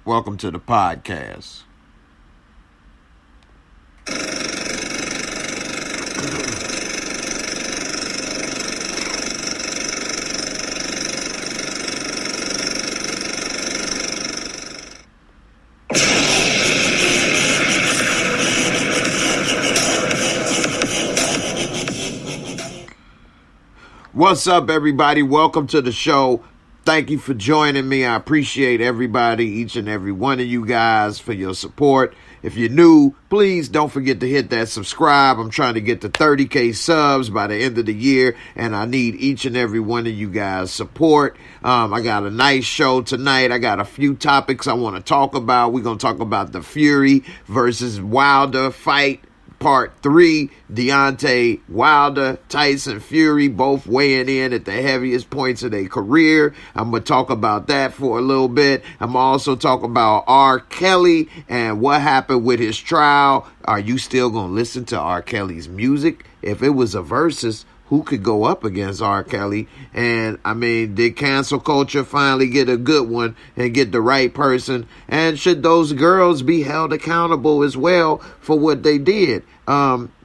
Welcome to the podcast. What's up, everybody? Welcome to the show. Thank you for joining me. I appreciate everybody, each and every one of you guys, for your support. If you're new, please don't forget to hit that subscribe. I'm trying to get to 30K subs by the end of the year, and I need each and every one of you guys' support. I got a nice show tonight. I got a few topics I want to talk about. We're going to talk about the Furry versus Wilder fight. Part 3, Deontay, Wilder, Tyson, Furry, both weighing in at the heaviest points of their career. I'm going to talk about that for a little bit. I'm also talk about R. Kelly and what happened with his trial. Are you still going to listen to R. Kelly's music? If it was a versus, who could go up against R. Kelly? And, did cancel culture finally get a good one and get the right person? And should those girls be held accountable as well for what they did?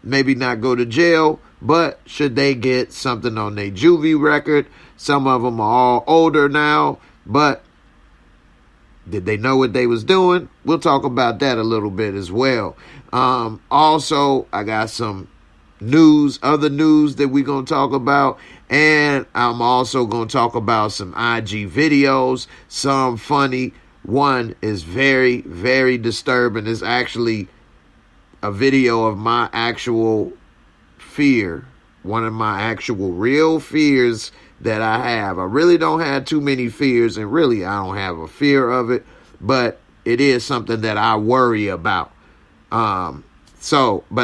Maybe not go to jail, but should they get something on their juvie record? Some of them are all older now, but did they know what they was doing? We'll talk about that a little bit as well. Also, I got some other news that we're going to talk about. And I'm also going to talk about some IG videos, some funny. One is very, very disturbing. It's actually a video of my actual fear, one of my actual real fears that I have. I really don't have too many fears, and really I don't have a fear of it, but it is something that I worry about. But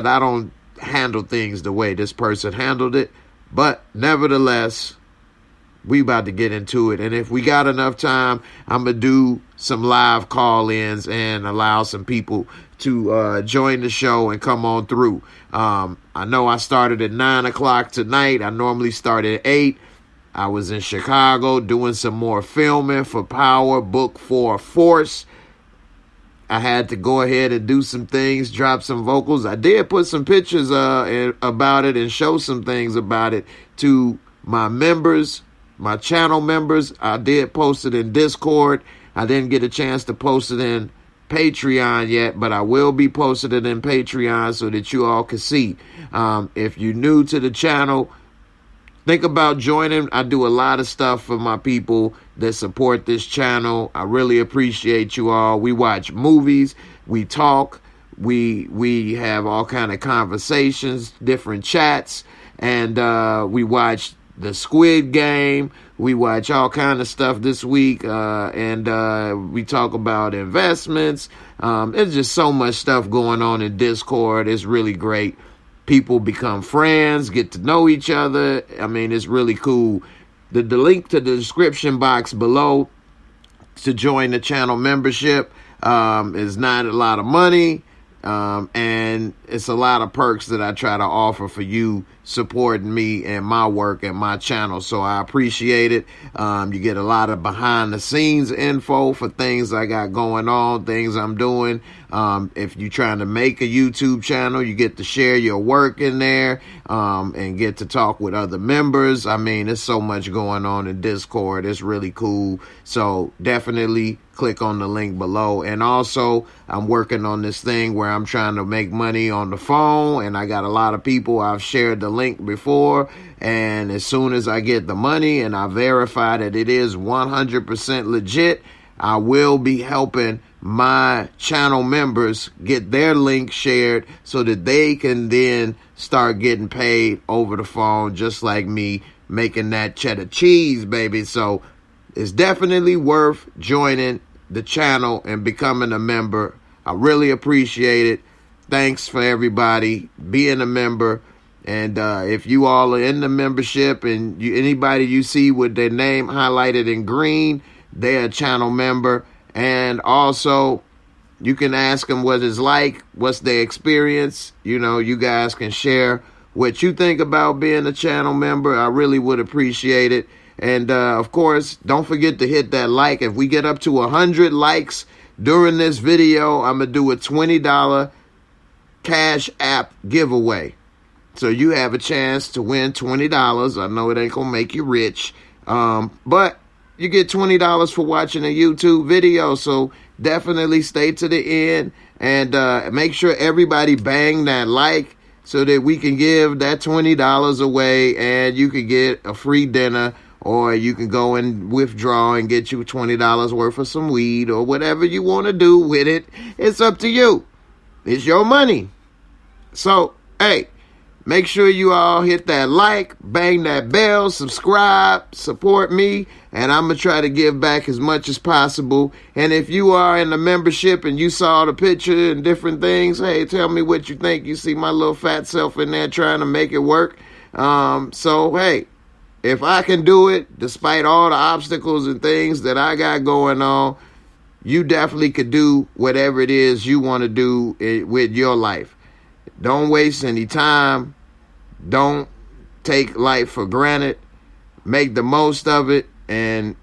I don't handle things the way this person handled it. But nevertheless, we about to get into it. And if we got enough time, I'm going to do some live call-ins and allow some people to join the show and come on through. I know I started at 9 o'clock tonight. I normally start at 8. I was in Chicago doing some more filming for Power Book 4 Force. I had to go ahead and do some things, drop some vocals. I did put some pictures about it and show some things about it to my members, my channel members. I did post it in Discord. I didn't get a chance to post it in Patreon yet, but I will be posting it in Patreon so that you all can see. If you're new to the channel, think about joining. I do a lot of stuff for my people that support this channel. I really appreciate you all. We watch movies, we talk, we have all kind of conversations, different chats, and we watch the Squid Game. We watch all kind of stuff this week, and we talk about investments. There's just so much stuff going on in Discord. It's really great. People become friends, get to know each other. It's really cool. The link to the description box below to join the channel membership is not a lot of money, and it's a lot of perks that I try to offer for you supporting me and my work and my channel. So I appreciate it. You get a lot of behind the scenes info for things I got going on, things I'm doing. If you're trying to make a YouTube channel, you get to share your work in there, and get to talk with other members. There's so much going on in Discord. It's really cool. So definitely click on the link below. And also, I'm working on this thing where I'm trying to make money on the phone, and I got a lot of people. I've shared the link before, and as soon as I get the money and I verify that it is 100% legit, I will be helping my channel members get their link shared so that they can then start getting paid over the phone, just like me making that cheddar cheese, baby. So it's definitely worth joining the channel and becoming a member. I really appreciate it. Thanks for everybody being a member. And if you all are in the membership and anybody you see with their name highlighted in green, they're a channel member. And also, you can ask them what it's like, what's their experience. You guys can share what you think about being a channel member. I really would appreciate it. And, of course, don't forget to hit that like. If we get up to 100 likes during this video, I'm going to do a $20 Cash App giveaway. So you have a chance to win $20. I know it ain't going to make you rich, but you get $20 for watching a YouTube video. So definitely stay to the end and make sure everybody bang that like so that we can give that $20 away and you can get a free dinner, or you can go and withdraw and get you $20 worth of some weed or whatever you want to do with it. It's up to you. It's your money. So, hey, make sure you all hit that like, bang that bell, subscribe, support me, and I'm going to try to give back as much as possible. And if you are in the membership and you saw the picture and different things, hey, tell me what you think. You see my little fat self in there trying to make it work. So, hey, if I can do it, despite all the obstacles and things that I got going on, you definitely could do whatever it is you want to do with your life. Don't waste any time. Don't take life for granted. Make the most of it, and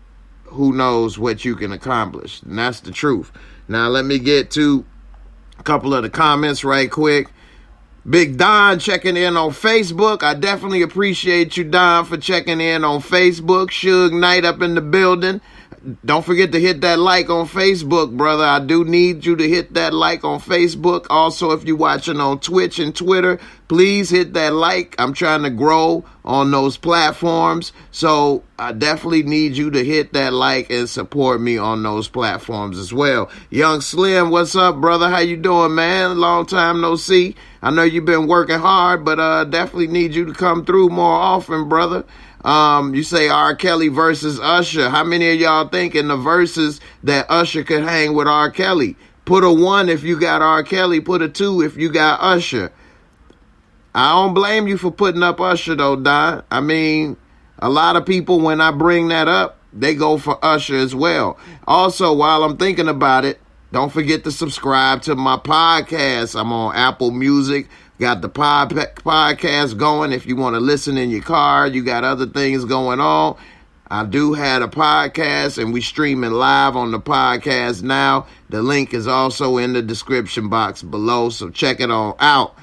who knows what you can accomplish. And that's the truth. Now, let me get to a couple of the comments right quick. Big Don checking in on Facebook. I definitely appreciate you, Don, for checking in on Facebook. Suge Knight up in the building. Don't forget to hit that like on Facebook, brother. I do need you to hit that like on Facebook. Also, if you're watching on Twitch and Twitter, please hit that like. I'm trying to grow on those platforms, so I definitely need you to hit that like and support me on those platforms as well. Young Slim, what's up, brother? How you doing, man? Long time no see. I know you've been working hard, but definitely need you to come through more often, brother. You say R. Kelly versus Usher. How many of y'all think in the verses that Usher could hang with R. Kelly? Put a 1 if you got R. Kelly. Put a 2 if you got Usher. I don't blame you for putting up Usher, though, Don. I mean, a lot of people, when I bring that up, they go for Usher as well. Also, while I'm thinking about it, don't forget to subscribe to my podcast. I'm on Apple Music. Got the podcast going. If you want to listen in your car, you got other things going on. I do have a podcast, and we streaming live on the podcast now. The link is also in the description box below, so check it on out.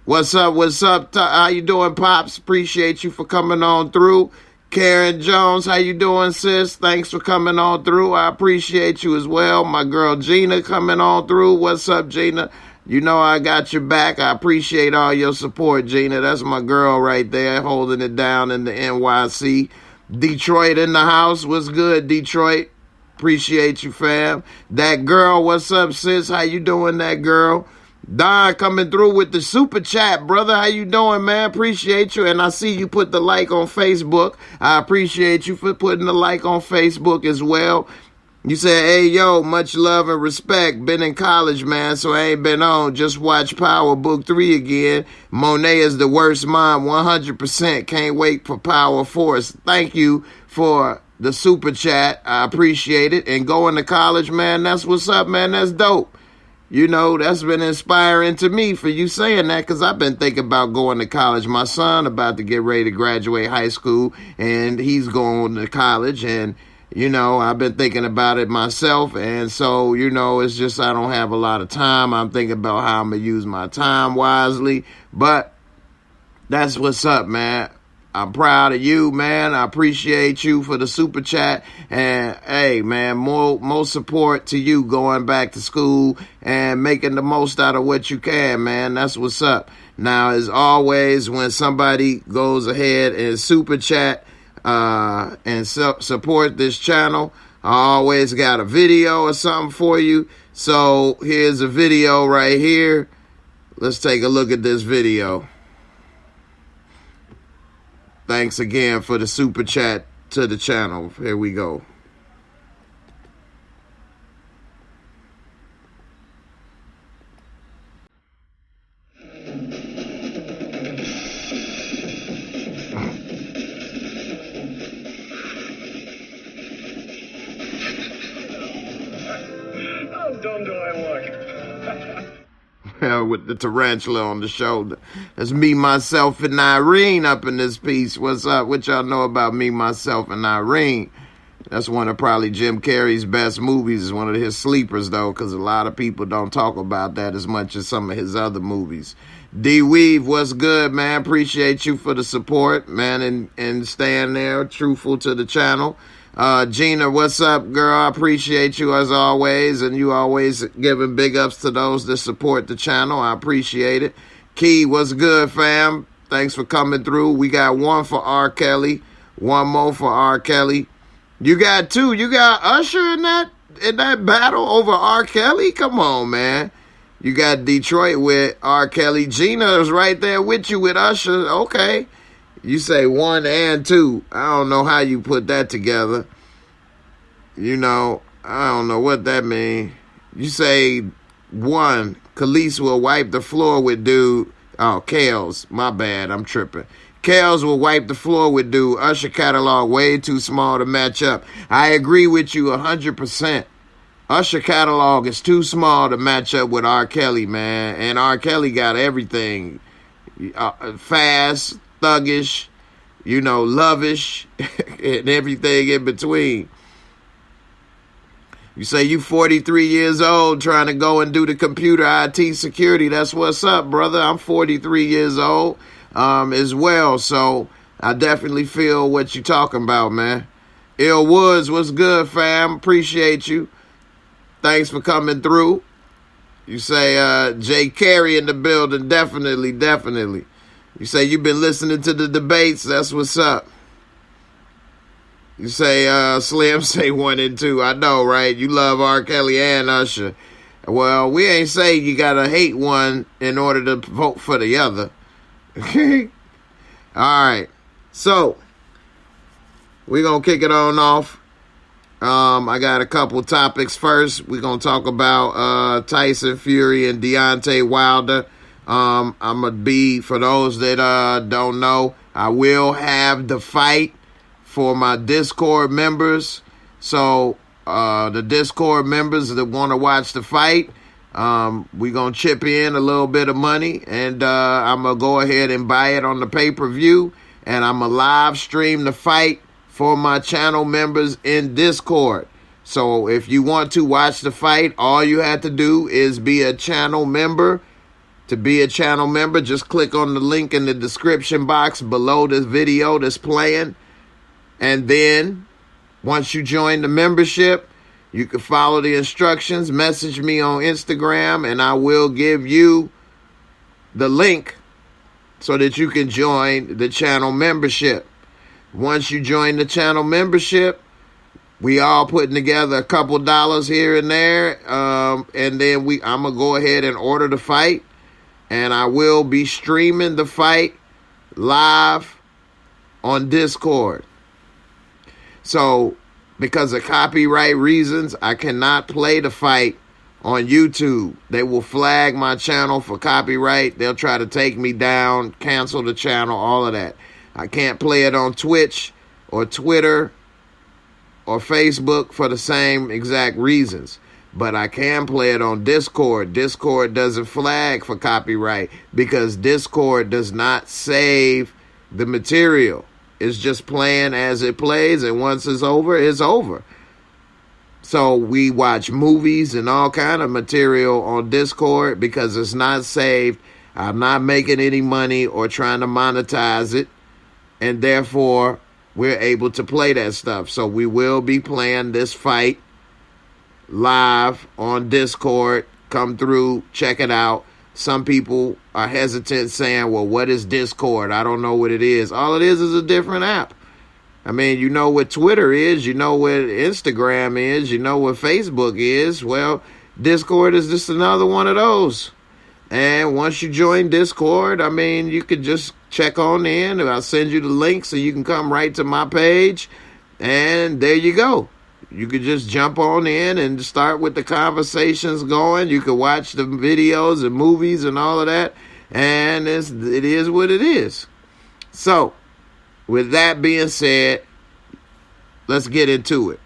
What's up? What's up? How you doing, Pops? Appreciate you for coming on through. Karen Jones, how you doing, sis? Thanks for coming on through. I appreciate you as well. My girl Gina coming on through. What's up, Gina? You know I got your back. I appreciate all your support, Gina. That's my girl right there, holding it down in the NYC. Detroit in the house. What's good, Detroit? Appreciate you, fam. That girl, what's up, sis? How you doing, that girl? Don coming through with the super chat, brother. How you doing, man? Appreciate you. And I see you put the like on Facebook. I appreciate you for putting the like on Facebook as well. You said, hey, yo, much love and respect. Been in college, man, so I ain't been on. Just watch Power Book 3 again. Monet is the worst mom, 100%. Can't wait for Power Force. Thank you for the super chat. I appreciate it. And going to college, man, that's what's up, man. That's dope. You know, that's been inspiring to me for you saying that, because I've been thinking about going to college. My son about to get ready to graduate high school, and he's going to college, and you know, I've been thinking about it myself, and so, you know, it's just I don't have a lot of time. I'm thinking about how I'm going to use my time wisely, but that's what's up, man. I'm proud of you, man. I appreciate you for the super chat, and hey, man, more support to you going back to school and making the most out of what you can, man. That's what's up. Now, as always, when somebody goes ahead and super chat, and support this channel, I always got a video or something for you. So here's a video right here. Let's take a look at this video. Thanks again for the super chat to the channel. Here we go. Dumb do I look? With the tarantula on the shoulder. That's me, myself, and Irene up in this piece. What's up? What y'all know about me, myself, and Irene? That's one of probably Jim Carrey's best movies. It's one of his sleepers, though, because a lot of people don't talk about that as much as some of his other movies. D-Weave, what's good, man? Appreciate you for the support, man, and staying there, truthful to the channel. Gina, what's up, girl? I appreciate you as always, and you always giving big ups to those that support the channel. I appreciate it. Key, what's good, fam? Thanks for coming through. We got one for R. Kelly, one more for R. Kelly. You got two. You got Usher in that battle over R. Kelly? Come on, man. You got Detroit with R. Kelly. Gina is right there with you with Usher. Okay. You say 1 and 2. I don't know how you put that together. You know, I don't know what that means. You say 1, Khalees will wipe the floor with dude. Oh, Kales. My bad. I'm tripping. Kales will wipe the floor with dude. Usher catalog way too small to match up. I agree with you 100%. Usher catalog is too small to match up with R. Kelly, man. And R. Kelly got everything. Fast, thuggish, you know, lovish, and everything in between. You say you 43 years old trying to go and do the computer IT security. That's what's up, brother. I'm 43 years old as well. So I definitely feel what you're talking about, man. Ill Woods, what's good, fam? Appreciate you. Thanks for coming through. You say Jay Carey in the building. Definitely, definitely. You say you've been listening to the debates. That's what's up. You say Slim say 1 and 2. I know, right? You love R. Kelly and Usher. Well, we ain't say you gotta hate one in order to vote for the other. Okay? All right. So, we're going to kick it on off. I got a couple topics first. We're going to talk about Tyson Fury and Deontay Wilder. I'm going to be, for those that don't know, I will have the fight for my Discord members. So the Discord members that want to watch the fight, we're going to chip in a little bit of money, and I'm going to go ahead and buy it on the pay-per-view, and I'm going to live stream the fight for my channel members in Discord. So if you want to watch the fight, all you have to do is be a channel member. To be a channel member, just click on the link in the description box below this video that's playing. And then once you join the membership, you can follow the instructions, message me on Instagram, and I will give you the link so that you can join the channel membership. Once you join the channel membership, we all putting together a couple dollars here and there, and then I'm going to go ahead and order the fight, and I will be streaming the fight live on Discord. So, because of copyright reasons, I cannot play the fight on YouTube. They will flag my channel for copyright. They'll try to take me down, cancel the channel, all of that. I can't play it on Twitch or Twitter or Facebook for the same exact reasons. But I can play it on Discord. Discord doesn't flag for copyright because Discord does not save the material. It's just playing as it plays, and once it's over, it's over. So we watch movies and all kind of material on Discord because it's not saved. I'm not making any money or trying to monetize it, and therefore we're able to play that stuff. So we will be playing this fight live on Discord. Come through, check it out. Some people are hesitant saying, well, what is Discord? I don't know what it is. All it is a different app. I mean, you know what Twitter is. You know what Instagram is. You know what Facebook is. Well, Discord is just another one of those. And once you join Discord, I mean, you could just check on in. I'll send you the link so you can come right to my page. And there you go. You could just jump on in and start with the conversations going. You could watch the videos and movies and all of that. And it is what it is. So, with that being said, let's get into it.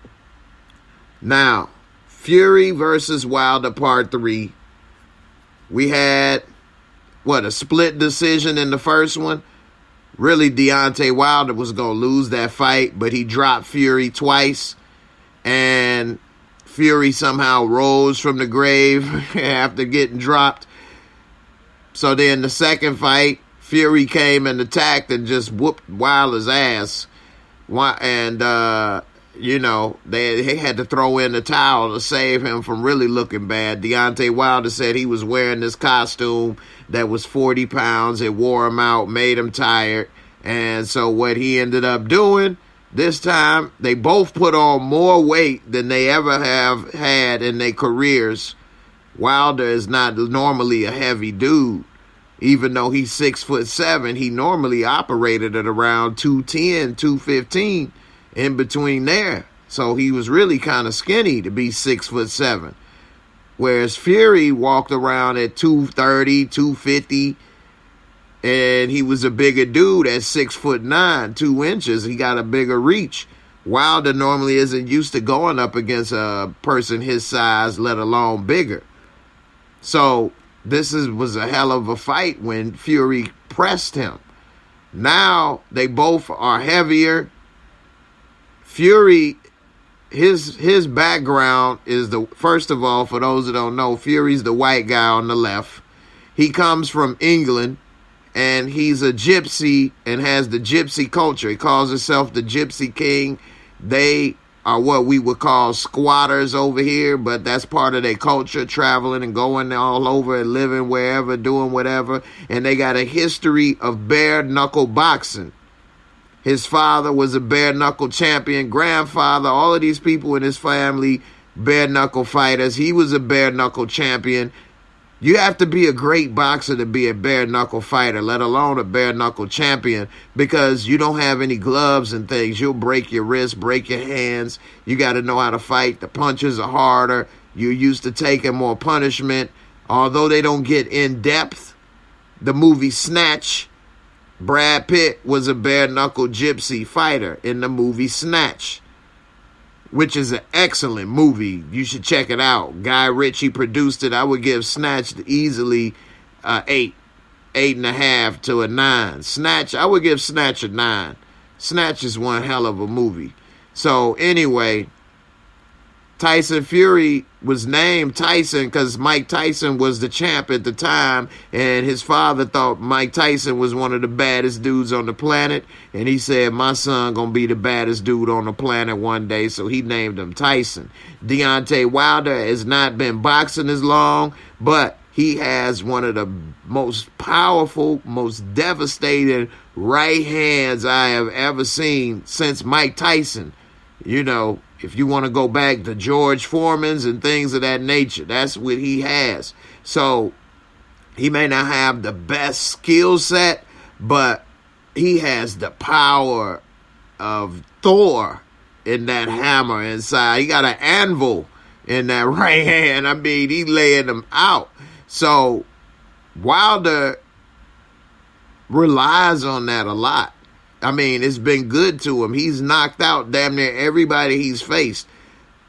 Now, Fury versus Wilder Part 3. We had, a split decision in the first one. Really, Deontay Wilder was going to lose that fight, but he dropped Fury twice. and Fury somehow rose from the grave after getting dropped. So then the second fight, Fury came and attacked and just whooped Wilder's ass. And, you know, they had to throw in the towel to save him from really looking bad. Deontay Wilder said he was wearing this costume that was 40 pounds. It wore him out, made him tired. And so what he ended up doing, this time, they both put on more weight than they ever have had in their careers. Wilder is not normally a heavy dude. Even though he's 6'7", he normally operated at around 210, 215, in between there. So he was really kind of skinny to be 6'7". Whereas Fury walked around at 230, 250, and he was a bigger dude at 6'9", 2 inches. He got a bigger reach. Wilder normally isn't used to going up against a person his size, let alone bigger. So this was a hell of a fight when Fury pressed him. Now they both are heavier. Fury, his background is first of all, for those that don't know, Fury's the white guy on the left. He comes from England. And he's a gypsy and has the gypsy culture. He calls himself the Gypsy King. They are what we would call squatters over here, but that's part of their culture, traveling and going all over and living wherever, doing whatever. And they got a history of bare-knuckle boxing. His father was a bare-knuckle champion, grandfather, all of these people in his family, bare-knuckle fighters. He was a bare-knuckle champion. You have to be a great boxer to be a bare-knuckle fighter, let alone a bare-knuckle champion, because you don't have any gloves and things. You'll break your wrists, break your hands. You got to know how to fight. The punches are harder. You're used to taking more punishment. Although they don't get in-depth, the movie Snatch, Brad Pitt was a bare-knuckle gypsy fighter in the movie Snatch, which is an excellent movie. You should check it out. Guy Ritchie produced it. I would give Snatch easily 8.5 to a 9. Snatch, I would give Snatch a 9. Snatch is one hell of a movie. So anyway, Tyson Fury was named Tyson because Mike Tyson was the champ at the time, and his father thought Mike Tyson was one of the baddest dudes on the planet, and he said, my son gonna be the baddest dude on the planet one day, so he named him Tyson. Deontay Wilder has not been boxing as long, but he has one of the most powerful, most devastating right hands I have ever seen since Mike Tyson. You know, if you want to go back to George Foreman's and things of that nature, that's what he has. So he may not have the best skill set, but he has the power of Thor in that hammer inside. He got an anvil in that right hand. I mean, he laying them out. So Wilder relies on that a lot. I mean, it's been good to him. He's knocked out damn near everybody he's faced.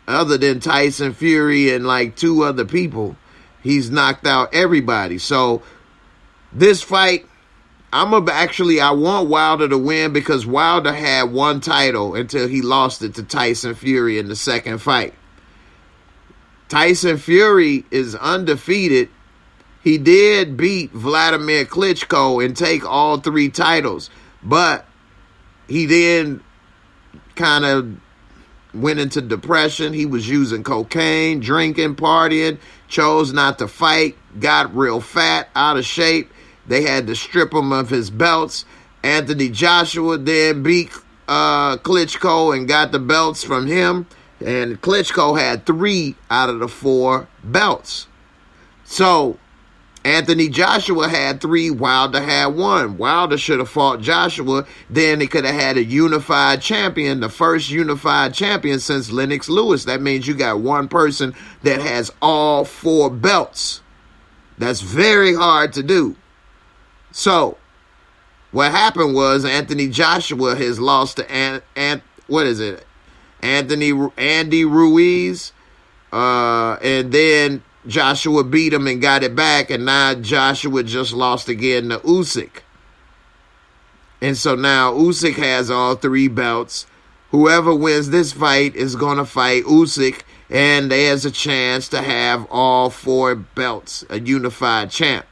Other than Tyson Fury and like 2 other people, he's knocked out everybody. So this fight, I want Wilder to win because Wilder had 1 title until he lost it to Tyson Fury in the second fight. Tyson Fury is undefeated. He did beat Vladimir Klitschko and take all 3 titles, but he then kind of went into depression. He was using cocaine, drinking, partying, chose not to fight, got real fat, out of shape. They had to strip him of his belts. Anthony Joshua then beat Klitschko and got the belts from him. And Klitschko had 3 out of the 4 belts. So Anthony Joshua had 3, Wilder had 1. Wilder should have fought Joshua. Then they could have had a unified champion, the first unified champion since Lennox Lewis. That means you got one person that has all 4 belts. That's very hard to do. So what happened was Anthony Joshua has lost to Andy Ruiz, and then Joshua beat him and got it back, and now Joshua just lost again to Usyk. And so now Usyk has all 3 belts. whoever wins this fight is going to fight Usyk, and there's a chance to have all 4 belts, a unified champ.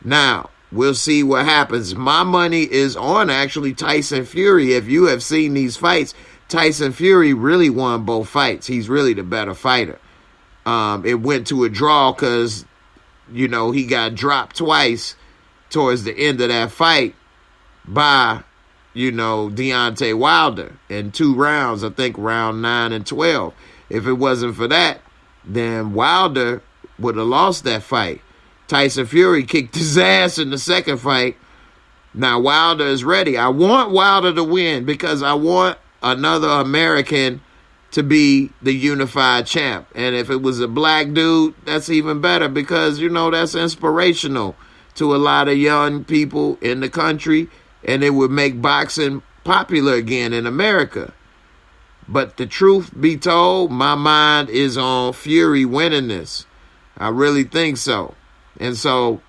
Now, we'll see what happens. My money is on actually Tyson Fury. If you have seen these fights, Tyson Fury really won both fights. He's really the better fighter. It went to a draw because, you know, he got dropped twice towards the end of that fight by, you know, Deontay Wilder in 2 rounds, I think round 9 and 12. If it wasn't for that, then Wilder would have lost that fight. Tyson Fury kicked his ass in the second fight. Now Wilder is ready. I want Wilder to win because I want another American to be the unified champ. And if it was a black dude, that's even better because, you know, that's inspirational to a lot of young people in the country, and it would make boxing popular again in America. But the truth be told, my mind is on Fury winning this. I really think so. And so,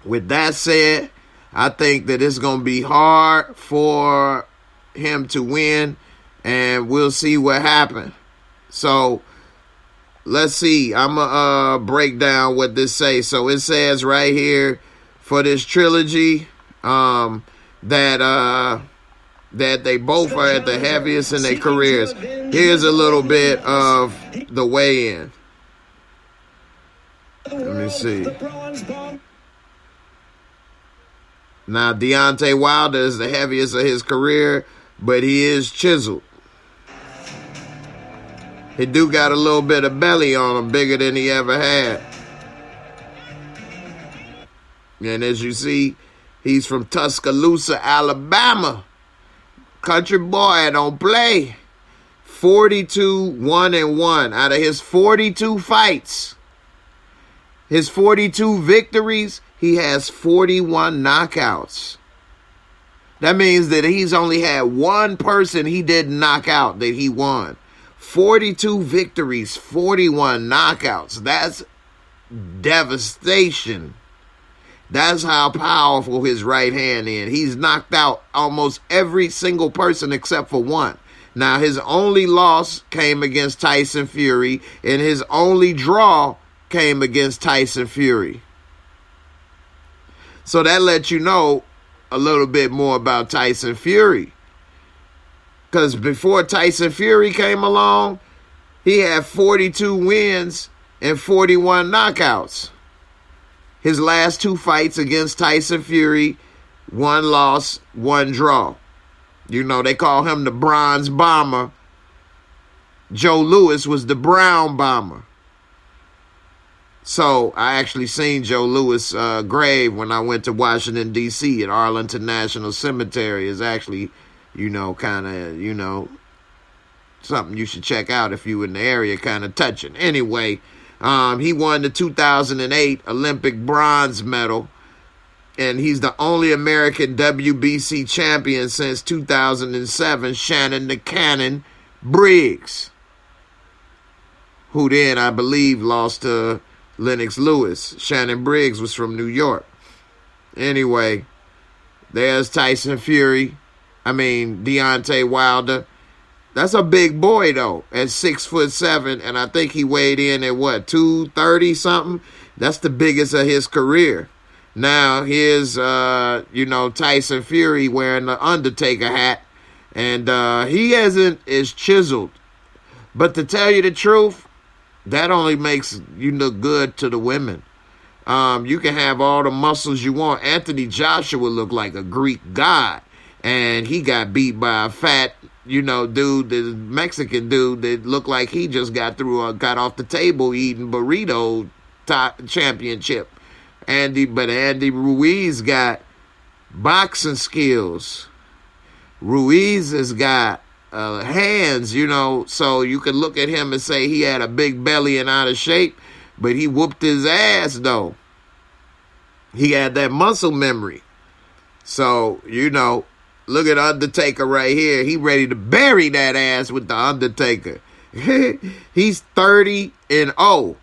with that said, I think that it's going to be hard for him to win, and we'll see what happens. So, let's see. I'm going to break down what this says. So, it says right here for this trilogy that they both are at the heaviest in their careers. Here's a little bit of the weigh-in. Let me see. Now, Deontay Wilder is the heaviest of his career, but he is chiseled. He do got a little bit of belly on him, bigger than he ever had. And as you see, he's from Tuscaloosa, Alabama. Country boy, don't play. 42-1-1 out of his 42 fights. His 42 victories, he has 41 knockouts. That means that he's only had one person he didn't knock out that he won. 42 victories, 41 knockouts. That's devastation. That's how powerful his right hand is. He's knocked out almost every single person except for one. Now, his only loss came against Tyson Fury, and his only draw came against Tyson Fury. So that lets you know a little bit more about Tyson Fury. Because before Tyson Fury came along, he had 42 wins and 41 knockouts. His last 2 fights against Tyson Fury, 1 loss, 1 draw. You know, they call him the Bronze Bomber. Joe Louis was the Brown Bomber. So I actually seen Joe Louis' grave when I went to Washington, D.C. at Arlington National Cemetery. Is actually, you know, kind of, you know, something you should check out if you in the area, kind of touching. Anyway, he won the 2008 Olympic bronze medal, and he's the only American WBC champion since 2007, Shannon the Cannon Briggs, who then, I believe, lost to Lennox Lewis. Shannon Briggs was from New York. Anyway, there's Tyson Fury. Deontay Wilder. That's a big boy, though, at 6'7", and I think he weighed in at, 230 something? That's the biggest of his career. Now, here's, Tyson Fury wearing the Undertaker hat, and he is chiseled. But to tell you the truth, that only makes you look good to the women. You can have all the muscles you want. Anthony Joshua looked like a Greek god, and he got beat by a fat, dude, the Mexican dude that looked like he just got off the table eating burrito championship. Andy Ruiz got boxing skills. Ruiz has got hands, so you can look at him and say he had a big belly and out of shape, but he whooped his ass, though. He had that muscle memory. So, look at Undertaker right here. He ready to bury that ass with the Undertaker. He's 30-0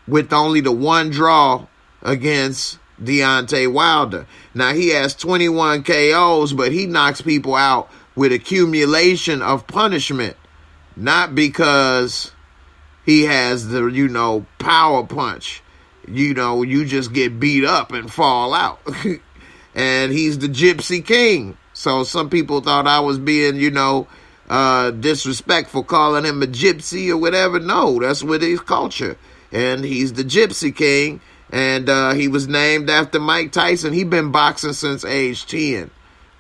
with only the 1 draw against Deontay Wilder. Now, he has 21 KOs, but he knocks people out with accumulation of punishment, not because he has the, you know, power punch. You know, you just get beat up and fall out. And he's the Gypsy King. So some people thought I was being, you know, disrespectful, calling him a gypsy or whatever. No, that's with his culture. And he's the Gypsy King. And he was named after Mike Tyson. He's been boxing since age 10.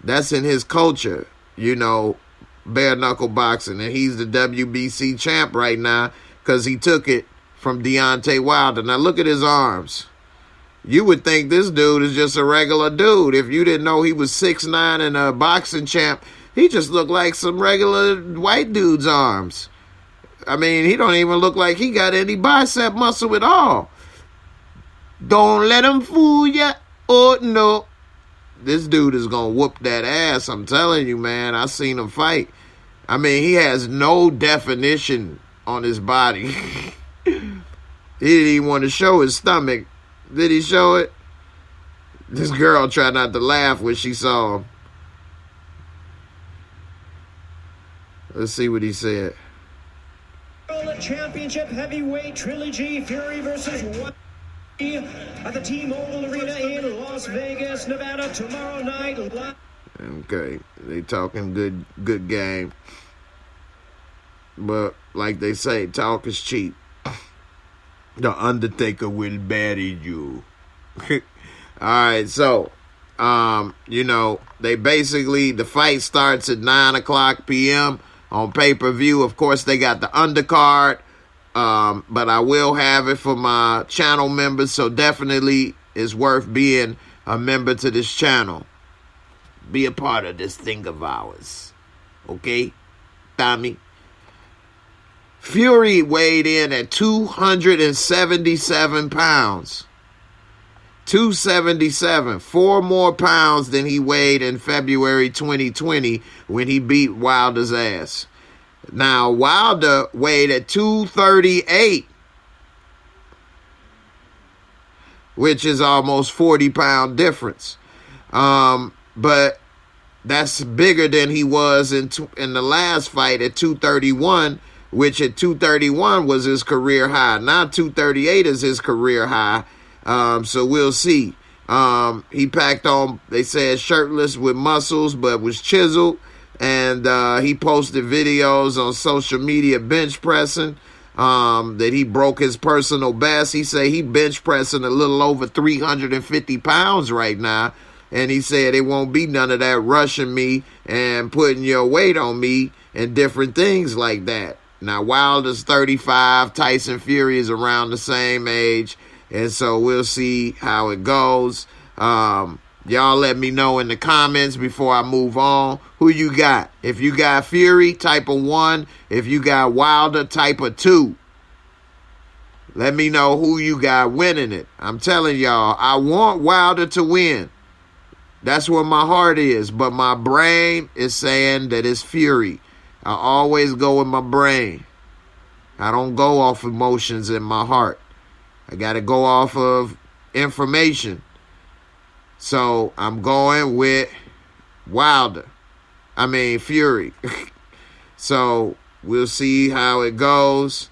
That's in his culture, you know, bare knuckle boxing. And he's the WBC champ right now because he took it from Deontay Wilder. Now look at his arms. You would think this dude is just a regular dude. If you didn't know he was 6'9" and a boxing champ, he just looked like some regular white dude's arms. I mean, he don't even look like he got any bicep muscle at all. Don't let him fool ya. Oh, no. This dude is going to whoop that ass. I'm telling you, man. I seen him fight. I mean, he has no definition on his body. He didn't even want to show his stomach. Did he show it? This girl tried not to laugh when she saw him. Let's see what he said. World Championship Heavyweight Trilogy, Fury versus One at the T-Mobile Arena in Las Vegas, Nevada, tomorrow night. Okay, they talking good game. But like they say, talk is cheap. The Undertaker will bury you. All right, so, you know, they basically, the fight starts at 9 o'clock p.m. on pay-per-view. Of course, they got the undercard, but I will have it for my channel members, so definitely it's worth being a member to this channel. Be a part of this thing of ours. Okay, Tommy? Fury weighed in at 277 pounds. 277. 4 more pounds than he weighed in February 2020 when he beat Wilder's ass. Now, Wilder weighed at 238, which is almost 40-pound difference. But that's bigger than he was in the last fight at 231, which at 231 was his career high. Now 238 is his career high. So we'll see. He packed on, they said, shirtless with muscles, but was chiseled. And he posted videos on social media bench pressing, that he broke his personal best. He said he bench pressing a little over 350 pounds right now. And he said it won't be none of that rushing me and putting your weight on me and different things like that. Now, Wilder's 35. Tyson Fury is around the same age. And so we'll see how it goes. Y'all let me know in the comments before I move on who you got. If you got Fury, type of 1. If you got Wilder, type of 2. Let me know who you got winning it. I'm telling y'all, I want Wilder to win. That's where my heart is. But my brain is saying that it's Fury. I always go with my brain. I don't go off emotions in my heart. I got to go off of information. So I'm going with Fury. So we'll see how it goes.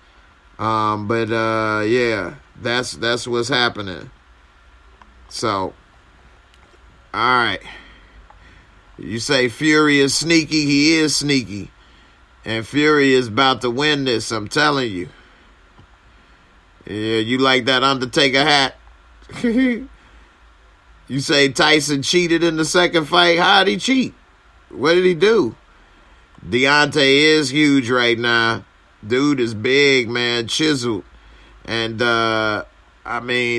Yeah, that's what's happening. So, all right. You say Fury is sneaky. He is sneaky. And Fury is about to win this, I'm telling you. Yeah, you like that Undertaker hat? You say Tyson cheated in the second fight? How'd he cheat? What did he do? Deontay is huge right now. Dude is big, man, chiseled. And,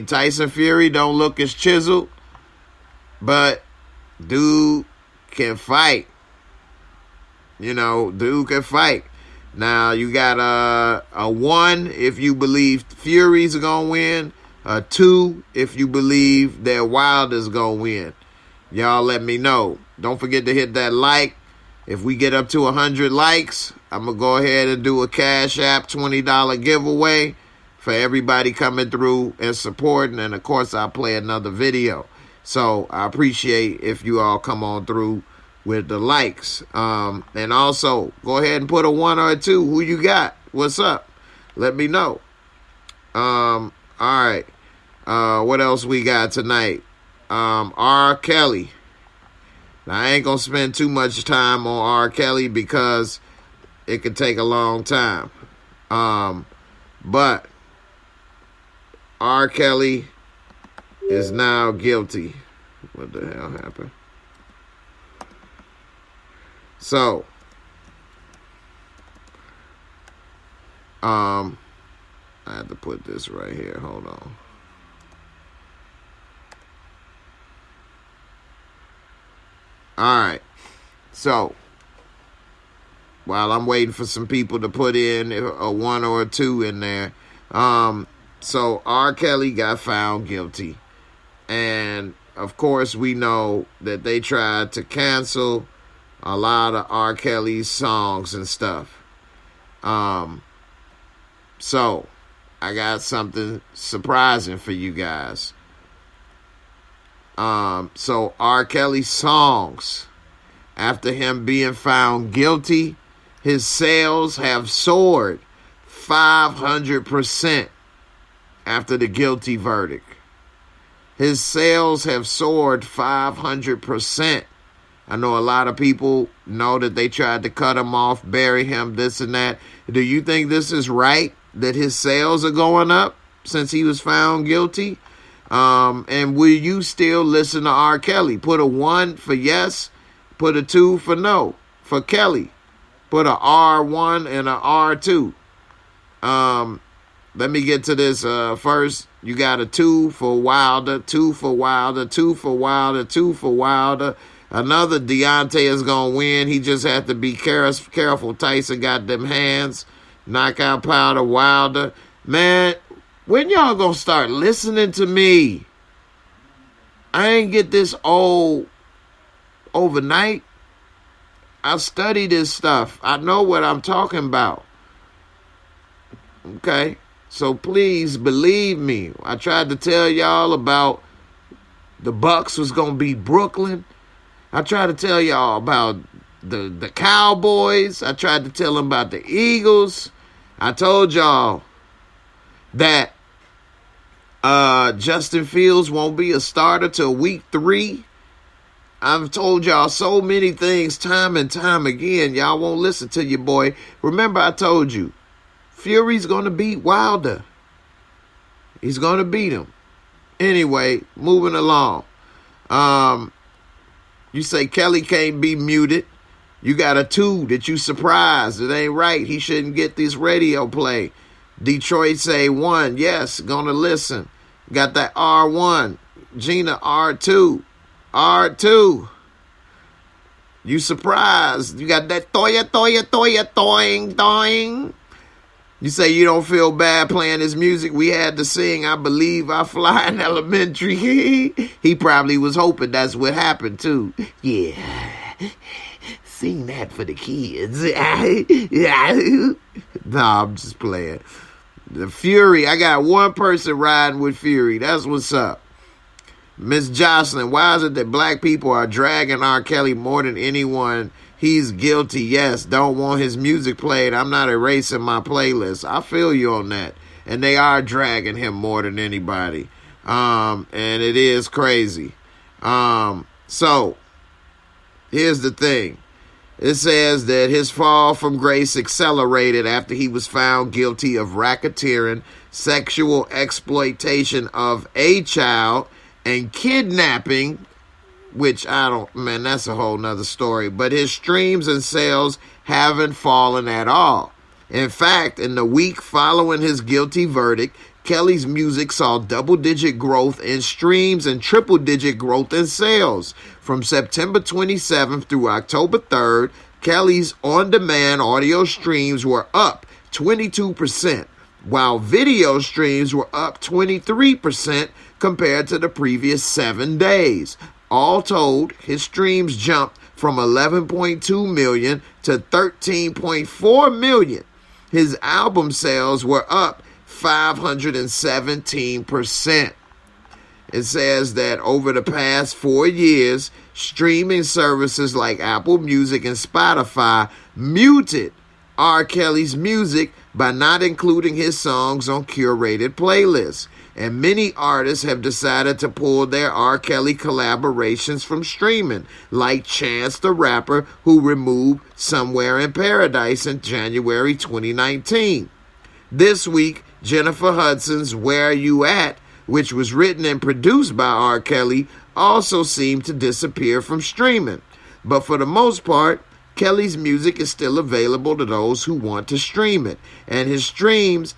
Tyson Fury don't look as chiseled. But dude can fight. You know, dude can fight. Now, you got a 1 if you believe Fury's going to win. A 2 if you believe that Wilder's going to win. Y'all let me know. Don't forget to hit that like. If we get up to 100 likes, I'm going to go ahead and do a Cash App $20 giveaway for everybody coming through and supporting. And, of course, I'll play another video. So, I appreciate if you all come on through with the likes. And also, go ahead and put a 1 or a 2. Who you got? What's up? Let me know. All right. What else we got tonight? R. Kelly. Now, I ain't going to spend too much time on R. Kelly because it could take a long time. But R. Kelly is now guilty. What the hell happened? So, I had to put this right here. Hold on. All right. So, while I'm waiting for some people to put in a 1 or a 2 in there, so R. Kelly got found guilty. And, of course, we know that they tried to cancel a lot of R. Kelly's songs and stuff. So, I got something surprising for you guys. So R. Kelly's songs, after him being found guilty, his sales have soared 500% after the guilty verdict. His sales have soared 500%. I know a lot of people know that they tried to cut him off, bury him, this and that. Do you think this is right, that his sales are going up since he was found guilty? And will you still listen to R. Kelly? Put a 1 for yes, put a 2 for no, for Kelly. Put a R1 and a R2. Let me get to this first. You got a 2 for Wilder, 2 for Wilder, 2 for Wilder, 2 for Wilder. Another Deontay is going to win. He just had to be careful. Tyson got them hands. Knockout powder, Wilder. Man, when y'all going to start listening to me? I ain't get this old overnight. I study this stuff. I know what I'm talking about. Okay? So please believe me. I tried to tell y'all about the Bucks was going to beat Brooklyn. I tried to tell y'all about the Cowboys. I tried to tell them about the Eagles. I told y'all that Justin Fields won't be a starter till week 3. I've told y'all so many things time and time again. Y'all won't listen to your boy. Remember, I told you, Fury's going to beat Wilder. He's going to beat him. Anyway, moving along. You say Kelly can't be muted. You got a 2 that you surprised. It ain't right. He shouldn't get this radio play. Detroit say 1. Yes, gonna listen. Got that R1. Gina R2. R2. You surprised. You got that toya, toing, toing. You say you don't feel bad playing his music. We had to sing I Believe I Fly in elementary. He probably was hoping that's what happened too. Yeah. Sing that for the kids. Nah, I'm just playing. The Fury. I got one person riding with Fury. That's what's up. Miss Jocelyn, why is it that black people are dragging R. Kelly more than anyone? He's guilty, yes. Don't want his music played. I'm not erasing my playlist. I feel you on that. And they are dragging him more than anybody. And it is crazy. So, here's the thing. It says that his fall from grace accelerated after he was found guilty of racketeering, sexual exploitation of a child, and kidnapping, which that's a whole nother story. But his streams and sales haven't fallen at all. In fact, in the week following his guilty verdict, Kelly's music saw double-digit growth in streams and triple-digit growth in sales. From September 27th through October 3rd, Kelly's on-demand audio streams were up 22%, while video streams were up 23% compared to the previous 7 days. All told, his streams jumped from 11.2 million to 13.4 million. His album sales were up 517%. It says that over the past 4 years, streaming services like Apple Music and Spotify muted R. Kelly's music by not including his songs on curated playlists. And many artists have decided to pull their R. Kelly collaborations from streaming, like Chance the Rapper, who removed Somewhere in Paradise in January 2019. This week, Jennifer Hudson's Where You At, which was written and produced by R. Kelly, also seemed to disappear from streaming. But for the most part, Kelly's music is still available to those who want to stream it, and his streams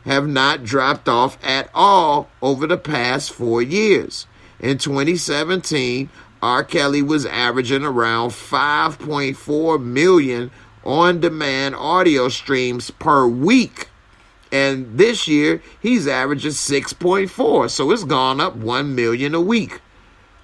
have not dropped off at all over the past 4 years. In 2017, R. Kelly was averaging around 5.4 million on-demand audio streams per week. And this year, he's averaging 6.4, so it's gone up 1 million a week.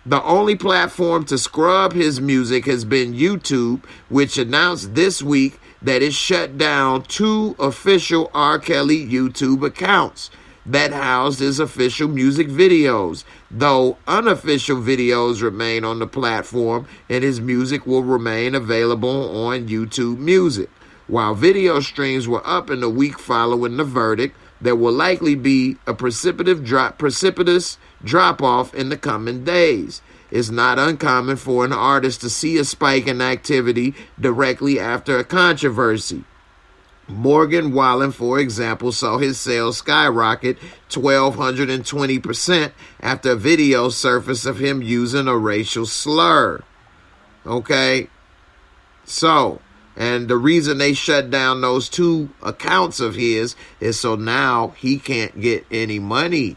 The only platform to scrub his music has been YouTube, which announced this week that it shut down 2 official R. Kelly YouTube accounts that housed his official music videos, though unofficial videos remain on the platform and his music will remain available on YouTube Music. While video streams were up in the week following the verdict, there will likely be a precipitous drop-off in the coming days. It's not uncommon for an artist to see a spike in activity directly after a controversy. Morgan Wallen, for example, saw his sales skyrocket 1,220% after a video surfaced of him using a racial slur. Okay? So, and the reason they shut down those 2 accounts of his is so now he can't get any money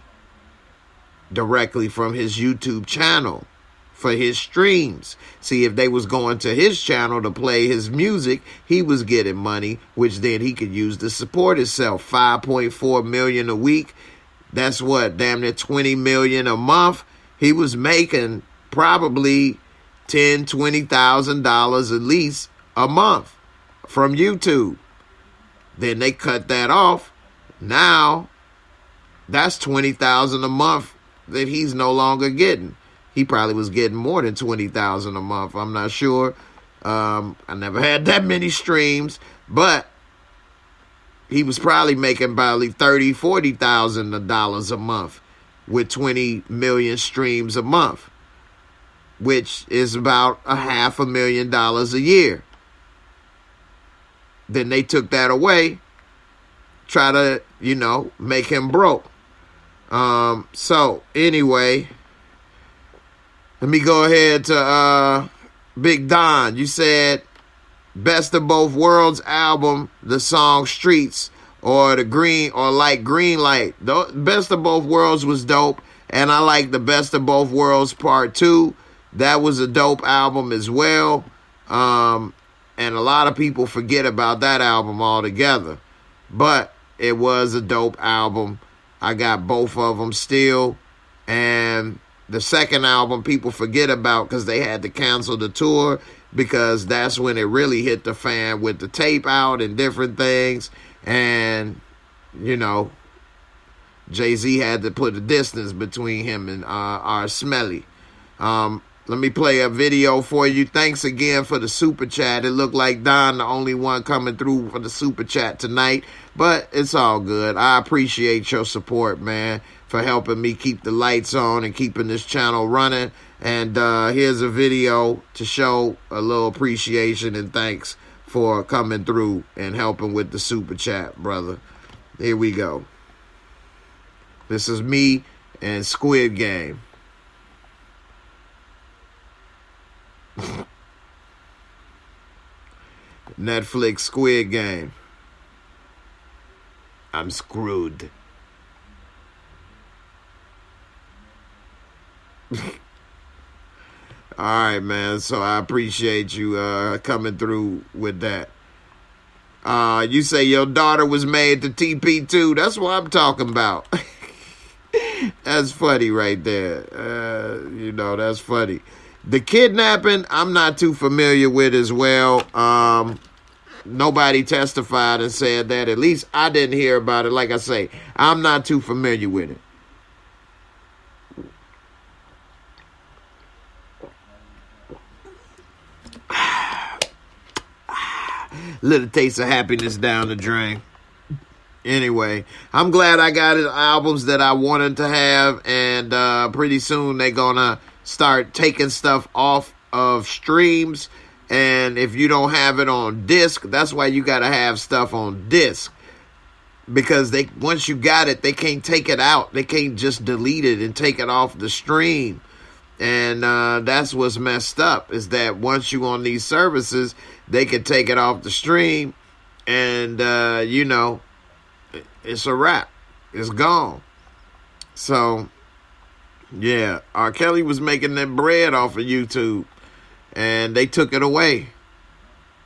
directly from his YouTube channel for his streams. See, if they was going to his channel to play his music, he was getting money, which then he could use to support himself. 5.4 million a week. That's what, damn near 20 million a month. He was making probably $10,000-$20,000 at least a month from YouTube. Then they cut that off. Now that's $20,000 a month that he's no longer getting. He probably was getting more than $20,000 a month. I'm not sure. I never had that many streams, but he was probably making probably $30,000, $40,000 a month with 20 million streams a month, which is about $500,000 a year. Then they took that away, try to, make him broke. So anyway, let me go ahead to Big Don. You said Best of Both Worlds album, the song Streets, or the Green Light. The Best of Both Worlds was dope, and I like the Best of Both Worlds Part 2. That was a dope album as well. And a lot of people forget about that album altogether. But it was a dope album. I got both of them still. And the second album people forget about because they had to cancel the tour, because that's when it really hit the fan with the tape out and different things. And, Jay-Z had to put a distance between him and R. Smelly. Let me play a video for you. Thanks again for the super chat. It looked like Don the only one coming through for the super chat tonight, but it's all good. I appreciate your support, man, for helping me keep the lights on and keeping this channel running. And here's a video to show a little appreciation and thanks for coming through and helping with the super chat, brother. Here we go. This is me and Squid Game. Netflix Squid Game. I'm screwed. All right, man. So I appreciate you coming through with that. You say your daughter was made to TP2. That's what I'm talking about. That's funny right there. That's funny. The kidnapping, I'm not too familiar with as well. Nobody testified and said that. At least I didn't hear about it. Like I say, I'm not too familiar with it. little taste of happiness down the drain. Anyway, I'm glad I got his albums that I wanted to have, and pretty soon they're gonna start taking stuff off of streams. And if you don't have it on disc, that's why you gotta have stuff on disc, because once you got it, they can't take it out. They can't just delete it and take it off the stream. And that's what's messed up, is that once you on these services, they can take it off the stream, and you know, it's a wrap. It's gone. So, yeah, R. Kelly was making that bread off of YouTube, and they took it away.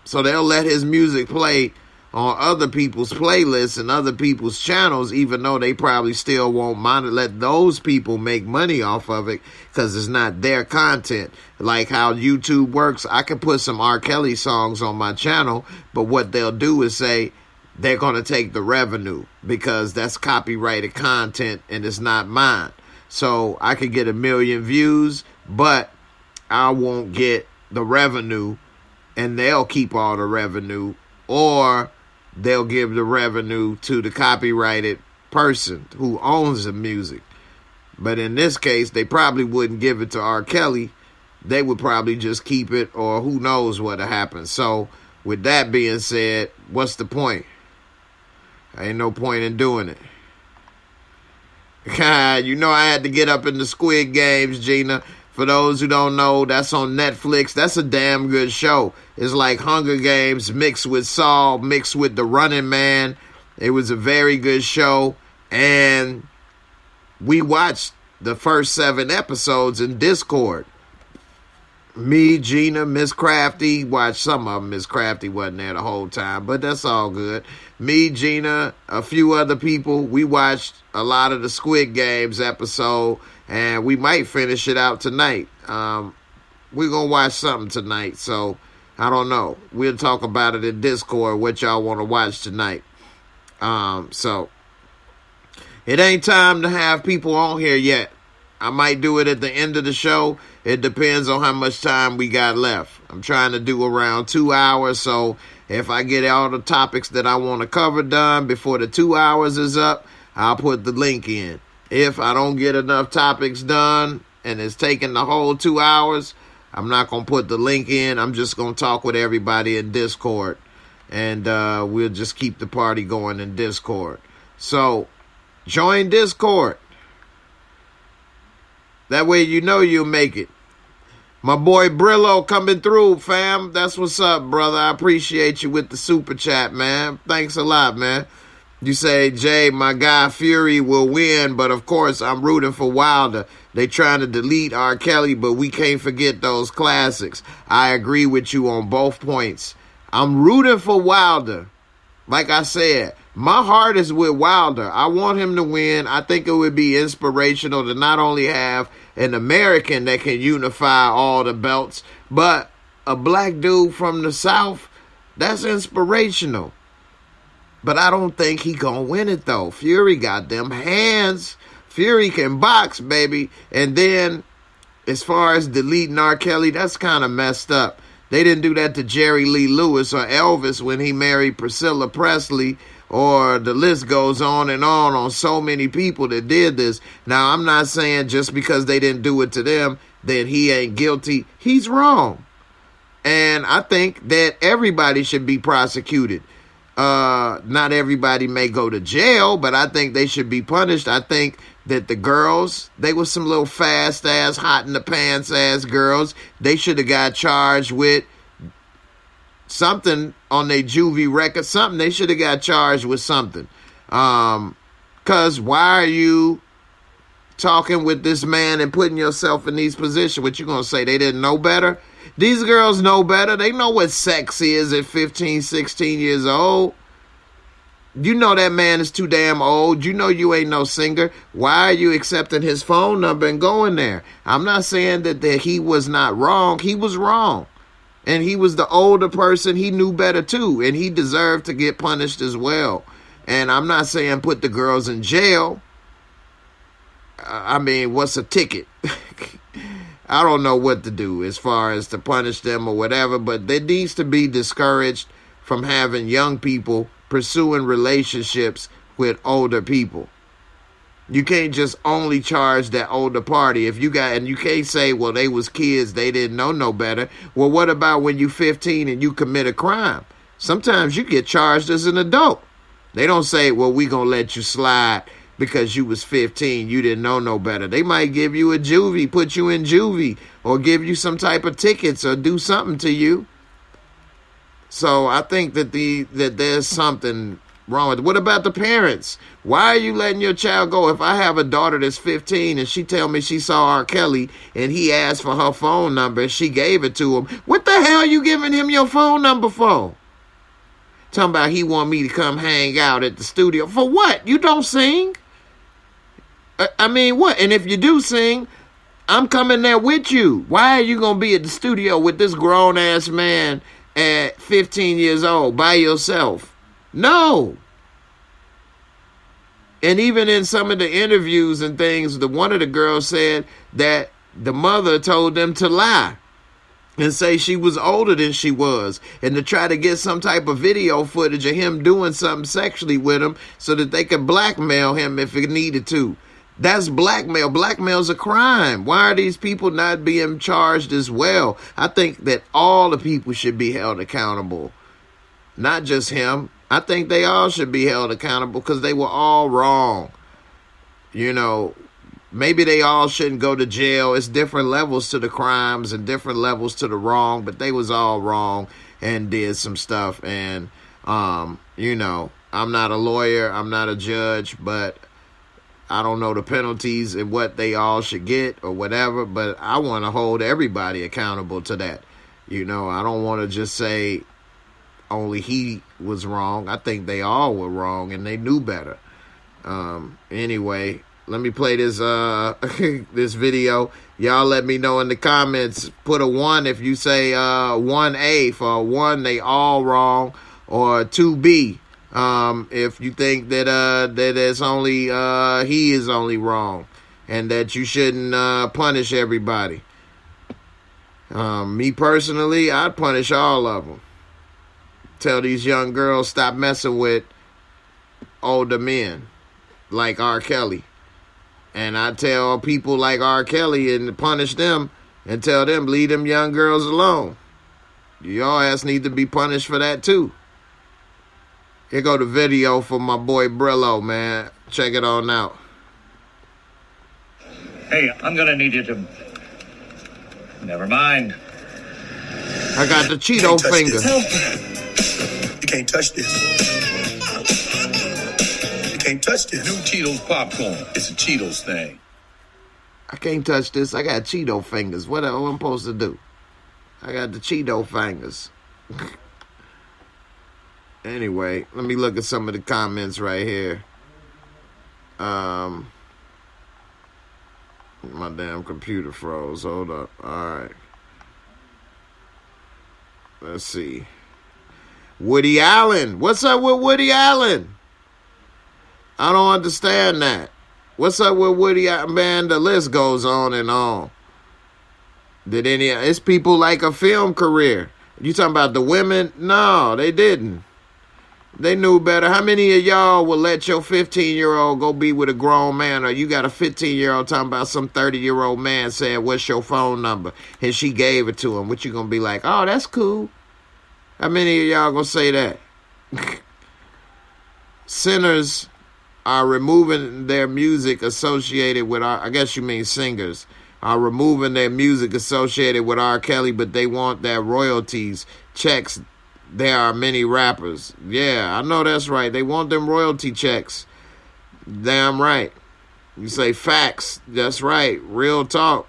So they'll let his music play on other people's playlists and other people's channels, even though they probably still won't let those people make money off of it, because it's not their content. Like how YouTube works, I can put some R. Kelly songs on my channel, but what they'll do is say, they're going to take the revenue because that's copyrighted content and it's not mine. So I could get 1 million views, but I won't get the revenue, and they'll keep all the revenue, or they'll give the revenue to the copyrighted person who owns the music. But in this case, they probably wouldn't give it to R. Kelly. They would probably just keep it, or who knows what'll happen. So with that being said, what's the point? Ain't no point in doing it. God, you know I had to get up in the Squid Games, Gina. For those who don't know, that's on Netflix. That's a damn good show. It's like Hunger Games mixed with Saw, mixed with The Running Man. It was a very good show. And we watched the first 7 episodes in Discord. Me, Gina, Miss Crafty, watched some of them. Miss Crafty wasn't there the whole time, but that's all good. Me, Gina, a few other people, we watched a lot of the Squid Games episode, and we might finish it out tonight. We're going to watch something tonight, so I don't know. We'll talk about it in Discord, what y'all want to watch tonight. So it ain't time to have people on here yet. I might do it at the end of the show. It depends on how much time we got left. I'm trying to do around 2 hours, so if I get all the topics that I want to cover done before the 2 hours is up, I'll put the link in. If I don't get enough topics done and it's taking the whole 2 hours, I'm not going to put the link in. I'm just going to talk with everybody in Discord, and we'll just keep the party going in Discord. So join Discord. That way you know you'll make it. My boy Brillo coming through, fam. That's what's up, brother. I appreciate you with the super chat, man. Thanks a lot, man. You say, Jay, my guy Fury will win, but of course I'm rooting for Wilder. They trying to delete R. Kelly, but we can't forget those classics. I agree with you on both points. I'm rooting for Wilder. Like I said, my heart is with Wilder. I want him to win. I think it would be inspirational to not only have an American that can unify all the belts, but a black dude from the South. That's inspirational. But I don't think he gonna win it, though. Fury got them hands. Fury can box, baby. And then, as far as deleting R. Kelly, that's kind of messed up. They didn't do that to Jerry Lee Lewis or Elvis when he married Priscilla Presley, or the list goes on so many people that did this. Now, I'm not saying just because they didn't do it to them, that he ain't guilty. He's wrong. And I think that everybody should be prosecuted. Not everybody may go to jail, but I think they should be punished. I think that the girls, they were some little fast ass, hot in the pants ass girls. They should have got charged with something on their juvie record. Something. They should have got charged with something. Because why are you talking with this man and putting yourself in these positions? What you going to say? They didn't know better? These girls know better. They know what sex is at 15, 16 years old. You know that man is too damn old. You know you ain't no singer. Why are you accepting his phone number and going there? I'm not saying that he was not wrong. He was wrong. And he was the older person. He knew better too. And he deserved to get punished as well. And I'm not saying put the girls in jail. I mean, what's a ticket? I don't know what to do as far as to punish them or whatever. But they needs to be discouraged from having young people pursuing relationships with older people. You can't just only charge that older party. If you got, and you can't say, well, they was kids, they didn't know no better. Well, what about when you 15 and you commit a crime? Sometimes you get charged as an adult. They don't say, well, we gonna let you slide because you was 15, you didn't know no better. They might give you a juvie, put you in juvie, or give you some type of tickets or do something to you. So I think that there's something wrong with it. What about the parents? Why are you letting your child go? If I have a daughter that's 15 and she tell me she saw R. Kelly and he asked for her phone number and she gave it to him, what the hell are you giving him your phone number for? Talking about he want me to come hang out at the studio. For what? You don't sing? I mean, what? And if you do sing, I'm coming there with you. Why are you going to be at the studio with this grown-ass man at 15 years old by yourself? No. And even in some of the interviews and things, one of the girls said that the mother told them to lie and say she was older than she was, and to try to get some type of video footage of him doing something sexually with him so that they could blackmail him if it needed to. That's blackmail. Blackmail's a crime. Why are these people not being charged as well? I think that all the people should be held accountable, not just him. I think they all should be held accountable because they were all wrong. You know, maybe they all shouldn't go to jail. It's different levels to the crimes and different levels to the wrong, but they was all wrong and did some stuff. And, you know, I'm not a lawyer. I'm not a judge, but I don't know the penalties and what they all should get or whatever, but I want to hold everybody accountable to that. You know, I don't want to just say only he was wrong. I think they all were wrong and they knew better. Anyway, let me play this this video. Y'all let me know in the comments. Put a 1 if you say 1A for 1, they all wrong, or 2B if you think that that it's only he is only wrong and that you shouldn't punish everybody. Me personally, I'd punish all of them. Tell these young girls stop messing with older men like R. Kelly. And I tell people like R. Kelly and punish them and tell them leave them young girls alone. Your ass need to be punished for that too. Here go the video for my boy Brillo, man. Check it on out. Hey, I'm gonna need you to... Never mind. I got the Cheeto finger. You can't touch this. You can't touch this. New Cheetos popcorn. It's a Cheetos thing. I can't touch this. I got Cheeto fingers. What am I supposed to do? I got the Cheeto fingers. Anyway, let me look at some of the comments right here. My damn computer froze. Hold up. All right. Let's see. Woody Allen. What's up with Woody Allen? I don't understand that. What's up with Woody Allen? Man, the list goes on and on. It's people like a film career. You talking about the women? No, they didn't. They knew better. How many of y'all will let your 15-year-old go be with a grown man, or you got a 15-year-old talking about some 30-year-old man saying, what's your phone number? And she gave it to him. What you going to be like, oh, that's cool. How many of y'all going to say that? Sinners are removing their music associated with I guess you mean singers, are removing their music associated with R. Kelly, but they want their royalties checks. There are many rappers. Yeah, I know that's right. They want them royalty checks. Damn right. You say facts. That's right. Real talk.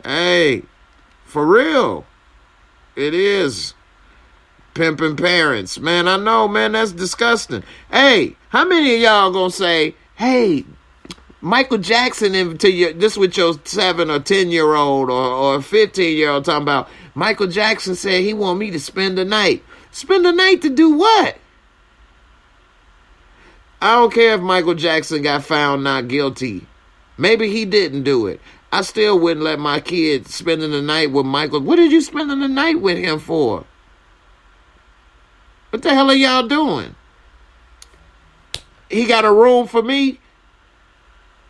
Hey, for real. It is. Pimping parents. Man, I know, man, that's disgusting. Hey, how many of y'all gonna say, hey, Michael Jackson into your, this with your 7 or 10-year-old or 15-year-old talking about, Michael Jackson said he want me to spend the night. Spend the night to do what? I don't care if Michael Jackson got found not guilty. Maybe he didn't do it. I still wouldn't let my kid spending the night with Michael. What did you spending the night with him for? What the hell are y'all doing? He got a room for me?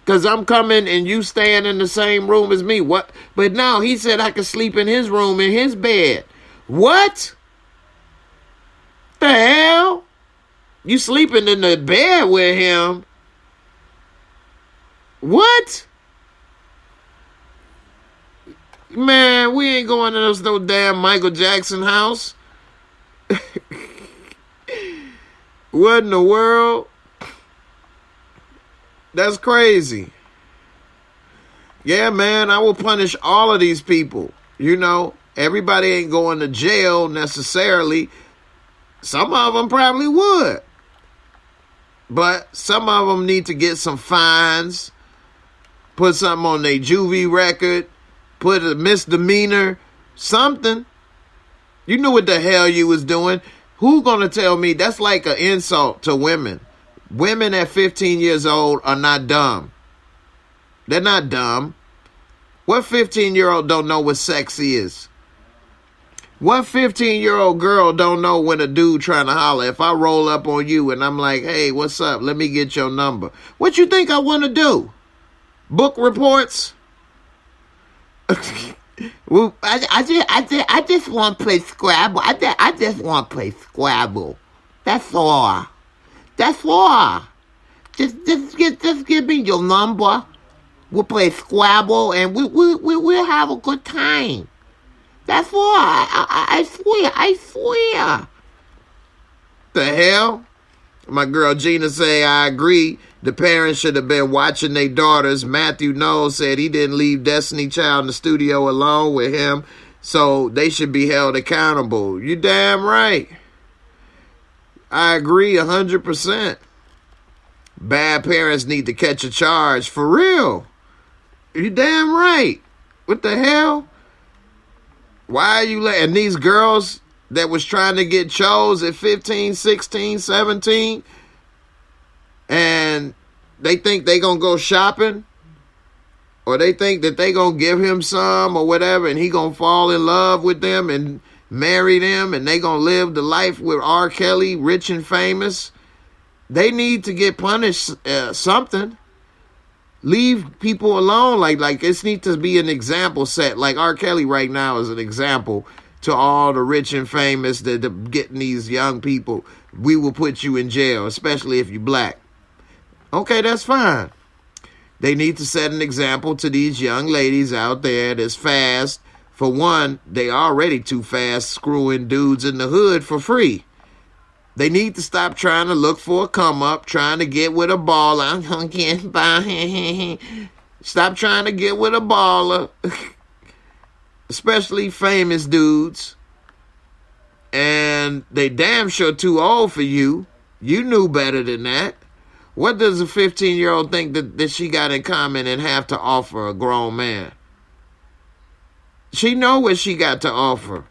Because I'm coming and you staying in the same room as me. What? But no, he said I could sleep in his room, in his bed. What? The hell? You sleeping in the bed with him? What? Man, we ain't going to no damn Michael Jackson house. What in the world? That's crazy. Yeah, man, I will punish all of these people. You know, everybody ain't going to jail necessarily. Some of them probably would. But some of them need to get some fines, put something on their juvie record, put a misdemeanor, something. You knew what the hell you was doing. Who gonna tell me that's like an insult to women? Women at 15 years old are not dumb. They're not dumb. What 15-year-old don't know what sex is? What 15-year-old girl don't know when a dude trying to holler? If I roll up on you and I'm like, hey, what's up? Let me get your number. What you think I want to do? Book reports? Well, I just want to play Scrabble. I just want to play Scrabble. That's all. That's all. Just give me your number. We'll play Scrabble and we'll have a good time. That's all. I swear. The hell? My girl Gina say, I agree. The parents should have been watching their daughters. Matthew Knowles said he didn't leave Destiny Child in the studio alone with him, so they should be held accountable. You damn right. I agree 100%. Bad parents need to catch a charge. For real. You damn right. What the hell? Why are you letting these girls that was trying to get chose at 15, 16, 17, and they think they gonna go shopping, or they think that they gonna give him some or whatever, and he gonna fall in love with them and marry them, and they gonna live the life with R. Kelly, rich and famous. They need to get punished something. Leave people alone. Like this needs to be an example set. Like R. Kelly right now is an example to all the rich and famous that are getting these young people. We will put you in jail, especially if you're black. Okay, that's fine. They need to set an example to these young ladies out there that's fast. For one, they already too fast screwing dudes in the hood for free. They need to stop trying to look for a come up, trying to get with a baller. I'm gonna get by. Stop trying to get with a baller. Especially famous dudes. And they damn sure too old for you. You knew better than that. What does a 15-year-old think that she got in common and have to offer a grown man? She know what she got to offer.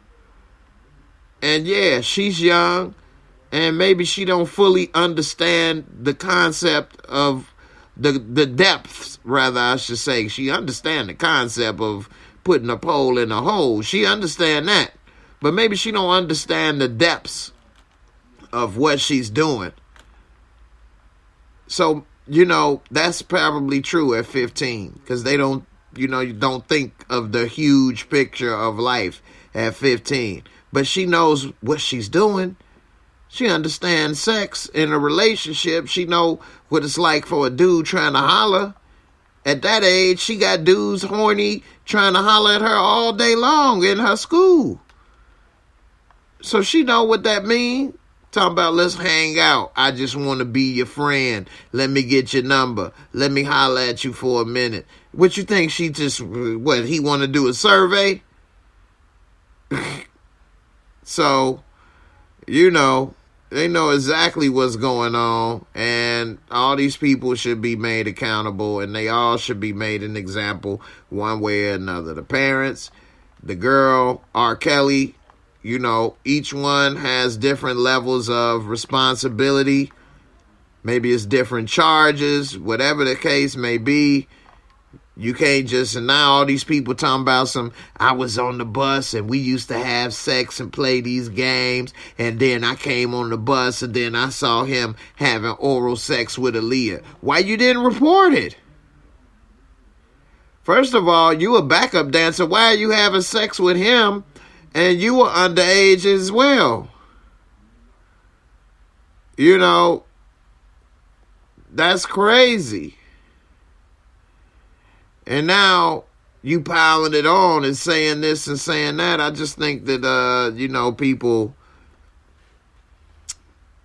And yeah, she's young. And maybe she don't fully understand the concept of the depths, rather I should say. She understand the concept of putting a pole in a hole. She understand that. But maybe she don't understand the depths of what she's doing. So, you know, that's probably true at 15. Because they don't, you know, you don't think of the huge picture of life at 15. But she knows what she's doing. She understands sex in a relationship. She know what it's like for a dude trying to holler. At that age, she got dudes horny trying to holler at her all day long in her school. So she know what that mean. Talking about let's hang out. I just want to be your friend. Let me get your number. Let me holler at you for a minute. What you think she just, what, he want to do a survey? So, you know, they know exactly what's going on, and all these people should be made accountable, and they all should be made an example one way or another. The parents, the girl, R. Kelly, you know, each one has different levels of responsibility. Maybe it's different charges, whatever the case may be. You can't just, and now all these people talking about I was on the bus and we used to have sex and play these games. And then I came on the bus and then I saw him having oral sex with Aaliyah. Why you didn't report it? First of all, you a backup dancer. Why are you having sex with him? And you were underage as well. You know, that's crazy. And now you piling it on and saying this and saying that. I just think that, you know, people,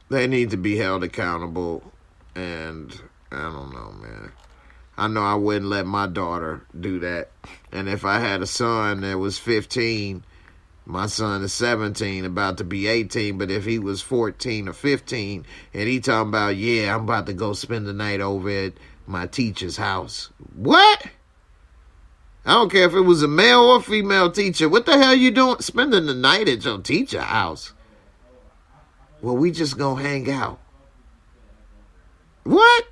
they need to be held accountable. And I don't know, man. I know I wouldn't let my daughter do that. And if I had a son that was 15, my son is 17, about to be 18. But if he was 14 or 15 and he talking about, yeah, I'm about to go spend the night over at my teacher's house. What? I don't care if it was a male or female teacher. What the hell you doing spending the night at your teacher's house? Well, we just gonna hang out. What?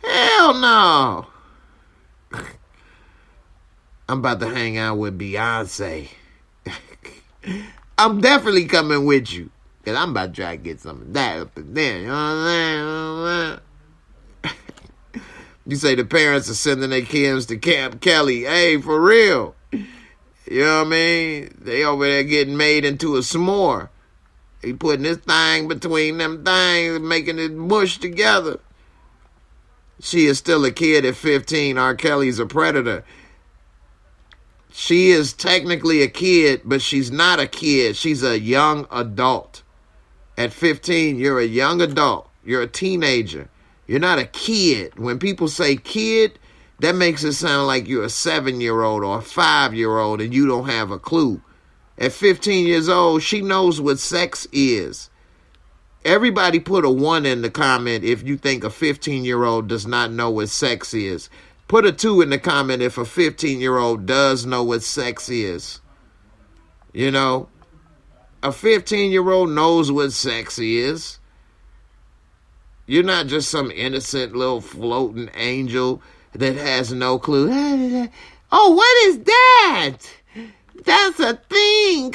Hell no. I'm about to hang out with Beyonce. I'm definitely coming with you. Because I'm about to try to get some of that up in there. You know what I'm saying? You say the parents are sending their kids to Camp Kelly. Hey, for real. You know what I mean? They over there getting made into a s'more. He putting this thing between them things, making it mush together. She is still a kid at 15. R. Kelly's a predator. She is technically a kid, but she's not a kid. She's a young adult. At 15, you're a young adult. You're a teenager. You're not a kid. When people say kid, that makes it sound like you're a 7-year-old or a 5-year-old and you don't have a clue. At 15 years old, she knows what sex is. Everybody put a 1 in the comment if you think a 15-year-old does not know what sex is. Put a 2 in the comment if a 15-year-old does know what sex is. You know, a 15-year-old knows what sex is. You're not just some innocent little floating angel that has no clue. Oh, what is that? That's a thing.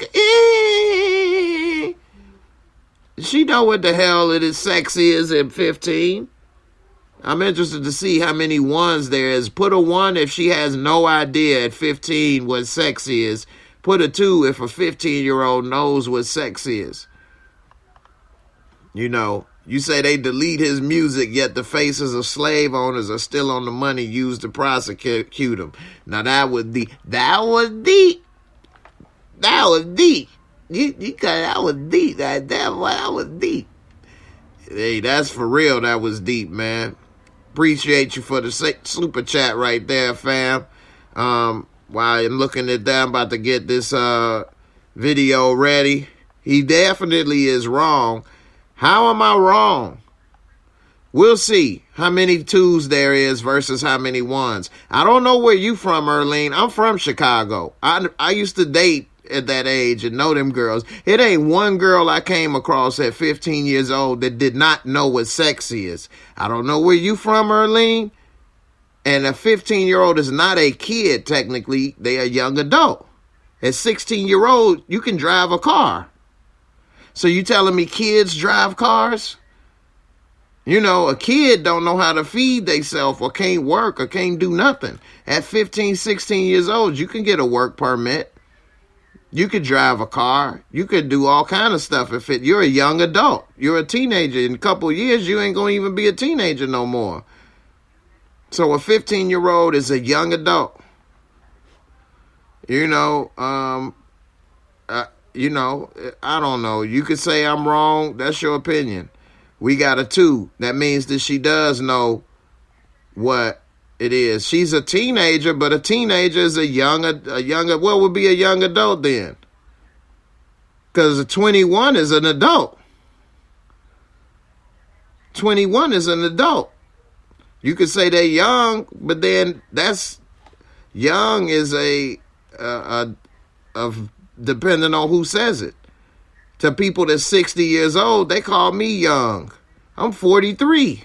She know what the hell it is sex is at 15. I'm interested to see how many 1s there is. Put a 1 if she has no idea at 15 what sex is. Put a 2 if a 15-year-old knows what sex is. You know, you say they delete his music, yet the faces of slave owners are still on the money used to prosecute him. Now that was deep. That was deep. That was deep. That was deep. That was deep. Hey, that's for real. That was deep, man. Appreciate you for the super chat right there, fam. While I'm looking at that, I'm about to get this video ready. He definitely is wrong. How am I wrong? We'll see how many 2s there is versus how many 1s. I don't know where you from, Erlene. I'm from Chicago. I used to date at that age and know them girls. It ain't one girl I came across at 15 years old that did not know what sex is. I don't know where you from, Erlene. And a 15-year-old is not a kid, technically. They're a young adult. At 16-year-old, you can drive a car. So you telling me kids drive cars? You know, a kid don't know how to feed themselves or can't work or can't do nothing. At 15, 16 years old, you can get a work permit. You could drive a car. You could do all kind of stuff. You're a young adult. You're a teenager. In a couple of years, you ain't going to even be a teenager no more. So a 15-year-old is a young adult. You know, I don't know. You could say I'm wrong. That's your opinion. We got a 2. That means that she does know what it is. She's a teenager, but a teenager is what would be a young adult then? Because a 21 is an adult. 21 is an adult. You could say they're young, but then that's young is depending on who says it. To people that's 60 years old, they call me young. I'm 43.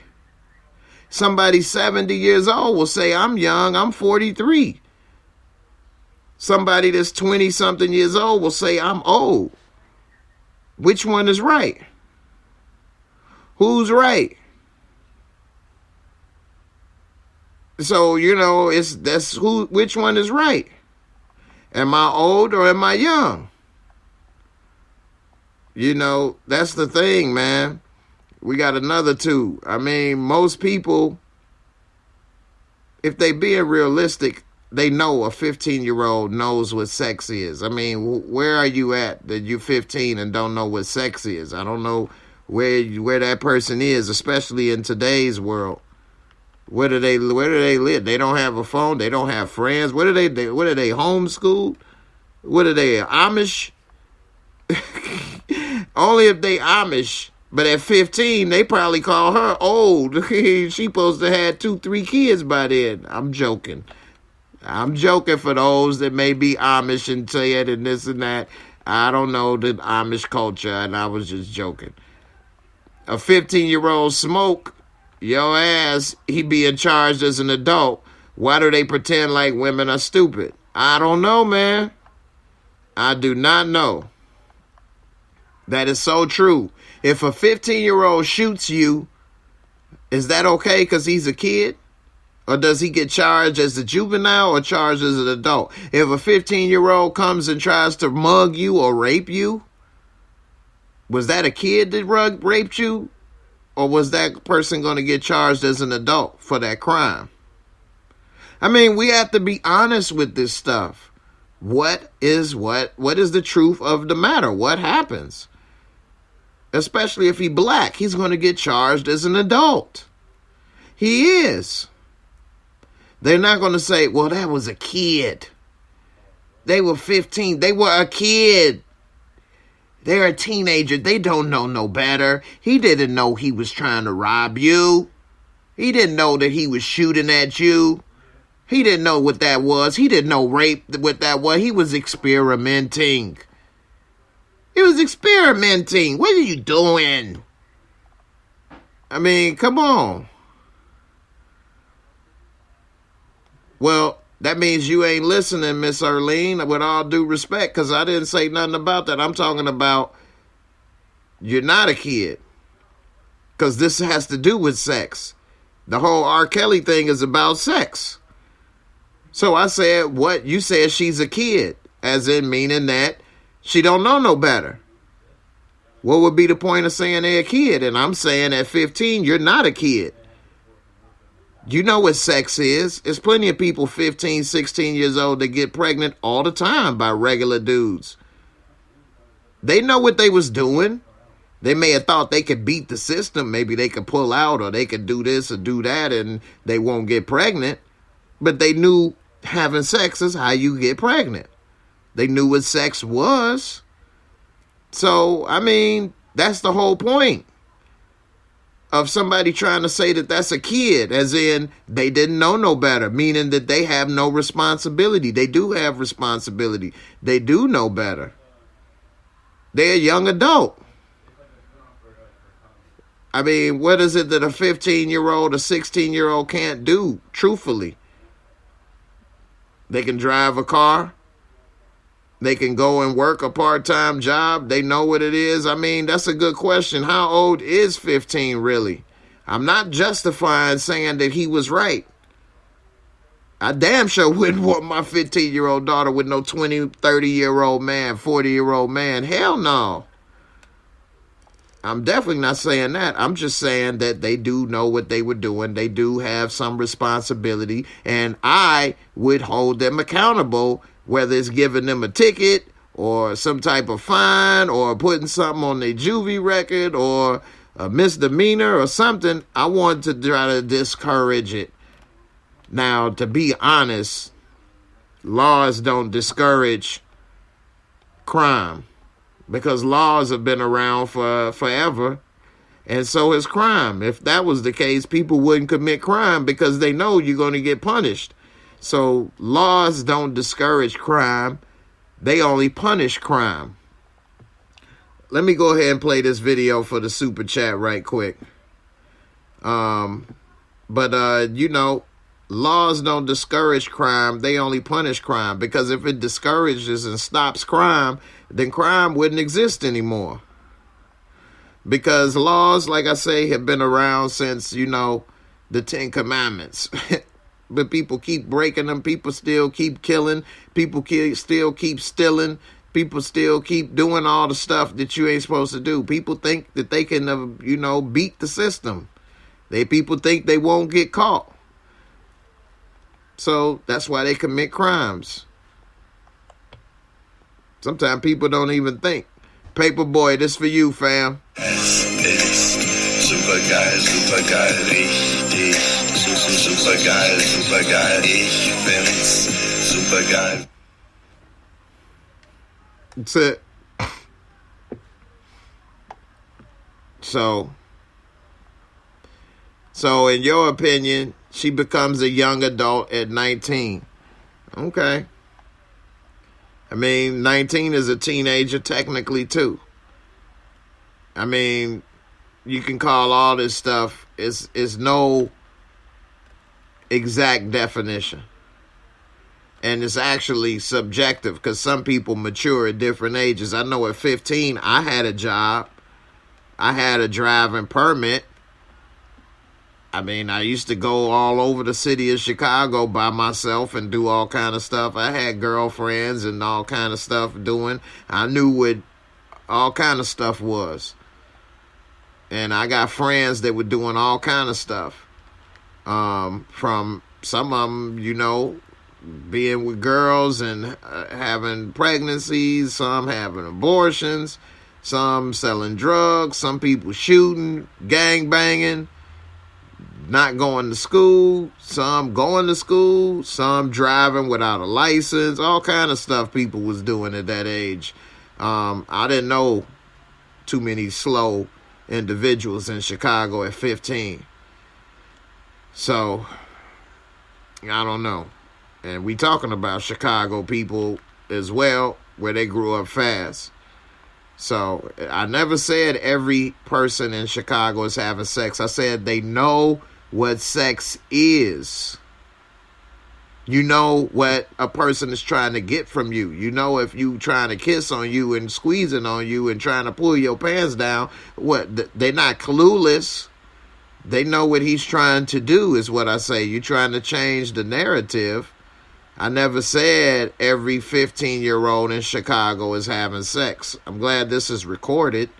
Somebody 70 years old will say, I'm young, I'm 43. Somebody that's 20-something years old will say, I'm old. Which one is right? Who's right? So, you know, which one is right? Am I old or am I young? You know, that's the thing, man. We got another two. I mean, most people, if they being realistic, they know a 15-year-old knows what sex is. I mean, where are you at that you're 15 and don't know what sex is? I don't know where that person is, especially in today's world. Where do they live? They don't have a phone. They don't have friends. What are they homeschooled? What are they, Amish? Only if they Amish. But at 15, they probably call her old. She supposed to have 2-3 kids by then. I'm joking. I'm joking for those that may be Amish and say it and this and that. I don't know the Amish culture, and I was just joking. A 15-year-old smoke, your ass, he being charged as an adult. Why do they pretend like women are stupid? I don't know, man. I do not know. That is so true. If a 15-year-old shoots you, is that okay because he's a kid? Or does he get charged as a juvenile or charged as an adult? If a 15-year-old comes and tries to mug you or rape you, was that a kid that raped you? Or was that person going to get charged as an adult for that crime? I mean, we have to be honest with this stuff. What is the truth of the matter? What happens? Especially if he's black, he's going to get charged as an adult. He is. They're not going to say, well, that was a kid. They were 15. They were a kid. They're a teenager. They don't know no better. He didn't know he was trying to rob you. He didn't know that he was shooting at you. He didn't know what that was. He didn't know rape what that was. He was experimenting. He was experimenting. What are you doing? I mean, come on. Well, that means you ain't listening, Miss Erlene, with all due respect, because I didn't say nothing about that. I'm talking about you're not a kid, because this has to do with sex. The whole R. Kelly thing is about sex. So I said, what? You said she's a kid, as in meaning that she don't know no better. What would be the point of saying they're a kid? And I'm saying at 15, you're not a kid. You know what sex is. There's plenty of people 15, 16 years old that get pregnant all the time by regular dudes. They know what they was doing. They may have thought they could beat the system. Maybe they could pull out or they could do this or do that and they won't get pregnant. But they knew having sex is how you get pregnant. They knew what sex was. So, I mean, that's the whole point of somebody trying to say that that's a kid, as in they didn't know no better, meaning that they have no responsibility. They do have responsibility. They do know better. They're a young adult. I mean, what is it that a 15-year-old, a 16-year-old can't do, truthfully? They can drive a car. They can go and work a part-time job. They know what it is. I mean, that's a good question. How old is 15 really? I'm not justifying saying that he was right. I damn sure wouldn't want my 15-year-old daughter with no 20, 30-year-old man, 40-year-old man. Hell no. I'm definitely not saying that. I'm just saying that they do know what they were doing. They do have some responsibility, and I would hold them accountable, whether it's giving them a ticket or some type of fine or putting something on their juvie record or a misdemeanor or something. I want to try to discourage it. Now, to be honest, laws don't discourage crime because laws have been around for forever, and so is crime. If that was the case, people wouldn't commit crime because they know you're going to get punished. So laws don't discourage crime. They only punish crime. Let me go ahead and play this video for the super chat right quick. But, you know, laws don't discourage crime. They only punish crime. Because if it discourages and stops crime, then crime wouldn't exist anymore. Because laws, like I say, have been around since, you know, the 10 Commandments. But people keep breaking them. People still keep killing. People still keep stealing. People still keep doing all the stuff that you ain't supposed to do. People think that they can, you know, beat the system. People think they won't get caught. So that's why they commit crimes. Sometimes people don't even think. Paperboy, this for you, fam. Super guy, ich bin's, super guy. That's it. So in your opinion, she becomes a young adult at 19. Okay. I mean, 19 is a teenager technically too. I mean, you can call all this stuff, it's no exact definition. And it's actually subjective because some people mature at different ages. I know at 15, I had a job. I had a driving permit. I mean, I used to go all over the city of Chicago by myself and do all kind of stuff. I had girlfriends and all kind of stuff doing. I knew what all kind of stuff was. And I got friends that were doing all kind of stuff. From some of them, you know, being with girls and having pregnancies, some having abortions, some selling drugs, some people shooting, gang banging, not going to school, some going to school, some driving without a license, all kind of stuff people was doing at that age. I didn't know too many slow individuals in Chicago at 15. So, I don't know. And we talking about Chicago people as well, where they grew up fast. So, I never said every person in Chicago is having sex. I said they know what sex is. You know what a person is trying to get from you. You know if you trying to kiss on you and squeezing on you and trying to pull your pants down, they're not clueless. They know what he's trying to do is what I say. You're trying to change the narrative. I never said every 15-year-old in Chicago is having sex. I'm glad this is recorded.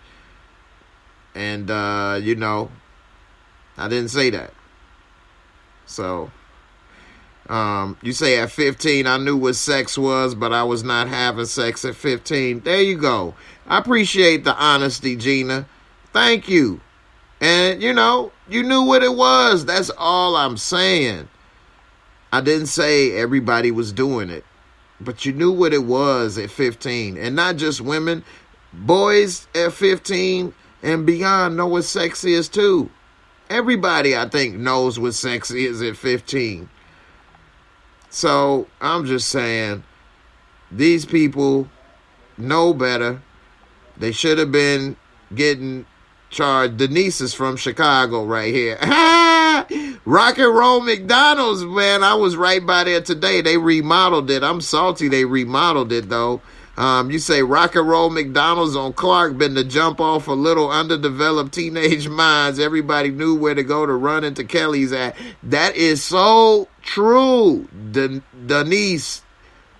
And, you know, I didn't say that. So, you say at 15, I knew what sex was, but I was not having sex at 15. There you go. I appreciate the honesty, Gina. Thank you. And, you know, you knew what it was. That's all I'm saying. I didn't say everybody was doing it, but you knew what it was at 15. And not just women, boys at 15 and beyond know what sex is too. Everybody, I think, knows what sex is at 15. So I'm just saying, these people know better. They should have been getting charged. Denise is from Chicago right here. Rock and Roll McDonald's, man. I was right by there today. They remodeled it. I'm salty they remodeled it, though. You say Rock and Roll McDonald's on Clark been the jump off for little underdeveloped teenage minds. Everybody knew where to go to run into Kelly's at. That is so true. Denise,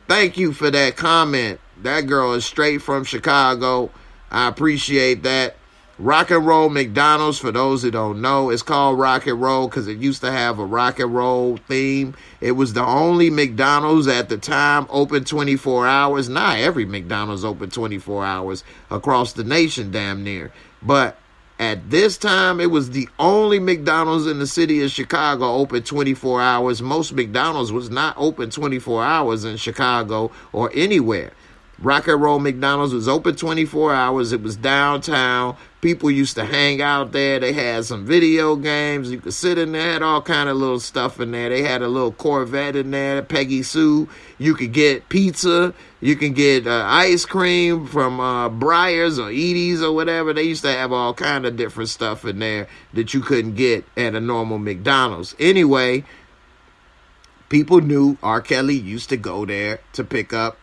thank you for that comment. That girl is straight from Chicago. I appreciate that. Rock and Roll McDonald's, for those who don't know, it's called Rock and Roll because it used to have a rock and roll theme. It was the only McDonald's at the time open 24 hours. Not every McDonald's open 24 hours across the nation, damn near. But at this time, it was the only McDonald's in the city of Chicago open 24 hours. Most McDonald's was not open 24 hours in Chicago or anywhere. Rock and Roll McDonald's was open 24 hours. It was downtown. People used to hang out there. They had some video games. You could sit in there, had all kind of little stuff in there. They had a little Corvette in there, Peggy Sue. You could get pizza. You can get ice cream from Breyers or Edie's or whatever. They used to have all kind of different stuff in there that you couldn't get at a normal McDonald's. Anyway, people knew R. Kelly used to go there to pick up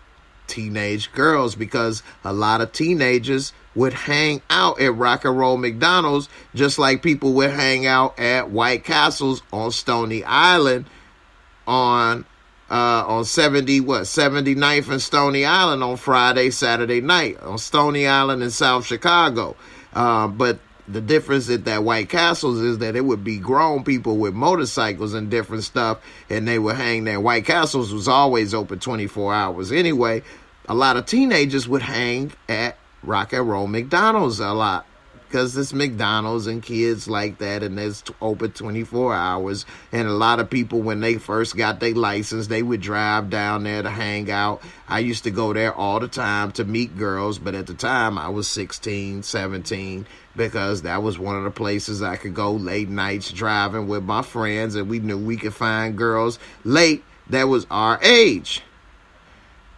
teenage girls because a lot of teenagers would hang out at Rock and Roll McDonald's just like people would hang out at White Castles on Stony Island on 79th and Stony Island on Friday, Saturday night on Stony Island in South Chicago. But the difference at that White Castles is that it would be grown people with motorcycles and different stuff, and they would hang there. White Castles was always open 24 hours. Anyway, a lot of teenagers would hang at Rock and Roll McDonald's a lot because it's McDonald's and kids like that, and it's open 24 hours. And a lot of people, when they first got their license, they would drive down there to hang out. I used to go there all the time to meet girls, but at the time I was 16, 17, because that was one of the places I could go late nights driving with my friends, and we knew we could find girls late that was our age.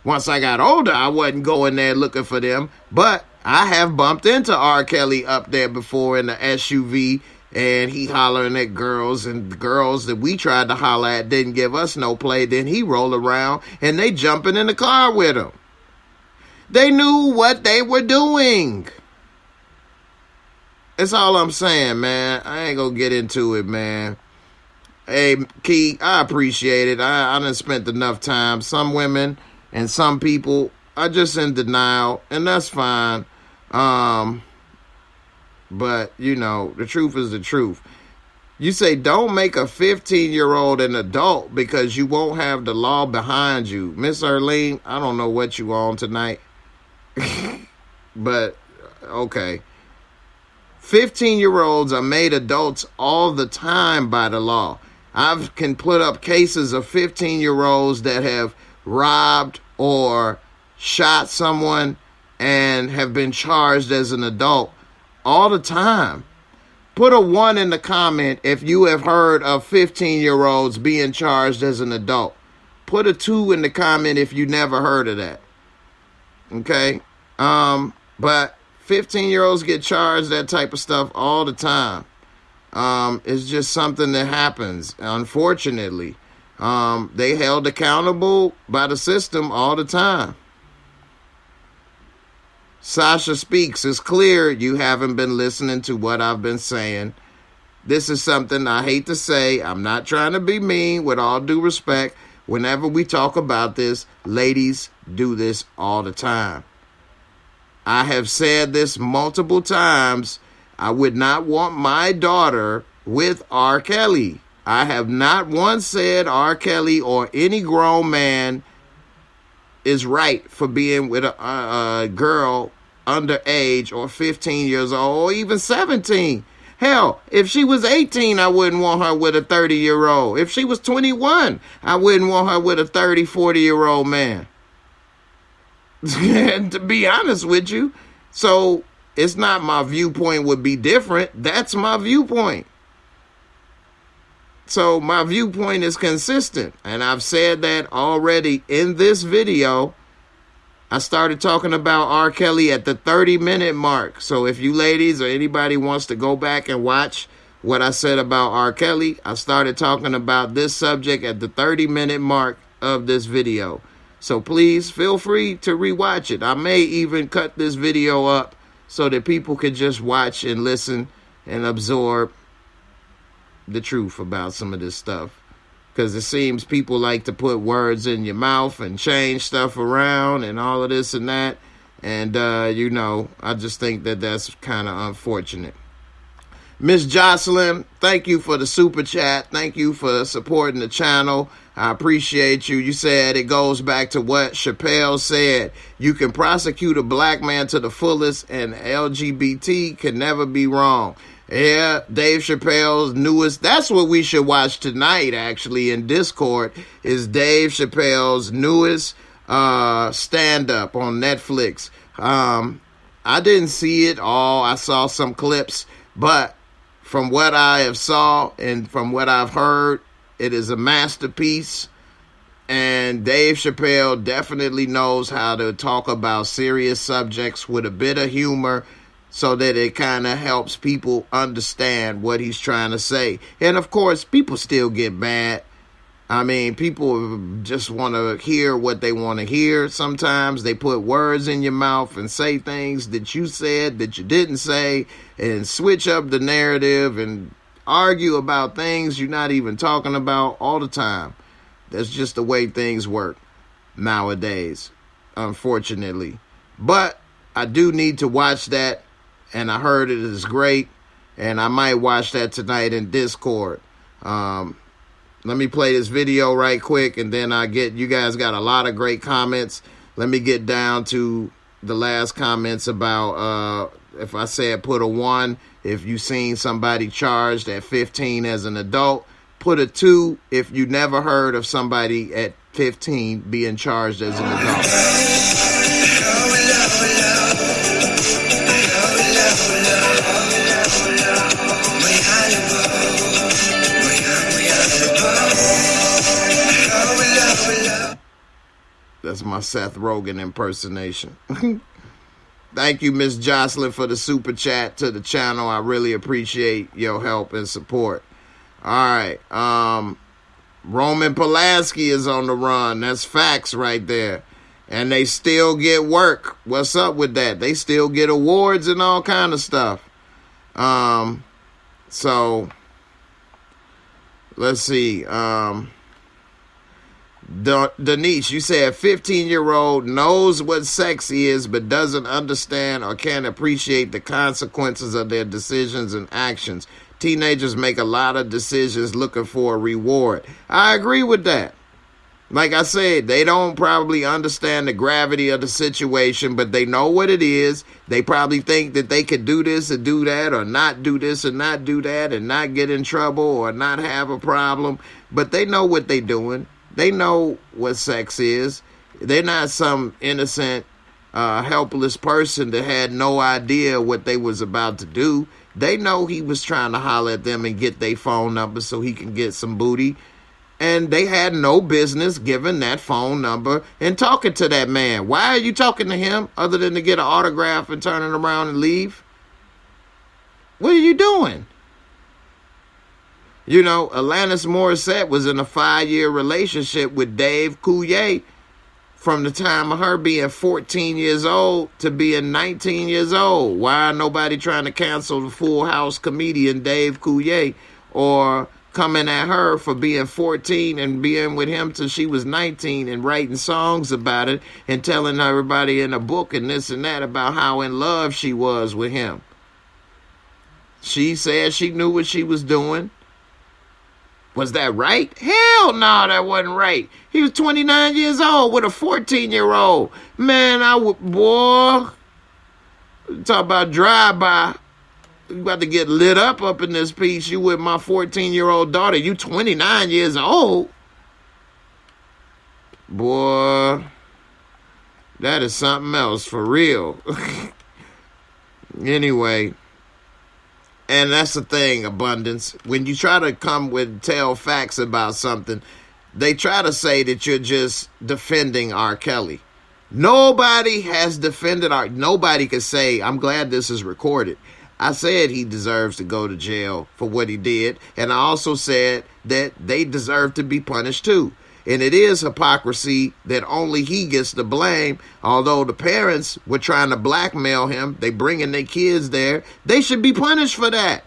Once I got older, I wasn't going there looking for them, but I have bumped into R. Kelly up there before in the SUV, and he hollering at girls, and the girls that we tried to holler at didn't give us no play. Then he rolled around, and they jumping in the car with him. They knew what they were doing. That's all I'm saying, man. I ain't gonna get into it, man. Hey, Key, I appreciate it. I done spent enough time. Some women and some people are just in denial, and that's fine. But, you know, the truth is the truth. You say don't make a 15-year-old an adult because you won't have the law behind you. Miss Erlene, I don't know what you on tonight. But, okay. 15-year-olds are made adults all the time by the law. I can put up cases of 15-year-olds that have robbed or shot someone and have been charged as an adult all the time. Put a 1 in the comment if you have heard of 15-year-olds being charged as an adult. Put a 2 in the comment if you never heard of that. Okay? But 15-year-olds get charged that type of stuff all the time. It's just something that happens, unfortunately. They held accountable by the system all the time. Sasha Speaks, it's clear you haven't been listening to what I've been saying. This is something I hate to say. I'm not trying to be mean, with all due respect. Whenever we talk about this, ladies do this all the time. I have said this multiple times. I would not want my daughter with R. Kelly. I have not once said R. Kelly or any grown man is right for being with a girl underage or 15 years old or even 17. Hell, if she was 18, I wouldn't want her with a 30-year-old. If she was 21, I wouldn't want her with a 30, 40-year-old man. And to be honest with you, so it's not my viewpoint would be different. That's my viewpoint. So my viewpoint is consistent, and I've said that already in this video. I started talking about R. Kelly at the 30-minute mark. So if you ladies or anybody wants to go back and watch what I said about R. Kelly, I started talking about this subject at the 30-minute mark of this video. So please feel free to rewatch it. I may even cut this video up so that people can just watch and listen and absorb the truth about some of this stuff. Because it seems people like to put words in your mouth and change stuff around and all of this and that. And, you know, I just think that that's kind of unfortunate. Miss Jocelyn, thank you for the super chat. Thank you for supporting the channel. I appreciate you. You said it goes back to what Chappelle said. You can prosecute a black man to the fullest, and LGBT can never be wrong. Yeah, Dave Chappelle's newest, that's what we should watch tonight, actually, in Discord, is Dave Chappelle's newest stand-up on Netflix. I didn't see it all. I saw some clips, but from what I have saw and from what I've heard, it is a masterpiece. And Dave Chappelle definitely knows how to talk about serious subjects with a bit of humor so that it kind of helps people understand what he's trying to say. And of course, people still get mad. I mean, people just want to hear what they want to hear. Sometimes they put words in your mouth and say things that you said that you didn't say and switch up the narrative and argue about things you're not even talking about all the time. That's just the way things work nowadays, unfortunately. But I do need to watch that, and I heard it is great, and I might watch that tonight in Discord. Let me play this video right quick, and then you guys got a lot of great comments. Let me get down to the last comments about, if I said put a 1, if you seen somebody charged at 15 as an adult. Put a 2 if you never heard of somebody at 15 being charged as an adult. That's my Seth Rogen impersonation. Thank you, Miss Jocelyn, for the super chat to the channel. I really appreciate your help and support. All right. Roman Polanski is on the run. That's facts right there. And they still get work. What's up with that? They still get awards and all kind of stuff. So let's see. Denise, you said a 15-year-old knows what sex is but doesn't understand or can't appreciate the consequences of their decisions and actions. Teenagers make a lot of decisions looking for a reward. I agree with that. Like I said, they don't probably understand the gravity of the situation, but they know what it is. They probably think that they could do this and do that, or not do this and not do that, and not get in trouble or not have a problem. But they know what they're doing. They know what sex is. They're not some innocent, helpless person that had no idea what they was about to do. They know he was trying to holler at them and get their phone number so he can get some booty. And they had no business giving that phone number and talking to that man. Why are you talking to him other than to get an autograph and turning around and leave? What are you doing? You know, Alanis Morissette was in a 5-year relationship with Dave Coulier from the time of her being 14 years old to being 19 years old. Why nobody trying to cancel the Full House comedian Dave Coulier or coming at her for being 14 and being with him till she was 19 and writing songs about it and telling everybody in a book and this and that about how in love she was with him? She said she knew what she was doing. Was that right? Hell no, that wasn't right. He was 29 years old with a 14-year-old. Man, boy, talk about drive-by. You about to get lit up in this piece. You with my 14-year-old daughter. You 29 years old. Boy, that is something else for real. Anyway. And that's the thing, Abundance. When you try to tell facts about something, they try to say that you're just defending R. Kelly. Nobody has defended nobody can say, I'm glad this is recorded. I said he deserves to go to jail for what he did. And I also said that they deserve to be punished too. And it is hypocrisy that only he gets the blame. Although the parents were trying to blackmail him, they bringing their kids there. They should be punished for that.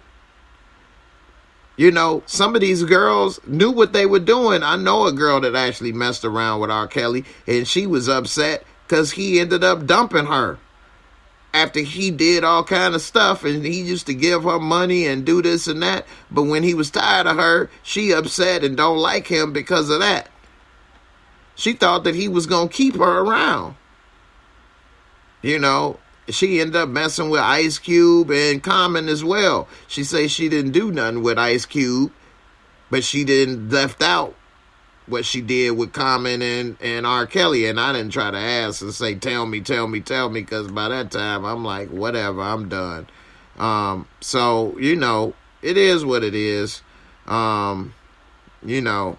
You know, some of these girls knew what they were doing. I know a girl that actually messed around with R. Kelly, and she was upset because he ended up dumping her after he did all kind of stuff, and he used to give her money and do this and that. But when he was tired of her, she upset and don't like him because of that. She thought that he was going to keep her around. You know, she ended up messing with Ice Cube and Common as well. She says she didn't do nothing with Ice Cube, but she didn't left out what she did with Common and R. Kelly, and I didn't try to ask and say, tell me, because by that time, I'm like, whatever, I'm done. So, you know, it is what it is. You know,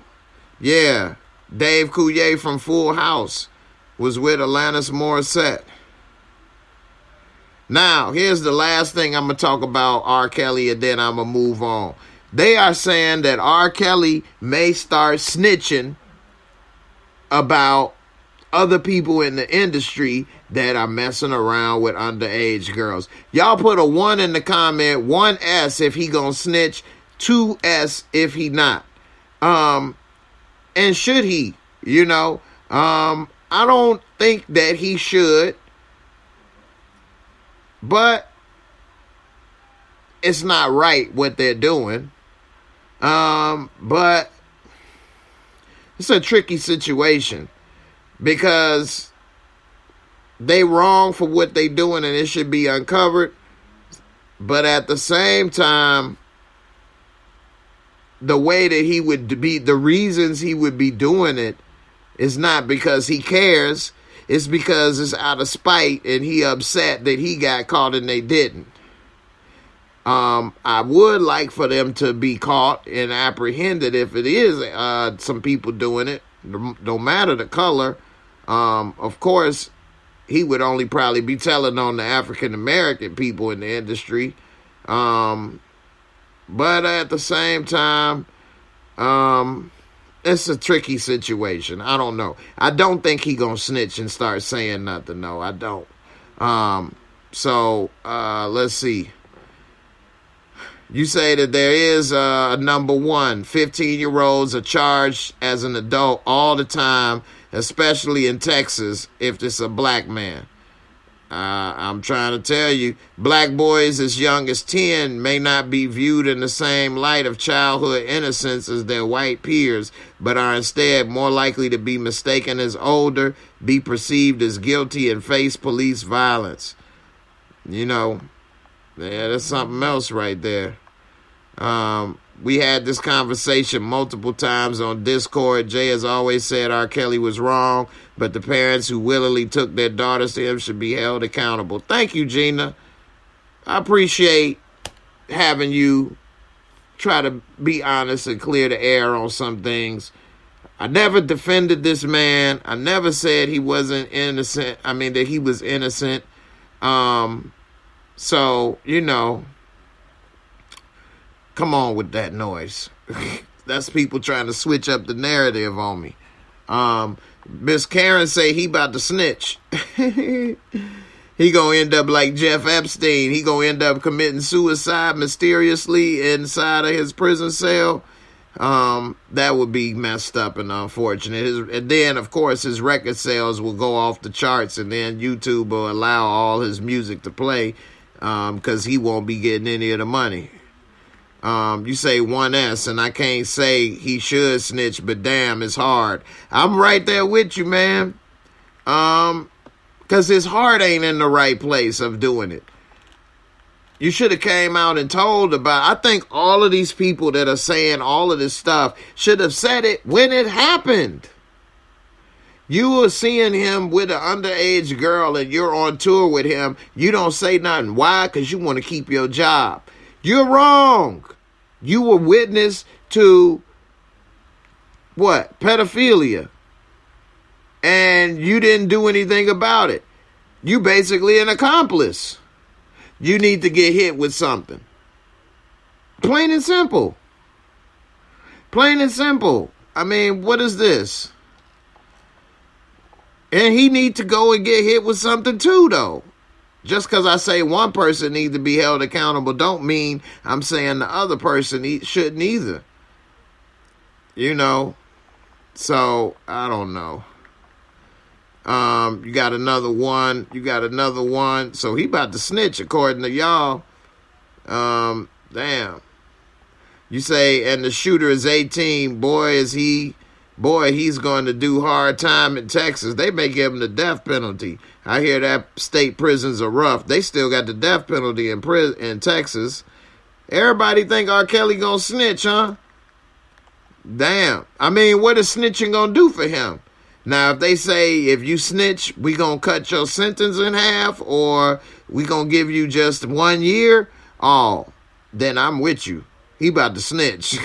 yeah, Dave Coulier from Full House was with Alanis Morissette. Now, here's the last thing I'm going to talk about R. Kelly, and then I'm going to move on. They are saying that R. Kelly may start snitching about other people in the industry that are messing around with underage girls. Y'all put a 1 in the comment, 1S if he gonna snitch, 2S if he not. And should he? You know, I don't think that he should, but it's not right what they're doing. But it's a tricky situation because they wrong for what they doing and it should be uncovered. But at the same time, the way that he would be, the reasons he would be doing it is not because he cares. It's because it's out of spite and he upset that he got caught and they didn't. I would like for them to be caught and apprehended if it is some people doing it, no matter the color. Of course, he would only probably be telling on the African-American people in the industry. But at the same time, it's a tricky situation. I don't know. I don't think he gonna snitch and start saying nothing. No, I don't. So let's see. You say that there is a number one. 15-year-olds are charged as an adult all the time, especially in Texas, if it's a black man. I'm trying to tell you, black boys as young as 10 may not be viewed in the same light of childhood innocence as their white peers, but are instead more likely to be mistaken as older, be perceived as guilty, and face police violence. You know, yeah, that's something else right there. We had this conversation multiple times on Discord. Jay has always said R. Kelly was wrong, but the parents who willingly took their daughters to him should be held accountable. Thank you, Gina. I appreciate having you try to be honest and clear the air on some things. I never defended this man. I never said he wasn't innocent. I mean, that he was innocent. So, you know, come on with that noise. That's people trying to switch up the narrative on me. Miss Karen say he about to snitch. He gonna end up like Jeff Epstein. He gonna end up committing suicide mysteriously inside of his prison cell. That would be messed up and unfortunate. And then, of course, his record sales will go off the charts, and then YouTube will allow all his music to play because he won't be getting any of the money. You say 1S, and I can't say he should snitch, but damn, it's hard. I'm right there with you, man. Because his heart ain't in the right place of doing it. You should have came out and told about. I think all of these people that are saying all of this stuff should have said it when it happened. You were seeing him with an underage girl and you're on tour with him. You don't say nothing. Why? Because you want to keep your job. You're wrong. You were witness to what? Pedophilia. And you didn't do anything about it. You basically an accomplice. You need to get hit with something. Plain and simple. Plain and simple. I mean, what is this? And he need to go and get hit with something too, though. Just because I say one person needs to be held accountable don't mean I'm saying the other person shouldn't either. You know? So, I don't know. You got another one. You got another one. So, he about to snitch according to y'all. Damn. You say, and the shooter is 18. Boy, he's going to do hard time in Texas. They may give him the death penalty. I hear that state prisons are rough. They still got the death penalty in Texas. Everybody think R. Kelly gonna snitch, huh? Damn. I mean, what is snitching gonna do for him? Now, if they say, if you snitch, we gonna cut your sentence in half, or we gonna give you just 1 year, oh, then I'm with you. He about to snitch.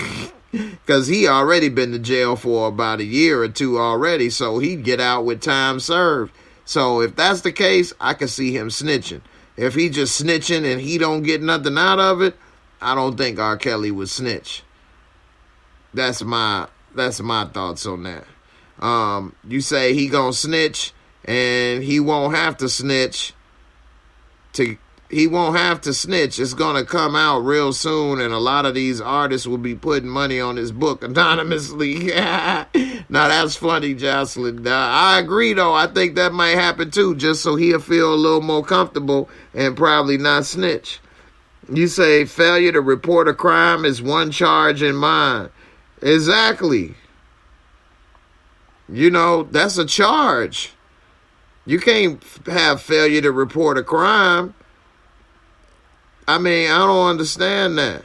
Because he already been to jail for about 1 year or 2 already, so he'd get out with time served. So if that's the case, I can see him snitching. If he just snitching and he don't get nothing out of it, I don't think R. Kelly would snitch. That's my thoughts on that. You say he gonna snitch, and he won't have to snitch. He won't have to snitch. It's gonna come out real soon, and a lot of these artists will be putting money on his book anonymously. Now that's funny, Jocelyn. I agree, though. I think that might happen too, just so he'll feel a little more comfortable and probably not snitch. You say failure to report a crime is one charge in mind. Exactly. You know, that's a charge. You can't have failure to report a crime. I mean, I don't understand that.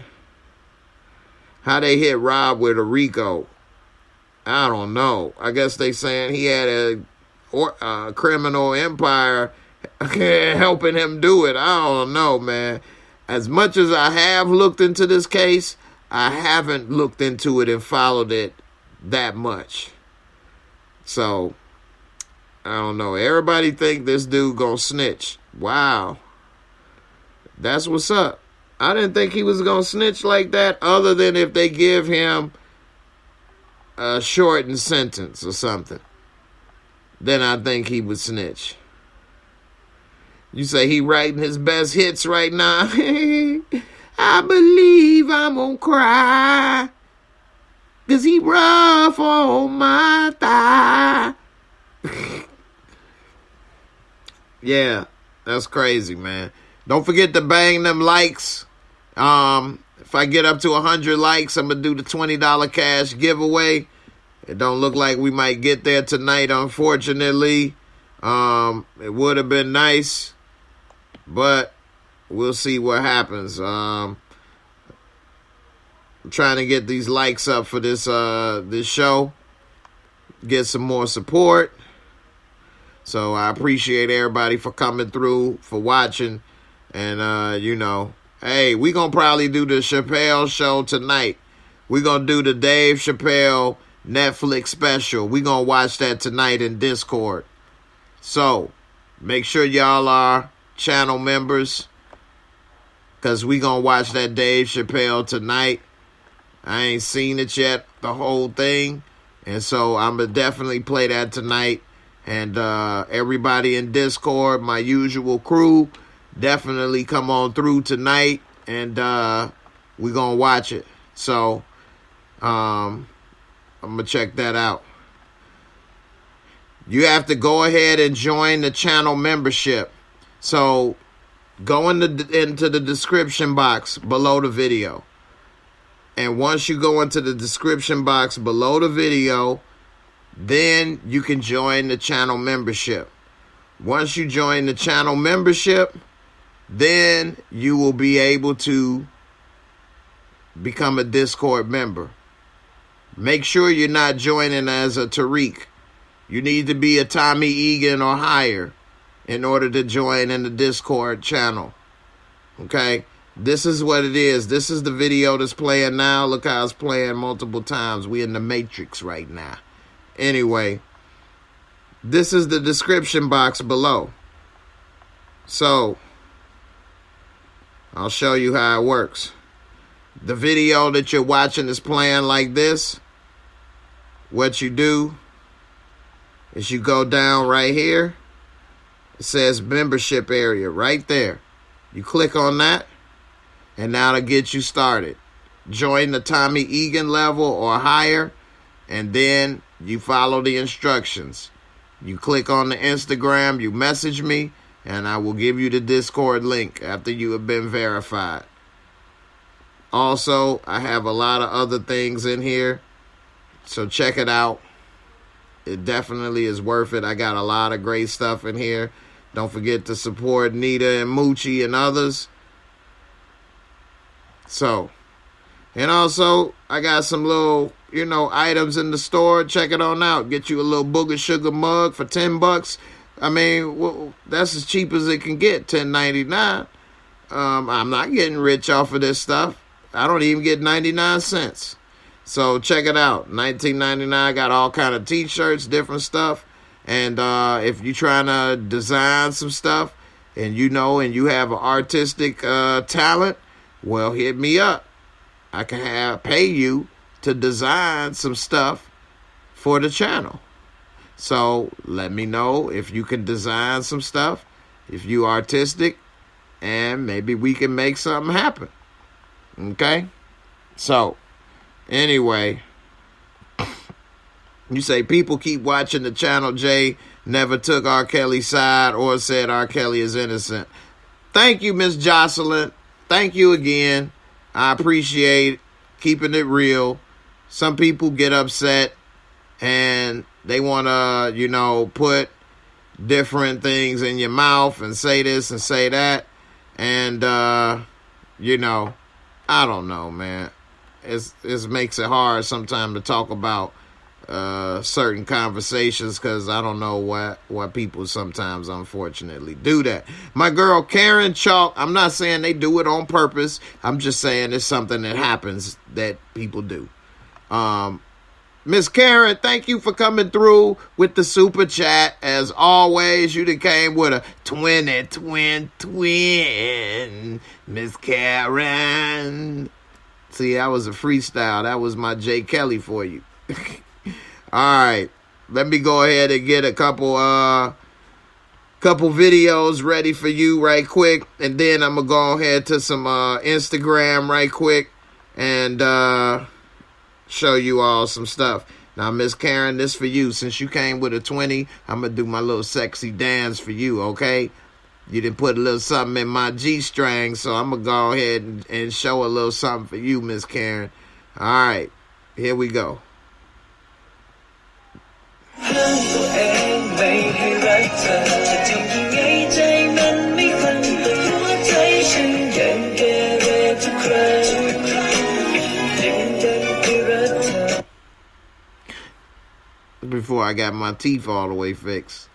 How they hit Rob with a RICO. I don't know. I guess they saying he had a criminal empire helping him do it. I don't know, man. As much as I have looked into this case, I haven't looked into it and followed it that much. So, I don't know. Everybody think this dude gonna snitch. Wow. That's what's up. I didn't think he was gonna snitch like that, other than if they give him a shortened sentence or something. Then I think he would snitch. You say he writing his best hits right now. I believe I'm gonna cry, 'cause he rough on my thigh. Yeah, that's crazy, man. Don't forget to bang them likes. If I get up to 100 likes, I'm going to do the $20 cash giveaway. It don't look like we might get there tonight, unfortunately. It would have been nice, but we'll see what happens. I'm trying to get these likes up for this show. Get some more support. So I appreciate everybody for coming through, for watching. And, you know, hey, we going to probably do the Chappelle show tonight. We're going to do the Dave Chappelle Netflix special. We're going to watch that tonight in Discord. So, make sure y'all are channel members, because we going to watch that Dave Chappelle tonight. I ain't seen it yet, the whole thing. And so, I'm going to definitely play that tonight. And everybody in Discord, my usual crew, definitely come on through tonight, and we're going to watch it. So, I'm going to check that out. You have to go ahead and join the channel membership. So, go into the description box below the video. And once you go into the description box below the video, then you can join the channel membership. Once you join the channel membership, then you will be able to become a Discord member. Make sure you're not joining as a Tariq. You need to be a Tommy Egan or higher in order to join in the Discord channel. Okay? This is what it is. This is the video that's playing now. Look how it's playing multiple times. We're in the Matrix right now. Anyway, this is the description box below. So, I'll show you how it works. The video that you're watching is playing like this. What you do is you go down right here. It says membership area right there. You click on that, and now to get you started. Join the Tommy Egan level or higher, and then you follow the instructions. You click on the Instagram, you message me, and I will give you the Discord link after you have been verified. Also, I have a lot of other things in here, so check it out. It definitely is worth it. I got a lot of great stuff in here. Don't forget to support Nita and Moochie and others. So, and also, I got some little you know, items in the store, check it on out. Get you a little booger sugar mug for $10. I mean, well, that's as cheap as it can get, $10.99. I'm not getting rich off of this stuff. I don't even get 99 cents. So check it out. $19.99, got all kind of t-shirts, different stuff. And if you're trying to design some stuff and you know and you have an artistic talent, well, hit me up. I can pay you to design some stuff for the channel. So let me know if you can design some stuff, if you artistic, and maybe we can make something happen. Okay? So, anyway, you say people keep watching the channel. Jay never took R. Kelly's side or said R. Kelly is innocent. Thank you, Miss Jocelyn. Thank you again. I appreciate keeping it real. Some people get upset and they want to, you know, put different things in your mouth and say this and say that. And, you know, I don't know, man. It makes it hard sometimes to talk about certain conversations because I don't know why people sometimes unfortunately do that. My girl Karen Chalk, I'm not saying they do it on purpose. I'm just saying it's something that happens that people do. Miss Karen, thank you for coming through with the super chat. As always, you done came with a twin. Miss Karen. See, that was a freestyle. That was my J. Kelly for you. All right. Let me go ahead and get a couple videos ready for you right quick. And then I'm going to go ahead to some Instagram right quick and show you all some stuff. Now, Miss Karen, this for you. Since you came with a 20, I'm going to do my little sexy dance for you, okay? You done put a little something in my G-string, so I'm going to go ahead and show a little something for you, Miss Karen. All right, here we go. Before I got my teeth all the way fixed.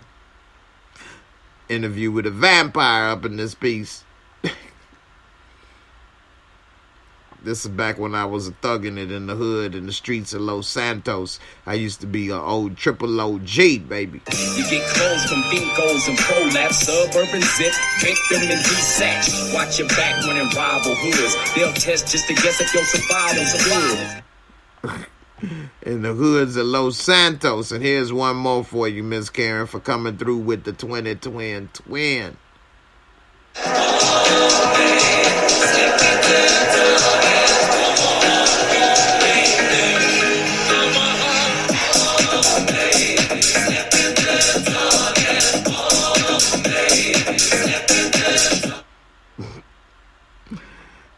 Interview with a vampire up in this piece. This is back when I was thugging it in the hood in the streets of Los Santos. I used to be an old triple OG, baby. You get clothes from Binkos and Prolapse, Suburban Zip, Victim and Desatch. Watch your back when in rival hoods. They'll test just to guess if your survival's good. In the hoods of Los Santos. And here's one more for you, Miss Karen, for coming through with the twin.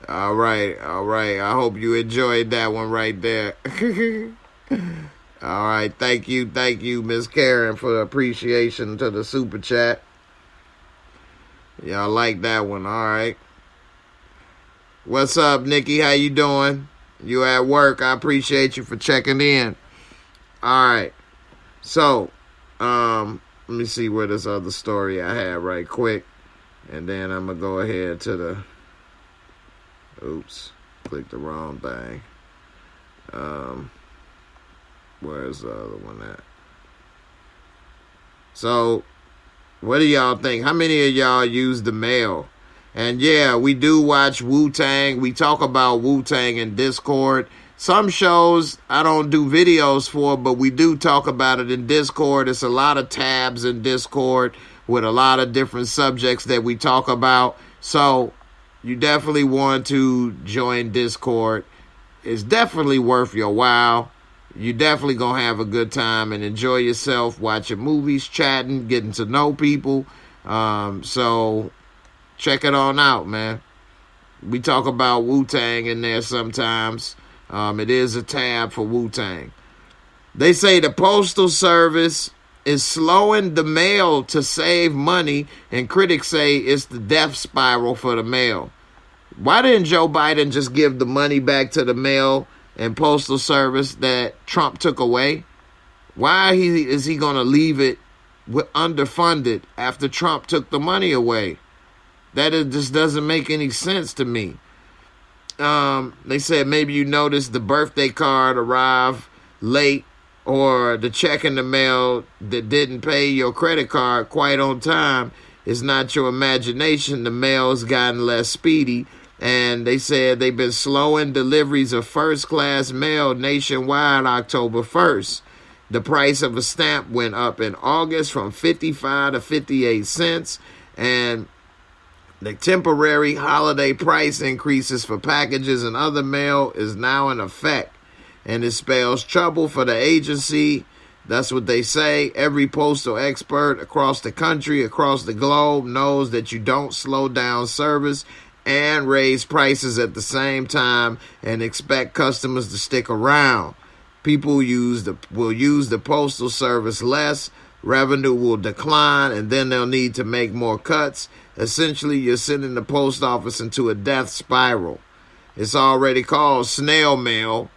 All right. I hope you enjoyed that one right there. All right. Thank you, Miss Karen, for the appreciation to the super chat. Y'all like that one. All right. What's up, Nikki? How you doing? You at work? I appreciate you for checking in. All right. So, let me see where this other story I have right quick. And then I'm going to go ahead to the... Oops. Clicked the wrong thing. Where's the other one at? So, what do y'all think? How many of y'all use the mail? And yeah, we do watch Wu-Tang. We talk about Wu-Tang in Discord. Some shows I don't do videos for, but we do talk about it in Discord. It's a lot of tabs in Discord with a lot of different subjects that we talk about. So you definitely want to join Discord. It's definitely worth your while. You definitely gonna have a good time and enjoy yourself watching movies, chatting, getting to know people. So check it on out, man. We talk about Wu-Tang in there sometimes. It is a tab for Wu-Tang. They say the Postal Service is slowing the mail to save money, and critics say it's the death spiral for the mail. Why didn't Joe Biden just give the money back to the mail and Postal Service that Trump took away? Why is he going to leave it underfunded after Trump took the money away? Just doesn't make any sense to me. They said maybe you noticed the birthday card arrived late, or the check in the mail that didn't pay your credit card quite on time. It's not your imagination. The mail has gotten less speedy. And they said they've been slowing deliveries of first-class mail nationwide October 1st. The price of a stamp went up in August from 55 to 58 cents. And the temporary holiday price increases for packages and other mail is now in effect. And it spells trouble for the agency. That's what they say. Every postal expert across the country, across the globe, knows that you don't slow down service and raise prices at the same time and expect customers to stick around. People will use the postal service less, revenue will decline, and then they'll need to make more cuts. Essentially, you're sending the post office into a death spiral. It's already called snail mail.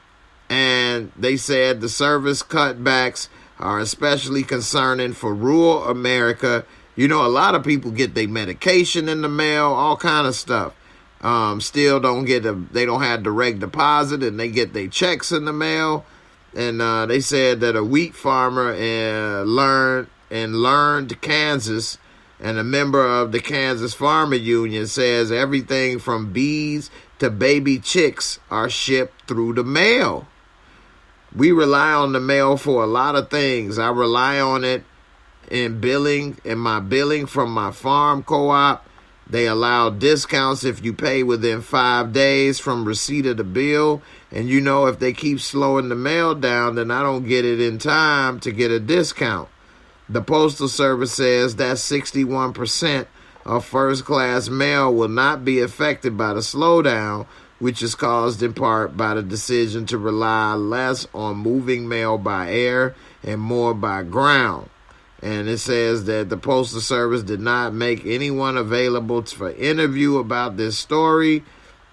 And they said the service cutbacks are especially concerning for rural America. You know, a lot of people get their medication in the mail, all kind of stuff. Still they don't have direct deposit, and they get their checks in the mail. And they said that a wheat farmer in Learned, Kansas, and a member of the Kansas Farmer Union says everything from bees to baby chicks are shipped through the mail. We rely on the mail for a lot of things. I rely on it in my billing from my farm co-op. They allow discounts if you pay within 5 days from receipt of the bill. And you know, if they keep slowing the mail down, then I don't get it in time to get a discount. The Postal Service says that 61% of first-class mail will not be affected by the slowdown, which is caused in part by the decision to rely less on moving mail by air and more by ground. And it says that the Postal Service did not make anyone available for interview about this story.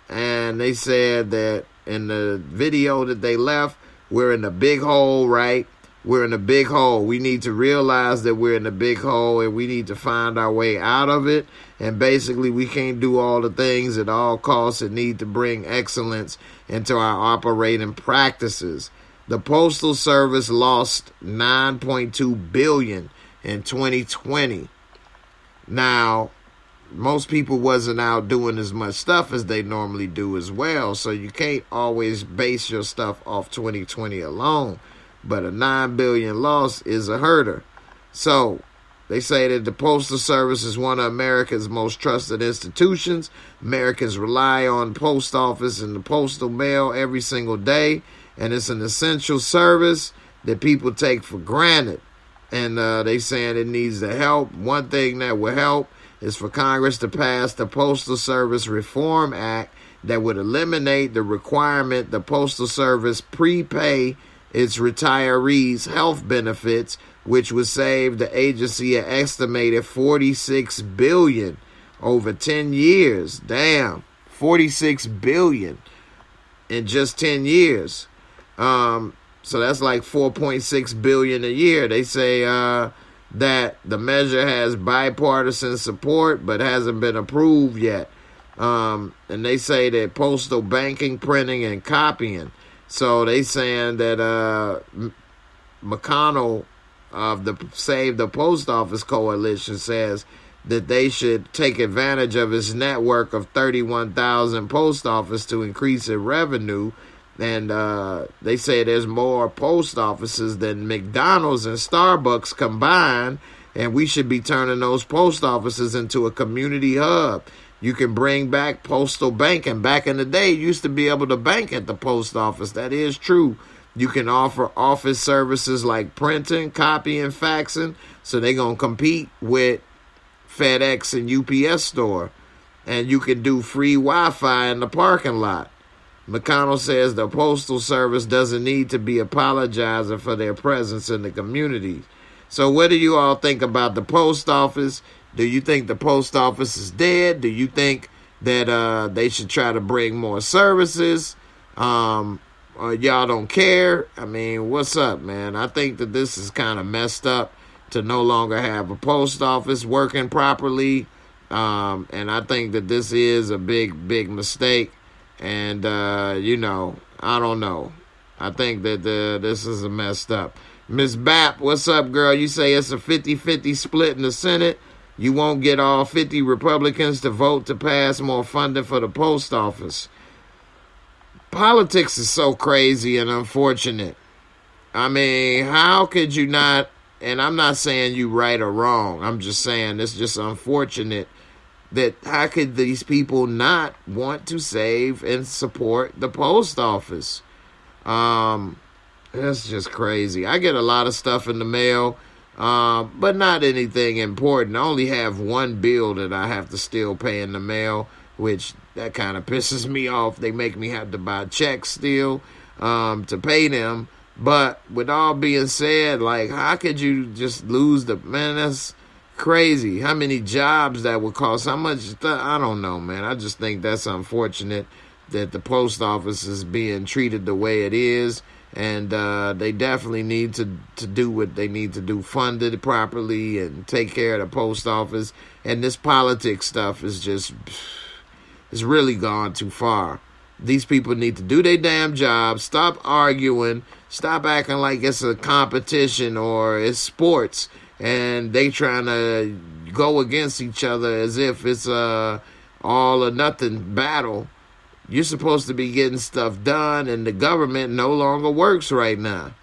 And they said that in the video that they left, we're in a big hole, right? We're in a big hole. We need to realize that we're in a big hole, and we need to find our way out of it. And basically, we can't do all the things at all costs and need to bring excellence into our operating practices. The Postal Service lost $9.2 billion in 2020. Now, most people wasn't out doing as much stuff as they normally do as well, so you can't always base your stuff off 2020 alone. But a $9 billion loss is a herder. So they say that the Postal Service is one of America's most trusted institutions. Americans rely on the post office and the postal mail every single day, and it's an essential service that people take for granted. And they saying it needs the help. One thing that will help is for Congress to pass the Postal Service Reform Act that would eliminate the requirement the Postal Service prepay its retirees' health benefits, which would save the agency an estimated $46 billion over 10 years. Damn, $46 billion in just 10 years. So that's like $4.6 billion a year. They say that the measure has bipartisan support but hasn't been approved yet. And they say that postal banking, printing, and copying. So they saying that McConnell of the Save the Post Office Coalition says that they should take advantage of its network of 31,000 post offices to increase their revenue. And they say there's more post offices than McDonald's and Starbucks combined, and we should be turning those post offices into a community hub. You can bring back postal banking. Back in the day, you used to be able to bank at the post office. That is true. You can offer office services like printing, copying, faxing. So they're going to compete with FedEx and UPS store. And you can do free Wi-Fi in the parking lot. McConnell says the Postal Service doesn't need to be apologizing for their presence in the communities. So what do you all think about the post office? Do you think the post office is dead? Do you think that they should try to bring more services? Or or y'all don't care. I mean, what's up, man? I think that this is kind of messed up to no longer have a post office working properly. And I think that this is a big mistake. And, you know, I don't know. I think that this is a messed up. Miss Bap, what's up, girl? You say it's a 50-50 split in the Senate. You won't get all 50 Republicans to vote to pass more funding for the post office. Politics is so crazy and unfortunate. I mean, how could you not, and I'm not saying you right or wrong. I'm just saying it's just unfortunate that how could these people not want to save and support the post office? That's just crazy. I get a lot of stuff in the mail, but not anything important. I only have one bill that I have to still pay in the mail, which that kind of pisses me off. They make me have to buy checks still to pay them. But with all being said, like, how could you just lose the, man, that's crazy. How many jobs that would cost, how much, I don't know, man. I just think that's unfortunate that the post office is being treated the way it is. And they definitely need to do what they need to do, fund it properly and take care of the post office. And this politics stuff is just, it's really gone too far. These people need to do their damn job, stop arguing, stop acting like it's a competition or it's sports, and they trying to go against each other as if it's a all or nothing battle. You're supposed to be getting stuff done, and the government no longer works right now.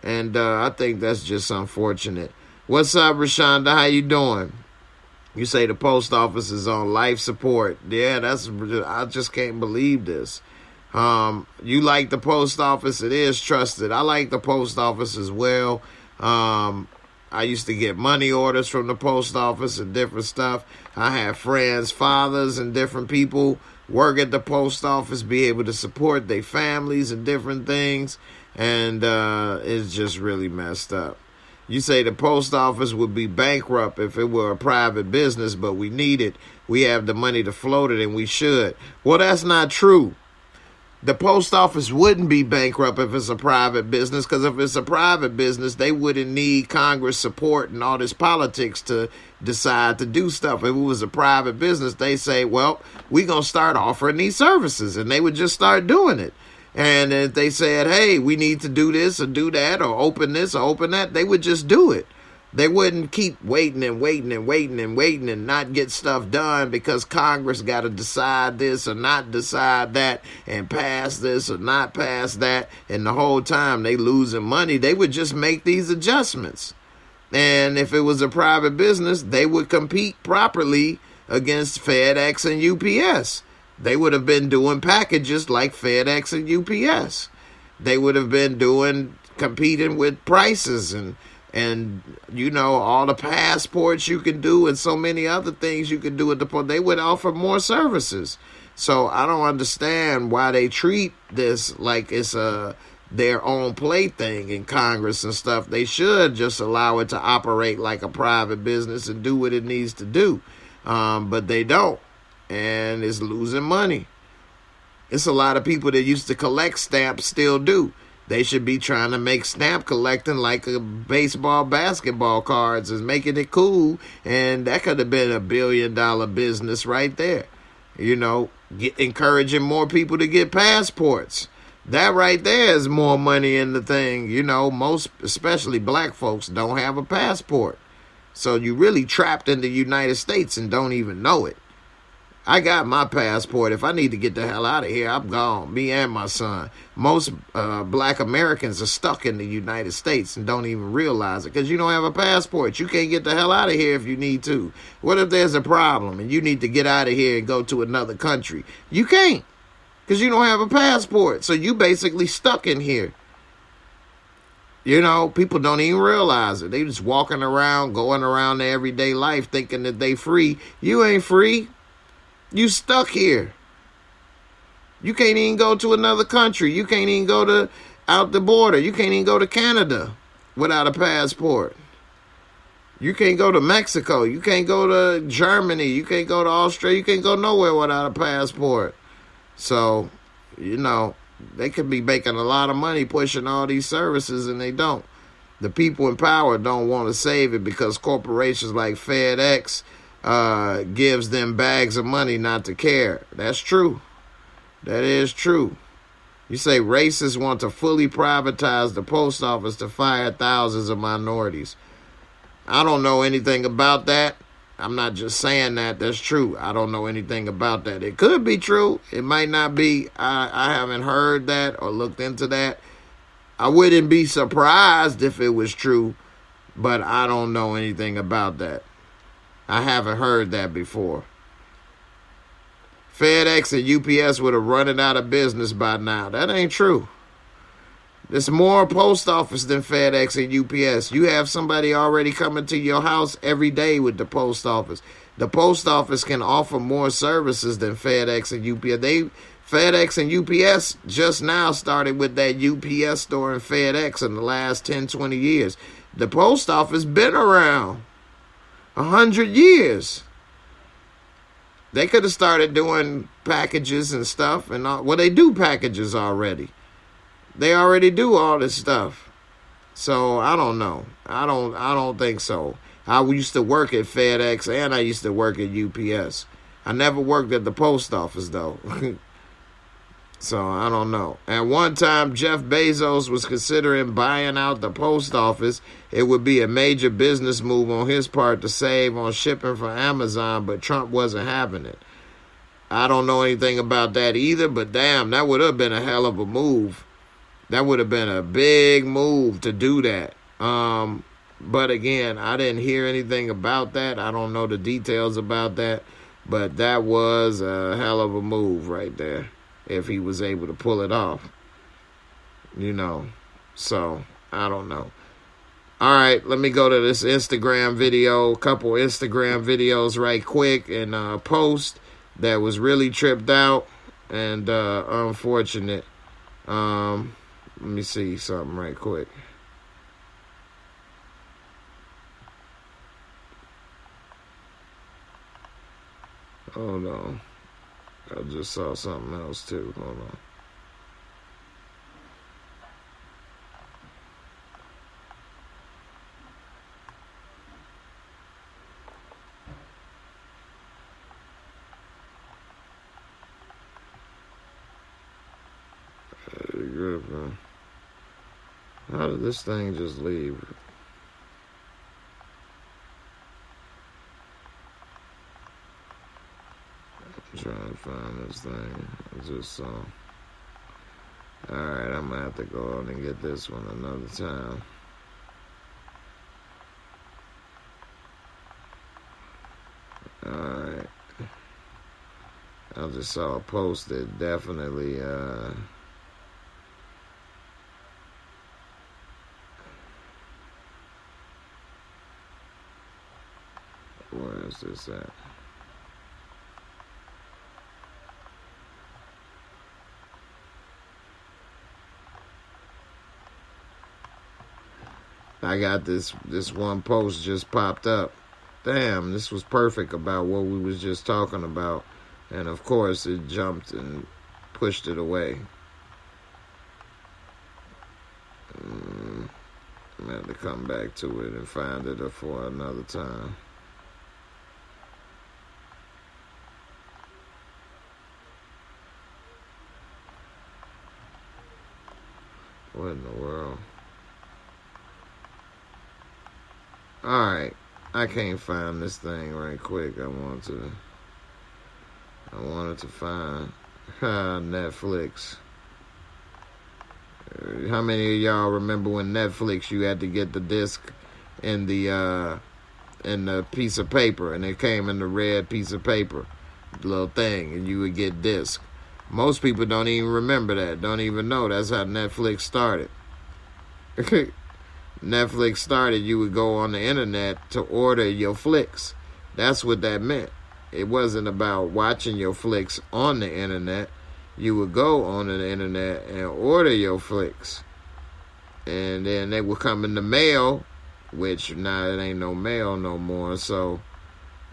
And I think that's just unfortunate. What's up, Rashonda? How you doing? You say the post office is on life support. Yeah, I just can't believe this. You like the post office? It is trusted. I like the post office as well. I used to get money orders from the post office and different stuff. I have friends, fathers, and different people work at the post office, be able to support their families and different things. And it's just really messed up. You say the post office would be bankrupt if it were a private business, but we need it. We have the money to float it, and we should. Well, that's not true. The post office wouldn't be bankrupt if it's a private business, because if it's a private business, they wouldn't need Congress support and all this politics to decide to do stuff. If it was a private business, they say, well, we're going to start offering these services, and they would just start doing it. And if they said, hey, we need to do this or do that or open this or open that, they would just do it. They wouldn't keep waiting and not get stuff done because Congress got to decide this or not decide that and pass this or not pass that. And the whole time they losing money, they would just make these adjustments. And if it was a private business, they would compete properly against FedEx and UPS. They would have been doing packages like FedEx and UPS. They would have been competing with prices and you know, all the passports you can do and so many other things you can do at the port. They would offer more services. So I don't understand why they treat this like it's their own plaything in Congress and stuff. They should just allow it to operate like a private business and do what it needs to do. But they don't. And it's losing money. It's a lot of people that used to collect stamps still do. They should be trying to make stamp collecting like a baseball, basketball cards and making it cool. And that could have been $1 billion business right there. You know, encouraging more people to get passports. That right there is more money in the thing. You know, most, especially black folks, don't have a passport. So you really trapped in the United States and don't even know it. I got my passport. If I need to get the hell out of here, I'm gone. Me and my son. Most black Americans are stuck in the United States and don't even realize it because you don't have a passport. You can't get the hell out of here if you need to. What if there's a problem and you need to get out of here and go to another country? You can't because you don't have a passport. So you basically stuck in here. You know, people don't even realize it. They just walking around, going around their everyday life thinking that they free. You ain't free. You stuck here. You can't even go to another country. You can't even go to out the border. You can't even go to Canada without a passport. You can't go to Mexico. You can't go to Germany. You can't go to Australia. You can't go nowhere without a passport. So, you know, They could be making a lot of money pushing all these services, and they don't. The people in power don't want to save it because corporations like FedEx gives them bags of money not to care. That's true. That is true. You say racists want to fully privatize the post office to fire thousands of minorities. I don't know anything about that. I'm not just saying that. That's true. I don't know anything about that. It could be true. It might not be. I haven't heard that or looked into that. I wouldn't be surprised if it was true, but I don't know anything about that. I haven't heard that before. FedEx and UPS would have run it out of business by now. That ain't true. There's more post office than FedEx and UPS. You have somebody already coming to your house every day with the post office. The post office can offer more services than FedEx and UPS. FedEx and UPS just now started with that UPS store and FedEx in the last 10, 20 years. The post office been around 100 years. They could have started doing packages and stuff. And all, well, they do packages already. They already do all this stuff. So I don't know. I don't think so. I used to work at FedEx and I used to work at UPS. I never worked at the post office though. So I don't know. At one time, Jeff Bezos was considering buying out the post office. It would be a major business move on his part to save on shipping for Amazon, but Trump wasn't having it. I don't know anything about that either, but damn, that would have been a hell of a move. That would have been a big move to do that. But again, I didn't hear anything about that. I don't know the details about that, but that was a hell of a move right there. If he was able to pull it off, you know. So, I don't know. All right, let me go to this Instagram video, a couple Instagram videos right quick, and post that was really tripped out and unfortunate. Let me see something right quick. Hold on. I just saw something else too. Hold on. How did this thing just leave? I'm trying to find this thing. I just saw. Alright, I'm gonna have to go on and get this one another time. Alright. I just saw a post that definitely where is this at? I got this one post just popped up. Damn, this was perfect about what we was just talking about. And of course it jumped and pushed it away. I'm gonna have to come back to it and find it for another time. What in the world? Alright, I can't find this thing right quick. I wanted to find Netflix. How many of y'all remember when Netflix you had to get the disc in the piece of paper, and it came in the red piece of paper, little thing, and you would get disc. Most people don't even remember that, don't even know that's how Netflix started. Netflix started, you would go on the internet to order your flicks. That's what that meant. It wasn't about watching your flicks on the internet. You would go on the internet and order your flicks. And then they would come in the mail, which now it ain't no mail no more, so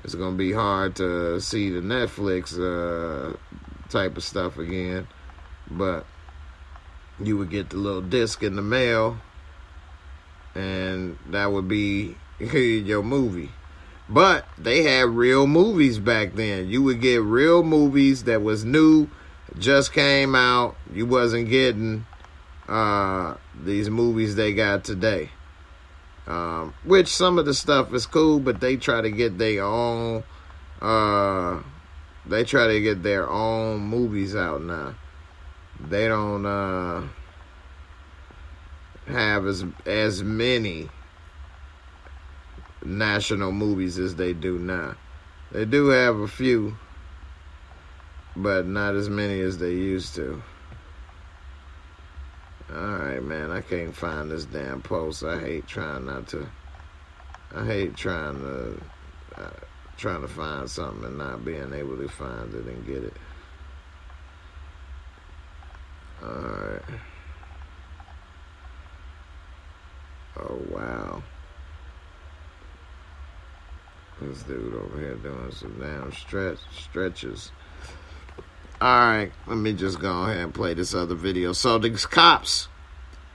it's going to be hard to see the Netflix type of stuff again. But you would get the little disc in the mail, and that would be your movie. But they had real movies back then. You would get real movies that was new, just came out. You wasn't getting these movies they got today. Which some of the stuff is cool, but they try to get their own movies out now. They don't have as many national movies as they do now. They do have a few, but not as many as they used to. Alright, man, I can't find this damn post. I hate trying to find something and not being able to find it and get it. Alright. Oh, wow. This dude over here doing some damn stretches. Alright, let me just go ahead and play this other video. So these cops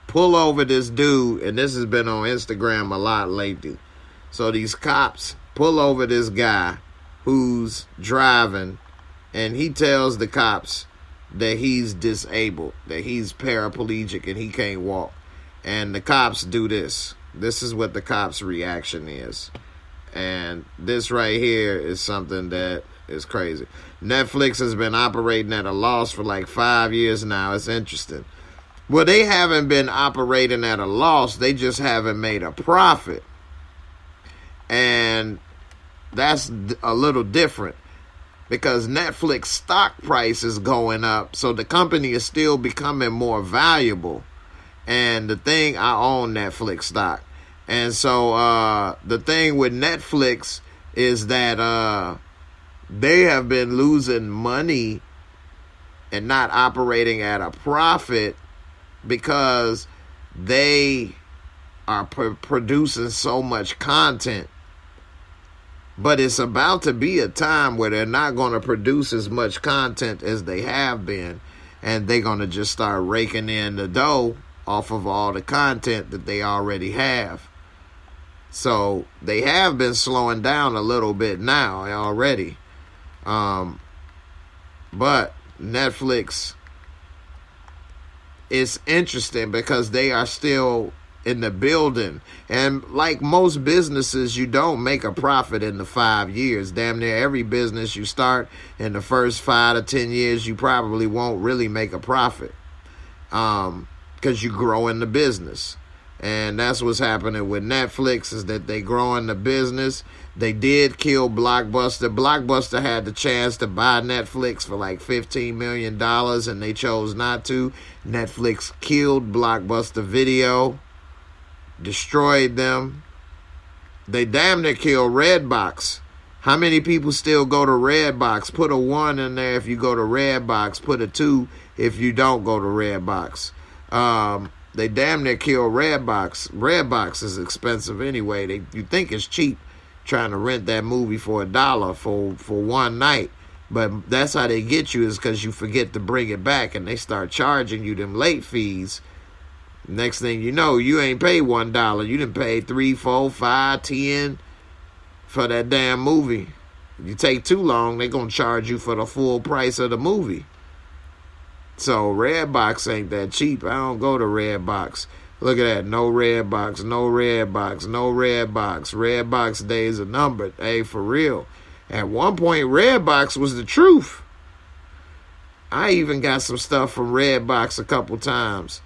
pull over this dude, and this has been on Instagram a lot lately. So these cops pull over this guy who's driving, and he tells the cops that he's disabled, that he's paraplegic and he can't walk. And the cops do this. This is what the cops' reaction is. And this right here is something that is crazy. Netflix has been operating at a loss for like 5 years now. It's interesting. Well, they haven't been operating at a loss. They just haven't made a profit. And that's a little different, because Netflix stock price is going up. So the company is still becoming more valuable. And the thing, I own Netflix stock. And so the thing with Netflix is that they have been losing money and not operating at a profit because they are producing so much content. But it's about to be a time where they're not going to produce as much content as they have been, and they're going to just start raking in the dough off of all the content that they already have. So they have been slowing down a little bit now already. But Netflix is interesting because they are still in the building. And like most businesses, you don't make a profit in the 5 years. Damn near every business you start in the first 5 to 10 years, you probably won't really make a profit. Because you grow in the business. And that's what's happening with Netflix, is that they grow in the business. They did kill Blockbuster. Blockbuster had the chance to buy Netflix for like $15 million, and they chose not to. Netflix killed Blockbuster Video, destroyed them. They damn near killed Redbox. How many people still go to Redbox? Put a 1 in there if you go to Redbox. Put a 2 if you don't go to Redbox. They damn near kill Redbox. Redbox is expensive anyway. You think it's cheap trying to rent that movie for $1 for one night. But that's how they get you, is because you forget to bring it back, and they start charging you them late fees. Next thing you know, you ain't paid $1. You done paid $3, $4, $5, $10 for that damn movie. If you take too long, they gonna charge you for the full price of the movie. So Redbox ain't that cheap. I don't go to Redbox. Look at that. No Redbox, no Redbox, no Redbox. Redbox days are numbered. Hey, for real. At one point, Redbox was the truth. I even got some stuff from Redbox a couple times.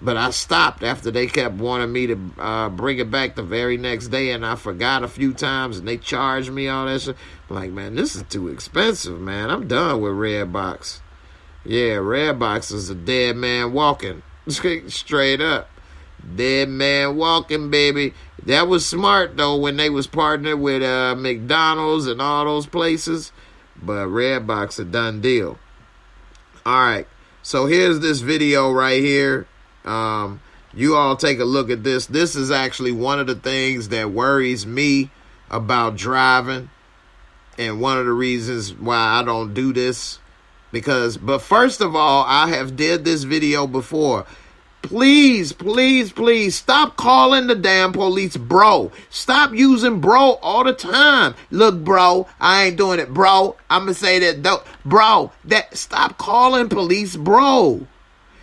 But I stopped after they kept wanting me to bring it back the very next day, and I forgot a few times, and they charged me all that shit. I'm like, man, this is too expensive, man. I'm done with Redbox. Yeah, Redbox is a dead man walking. Straight up. Dead man walking, baby. That was smart, though, when they was partnered with McDonald's and all those places. But Redbox a done deal. All right. So here's this video right here. You all take a look at this. This is actually one of the things that worries me about driving. And one of the reasons why I don't do this. But first of all, I have did this video before. Please, please, please stop calling the damn police bro. Stop using bro all the time. Look, bro, I ain't doing it, bro. I'm going to say that, though. Bro, stop calling police bro.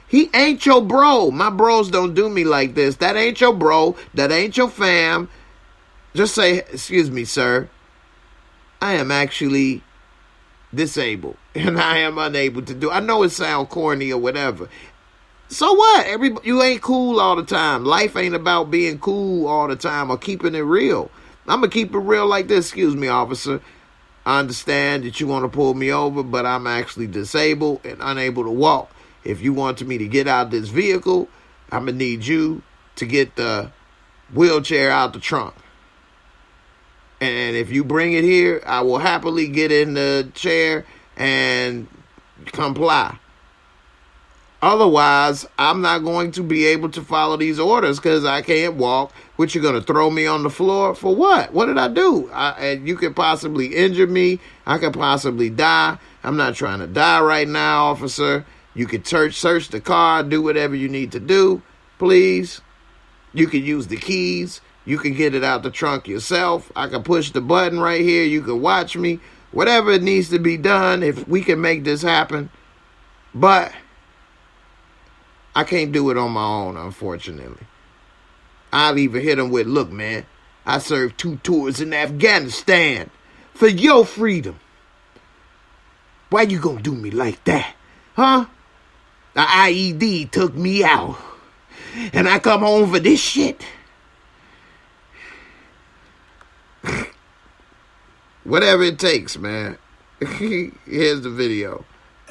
He ain't your bro. My bros don't do me like this. That ain't your bro. That ain't your fam. Just say, excuse me, sir. I am actually disabled and I am unable to do. I know it sounds corny or whatever. So what? You ain't cool all the time. Life ain't about being cool all the time or keeping it real. I'm going to keep it real like this. Excuse me, officer. I understand that you want to pull me over, but I'm actually disabled and unable to walk. If you want me to get out of this vehicle, I'm going to need you to get the wheelchair out the trunk. And if you bring it here, I will happily get in the chair and comply. Otherwise, I'm not going to be able to follow these orders because I can't walk. What, you're going to throw me on the floor? For what? What did I do? You could possibly injure me. I could possibly die. I'm not trying to die right now, officer. You could search the car, do whatever you need to do, please. You can use the keys. You can get it out the trunk yourself. I can push the button right here. You can watch me. Whatever it needs to be done, if we can make this happen. But I can't do it on my own, unfortunately. I'll even hit him with, look, man, I served 2 tours in Afghanistan for your freedom. Why you gonna do me like that? Huh? The IED took me out. And I come home for this shit? Whatever it takes, man. Here's the video.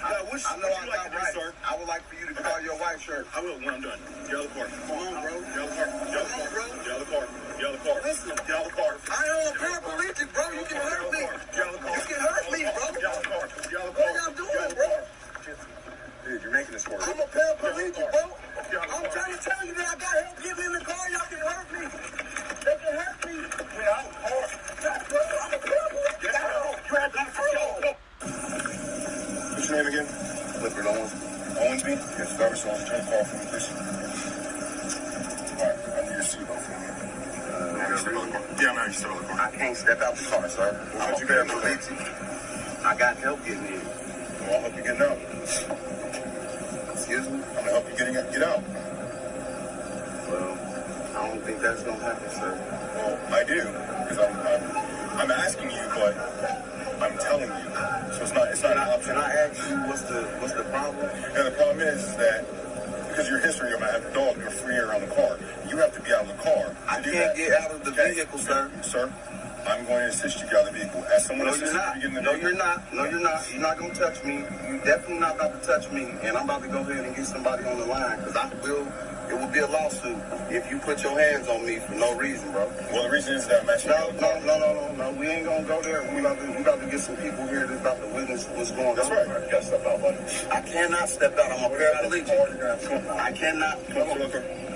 I know I got right. Sir. I would like for you to call your wife, sir. I will when I'm done. Get out of the car. Come on, bro. Get out of the car. Get out of the car. Get out of the car. Get out of the car. Listen. Get out of the car. I am a paraplegic, bro. You can hurt me. Get out of the car. You can hurt me, bro. Get out of the car. Get out of the What car. y'all doing, bro? Dude, you're making this work. I'm a paraplegic, bro. I'm trying to tell you that I got help getting in the car. Y'all can hurt me. They can hurt me. Get out of the car. Bro, I'm a paraplegic. Get out. Get out of the car. What's your name again? Clifford Owens. Owensby? Yes, driver's license. Turn the car for me, please. Alright, I need your seatbelt for me. Yeah, I'm actually still in the car. I can't step out the car, sir. I'm a paraplegic. I got help getting in. Well, I'll help you get out. Excuse me? I'm gonna help you get out. Well, I don't think that's gonna happen, sir. Well, I do, because I'm asking you, but I'm telling you. So it's not an option. Can I ask you what's the problem? And the problem is that because your history of having a dog, you're free around the car. You have to be out of the car. I can't get out of the vehicle, sir. Sir, I'm going to assist you get out of the vehicle. As someone No, you're not. No, you're not. No, you're not. You're not going to touch me. You're definitely not about to touch me. And I'm about to go ahead and get somebody on the line because it will be a lawsuit if you put your hands on me for no reason, bro. Well, the reason is that I'm actually No. We ain't going to go there. We about to get some people here that's about to witness what's going on. That's right. You got to step out, buddy. I cannot step out. I'm a paraplegic. I cannot.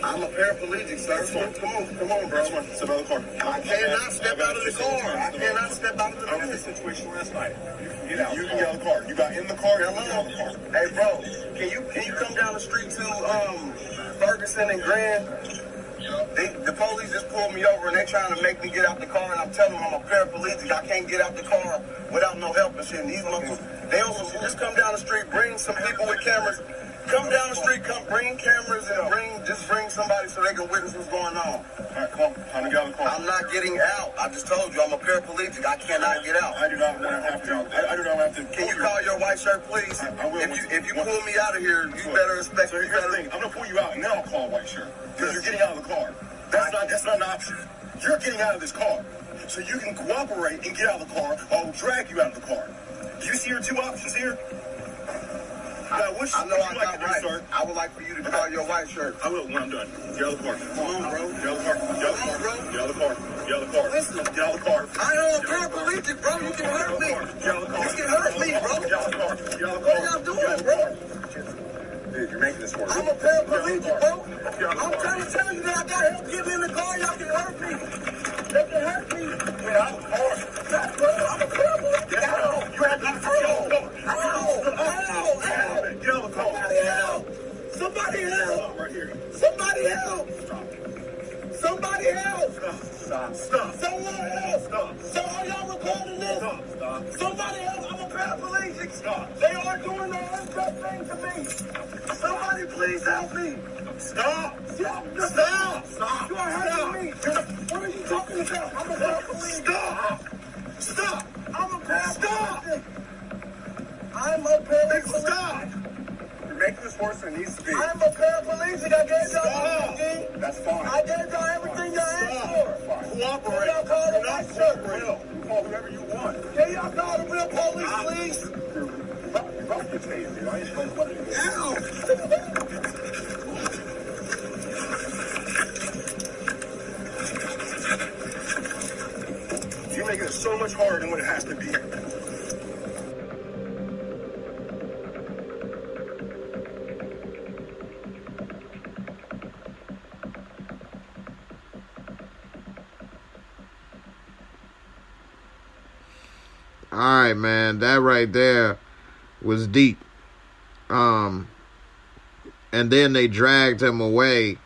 I'm a paraplegic, sir. Come on, bro. Step out of the car. I cannot step out of the car. I cannot step out of the I was in vehicle. this situation last night. You can get out of the car. You got in the car. You can get out of the car. Hey, bro, can you come down the street to Ferguson and Grand? The police just pulled me over and they trying to make me get out the car, and I'm telling them I'm a paraplegic. I can't get out the car without no help and shit. And these motherfuckers, they also just come down the street, bring some people with cameras. Come down the street, bring cameras and bring somebody so they can witness what's going on. All right, come on. Time to get out of the car. I'm not getting out. I just told you I'm a paraplegic. I cannot get out. I do not want to have to. I do not have to. Can you call your white shirt, please? I will. If you pull me out of here, you better respect. So here's the thing. I'm gonna pull you out and then I'll call a white shirt because you're getting out of the car. That's not an option. You're getting out of this car, so you can cooperate and get out of the car. I'll drag you out of the car. Do you see your 2 options here? I know I got right. Sir? I would like for you to call your white shirt. I will when I'm done. Get out of the car. Come on, bro. Get out of the car. Get out of the car. Get out of the car. Get out of the car. Listen. Get out of the car. I am a paraplegic, bro. You can hurt me. Get out of the car. You can hurt me, bro. Get out of the car. Get out of the car. What y'all doing, bro? Dude, you're making this work. I'm a paraplegic, bro. I'm trying to tell you that I got help getting in the car. Y'all can hurt me. They can hurt me. Get out of the car. Bro, I'm a paraplegic. Get out. You have to go. Ow. Somebody help! Somebody help! Stop. Someone help! Stop. So are y'all recording this? Stop. Somebody help! I'm a paraplegic! Stop. They are doing the unjust thing to me! Somebody please help me! Stop. Stop! You are hurting me! What are you talking about? I'm a paraplegic! Stop. I'm a paraplegic! I'm a paraplegic! Stop. You're making this worse than it needs to be. I'm a paraplegic! I gave y'all Stop. everything! That's fine. I gave y'all everything y'all asked for! Fine. Cooperate. Y'all call the You're not white shirt. cooperating. You call whoever you want. Can y'all call the real police, please? Drop your taser, dude. I ain't supposed to do this. You're making it so much harder than what it has to be. All right, man, that right there was deep. And then they dragged him away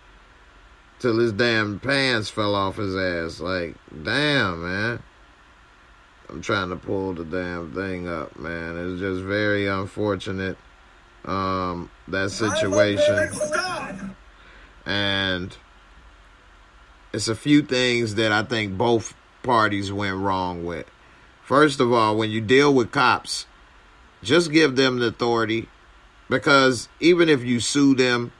till his damn pants fell off his ass. Like, damn, man. I'm trying to pull the damn thing up, man. It's just very unfortunate, that situation. And it's a few things that I think both parties went wrong with. First of all, when you deal with cops, just give them the authority, because even if you sue them,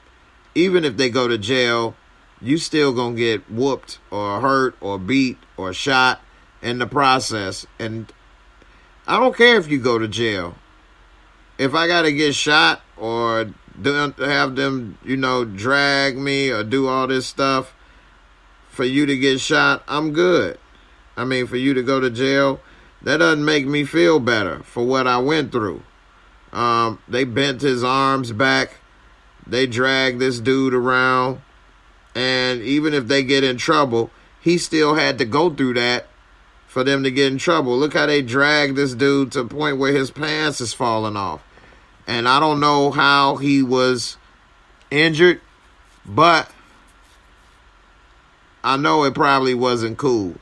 even if they go to jail, you still gonna get whooped or hurt or beat or shot in the process. And I don't care if you go to jail. If I gotta get shot or have them, drag me or do all this stuff for you to get shot, I'm good. I mean, for you to go to jail, that doesn't make me feel better for what I went through. They bent his arms back. They dragged this dude around. And even if they get in trouble, he still had to go through that for them to get in trouble. Look how they dragged this dude to the point where his pants is falling off. And I don't know how he was injured, but I know it probably wasn't cool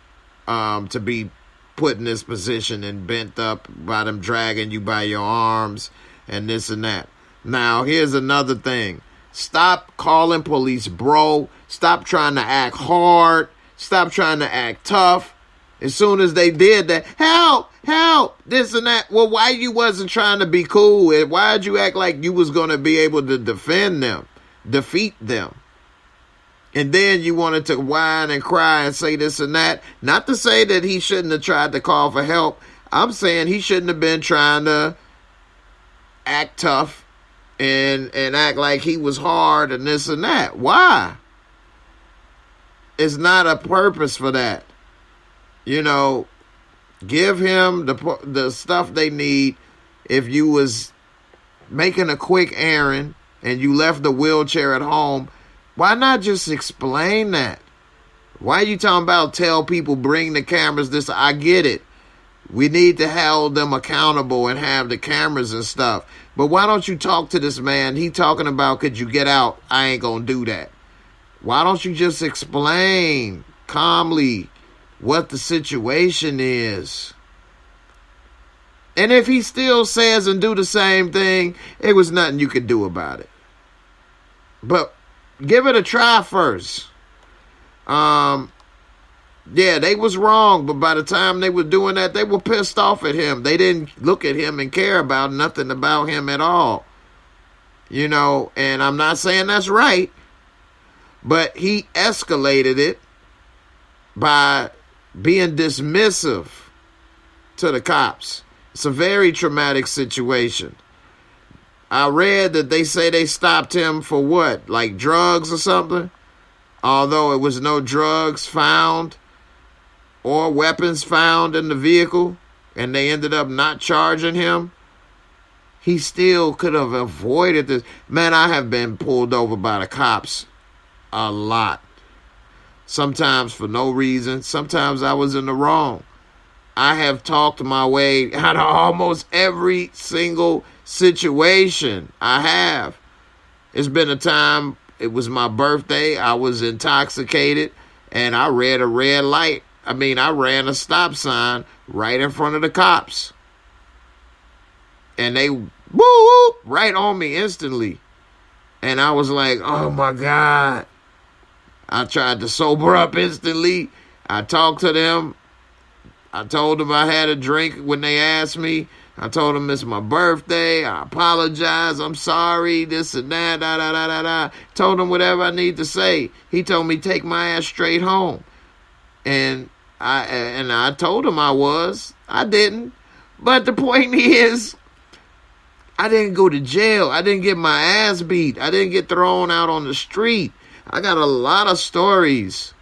to be put in this position and bent up by them dragging you by your arms and this and that. Now, here's another thing. Stop calling police bro. Stop trying to act hard. Stop trying to act tough. As soon as they did that, help, this and that. Well, why you wasn't trying to be cool? Why'd you act like you was going to be able to defend them, defeat them? And then you wanted to whine and cry and say this and that. Not to say that he shouldn't have tried to call for help. I'm saying he shouldn't have been trying to act tough and act like he was hard and this and that. Why? It's not a purpose for that. Give him the stuff they need. If you was making a quick errand and you left the wheelchair at home, why not just explain that? Why are you talking about tell people bring the cameras? I get it. We need to hold them accountable and have the cameras and stuff. But why don't you talk to this man? He talking about, could you get out? I ain't gonna do that. Why don't you just explain calmly what the situation is? And if he still says and do the same thing, it was nothing you could do about it. But give it a try first. Yeah, they was wrong, but by the time they were doing that, they were pissed off at him. They didn't look at him and care about nothing about him at all. And I'm not saying that's right, but he escalated it by being dismissive to the cops. It's a very traumatic situation. I read that they say they stopped him for what? Like drugs or something? Although it was no drugs found or weapons found in the vehicle, and they ended up not charging him, he still could have avoided this. Man, I have been pulled over by the cops a lot. Sometimes for no reason. Sometimes I was in the wrong. I have talked my way out of almost every single situation. I have. It's been a time It was my birthday. I was intoxicated, and I read a red light. I ran a stop sign right in front of the cops. And they whoop right on me instantly. And I was like, oh my God. I tried to sober up instantly. I talked to them. I told them I had a drink when they asked me. I told them it's my birthday. I apologize. I'm sorry. This and that. Da, da, da, da, da. Told him whatever I need to say. He told me take my ass straight home. And I told him I was. I didn't. But the point is, I didn't go to jail. I didn't get my ass beat. I didn't get thrown out on the street. I got a lot of stories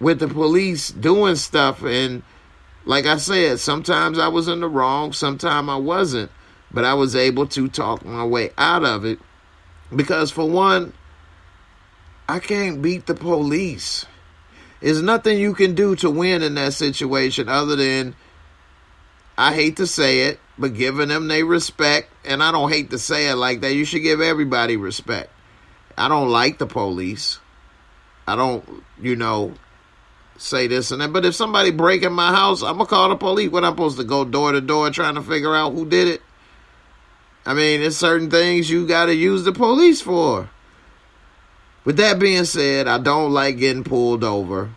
with the police doing stuff. And like I said, sometimes I was in the wrong. Sometimes I wasn't. But I was able to talk my way out of it. Because for one, I can't beat the police. There's nothing you can do to win in that situation other than, I hate to say it, but giving them their respect. And I don't hate to say it like that. You should give everybody respect. I don't like the police. I don't, say this and that. But if somebody break in my house, I'm going to call the police. What, I'm supposed to go door to door trying to figure out who did it? There's certain things you got to use the police for. With that being said, I don't like getting pulled over.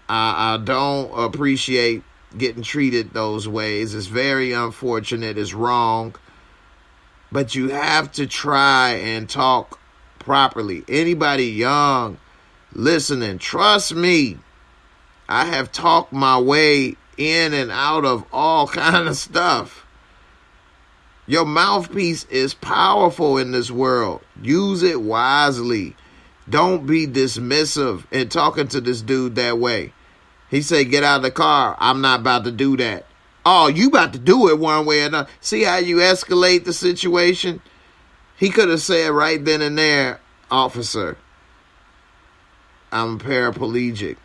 I don't appreciate getting treated those ways. It's very unfortunate. It's wrong. But you have to try and talk properly. Anybody young listening, trust me, I have talked my way in and out of all kind of stuff. Your mouthpiece is powerful in this world. Use it wisely. Don't be dismissive in talking to this dude that way. He said, get out of the car. I'm not about to do that. Oh, you about to do it one way or another. See how you escalate the situation? He could have said right then and there, officer, I'm paraplegic.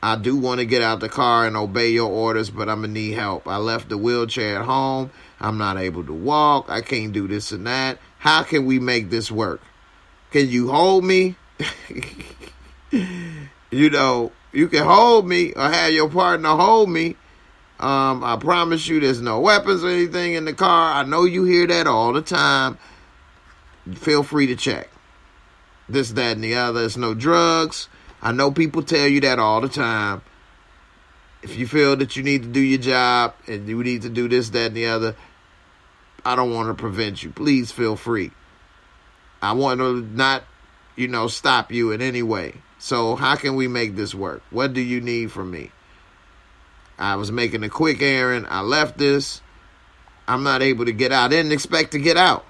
I do want to get out the car and obey your orders, but I'm going to need help. I left the wheelchair at home. I'm not able to walk. I can't do this and that. How can we make this work? Can you hold me? You can hold me or have your partner hold me. I promise you there's no weapons or anything in the car. I know you hear that all the time. Feel free to check. This, that, and the other. It's no drugs. I know people tell you that all the time. If you feel that you need to do your job and you need to do this, that, and the other, I don't want to prevent you. Please feel free. I want to not, stop you in any way. So how can we make this work? What do you need from me? I was making a quick errand. I left this. I'm not able to get out. I didn't expect to get out.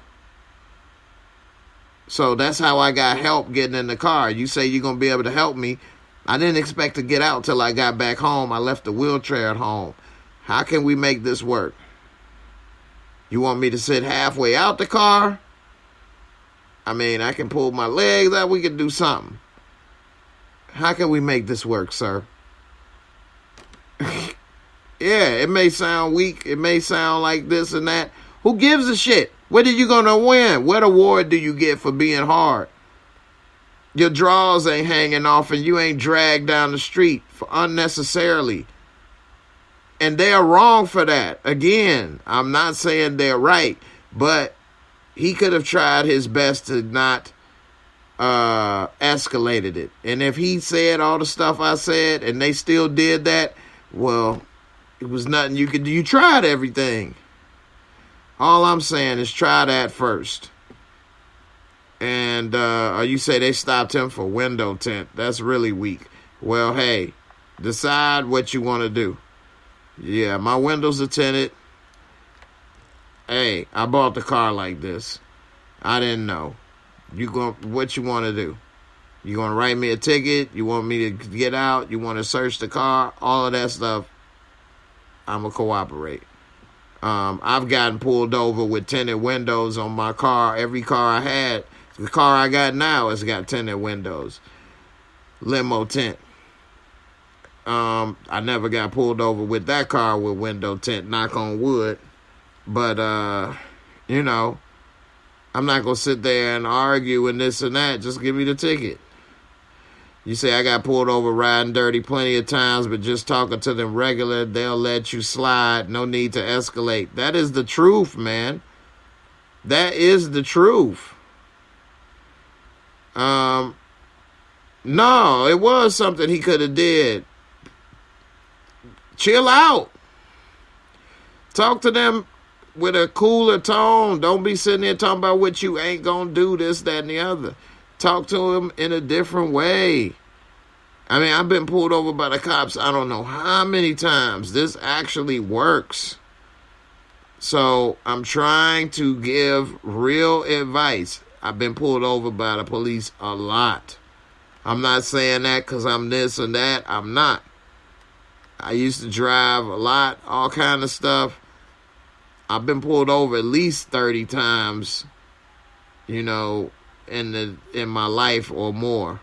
So that's how I got help getting in the car. You say you're going to be able to help me. I didn't expect to get out till I got back home. I left the wheelchair at home. How can we make this work? You want me to sit halfway out the car? I can pull my legs out. We can do something. How can we make this work, sir? Yeah, it may sound weak. It may sound like this and that. Who gives a shit? What are you going to win? What award do you get for being hard? Your drawers ain't hanging off and you ain't dragged down the street for unnecessarily. And they're wrong for that. Again, I'm not saying they're right, but he could have tried his best to not escalated it. And if he said all the stuff I said and they still did that, well, it was nothing you could do. You tried everything. All I'm saying is try that first. And you say they stopped him for window tint. That's really weak. Well, hey, decide what you want to do. Yeah, my windows are tinted. Hey, I bought the car like this. I didn't know. What you want to do? You going to write me a ticket? You want me to get out? You want to search the car? All of that stuff, I'm going to cooperate. I've gotten pulled over with tinted windows on my car. Every car I had, the car I got now has got tinted windows. Limo tint. I never got pulled over with that car with window tint, knock on wood. But, I'm not going to sit there and argue and this and that. Just give me the ticket. You say I got pulled over riding dirty plenty of times, but just talking to them regular, they'll let you slide. No need to escalate. That is the truth, man. That is the truth. No, it was something he could have did. Chill out. Talk to them with a cooler tone. Don't be sitting there talking about what you ain't gonna do, this, that, and the other. Talk to him in a different way. I mean, I've been pulled over by the cops I don't know how many times. This actually works. So I'm trying to give real advice. I've been pulled over by the police a lot. I'm not saying that because I'm this and that. I'm not. I used to drive a lot, all kind of stuff. I've been pulled over at least 30 times, you know, in my life or more.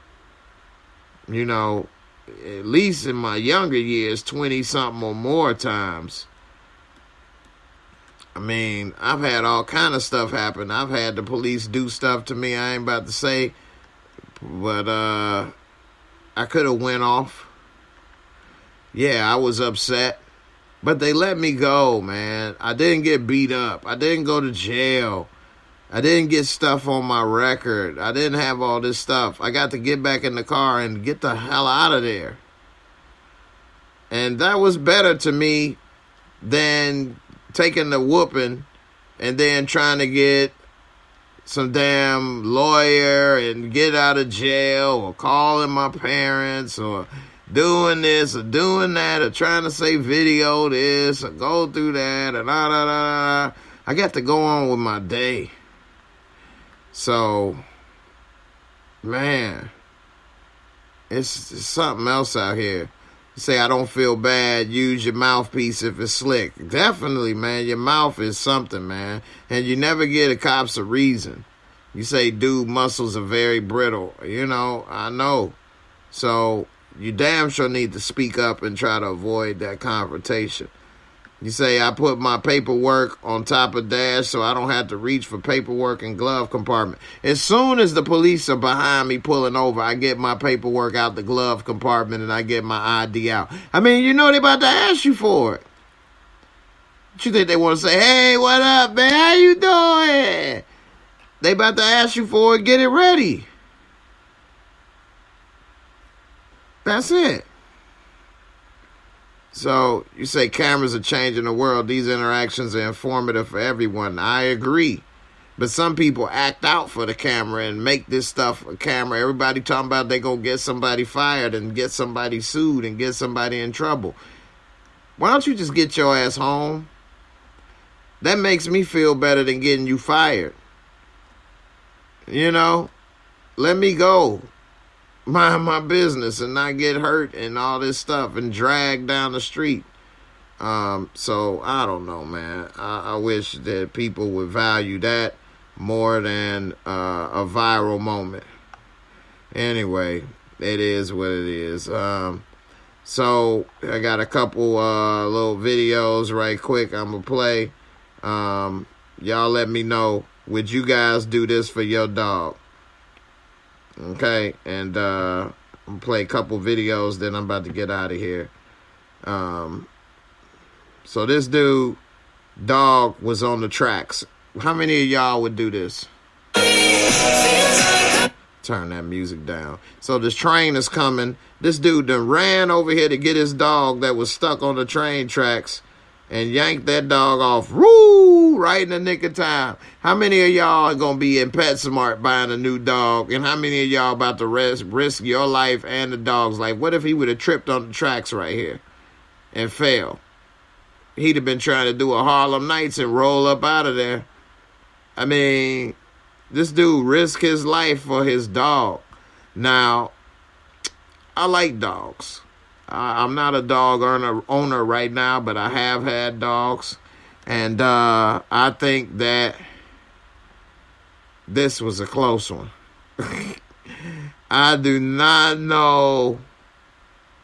You know, at least in my younger years, 20-something or more times. I mean, I've had all kind of stuff happen. I've had the police do stuff to me I ain't about to say, but I could have went off. Yeah, I was upset. But they let me go, man. I didn't get beat up. I didn't go to jail. I didn't get stuff on my record. I didn't have all this stuff. I got to get back in the car and get the hell out of there. And that was better to me than taking the whooping and then trying to get some damn lawyer and get out of jail or calling my parents or doing this or doing that or trying to say video this or go through that and I got to go on with my day. So, man, it's something else out here. You say, I don't feel bad, use your mouthpiece if it's slick. Definitely, man, your mouth is something, man. And you never get the cops a reason. You say, dude, muscles are very brittle. You know, I know. So, you damn sure need to speak up and try to avoid that confrontation. You say, I put my paperwork on top of dash so I don't have to reach for paperwork in glove compartment. As soon as the police are behind me pulling over, I get my paperwork out the glove compartment and I get my ID out. I mean, you know they're about to ask you for it. What you think they want to say? Hey, what up, man? How you doing? They about to ask you for it. Get it ready. That's it. So you say cameras are changing the world. These interactions are informative for everyone. I agree. But some people act out for the camera and make this stuff a camera. Everybody talking about they gonna get somebody fired and get somebody sued and get somebody in trouble. Why don't you just get your ass home? That makes me feel better than getting you fired. You know, let me go. Mind my business and not get hurt and all this stuff and drag down the street. So I don't know, man. I wish that people would value that more than a viral moment. Anyway, it is what it is. So I got a couple little videos right quick I'm gonna play. Y'all let me know, would you guys do this for your dog? Okay, and I'm gonna play a couple videos, then I'm about to get out of here. So this dude, dog, was on the tracks. How many of y'all would do this? Turn that music down. So this train is coming. This dude done ran over here to get his dog that was stuck on the train tracks and yanked that dog off. Woo! Right in the nick of time. How many of y'all are going to be in PetSmart buying a new dog? And how many of y'all about to risk your life and the dog's life? What if he would have tripped on the tracks right here and fell? He'd have been trying to do a Harlem Nights and roll up out of there. I mean, this dude risked his life for his dog. Now, I like dogs. I'm not a dog owner right now, but I have had dogs. And I think that this was a close one. I do not know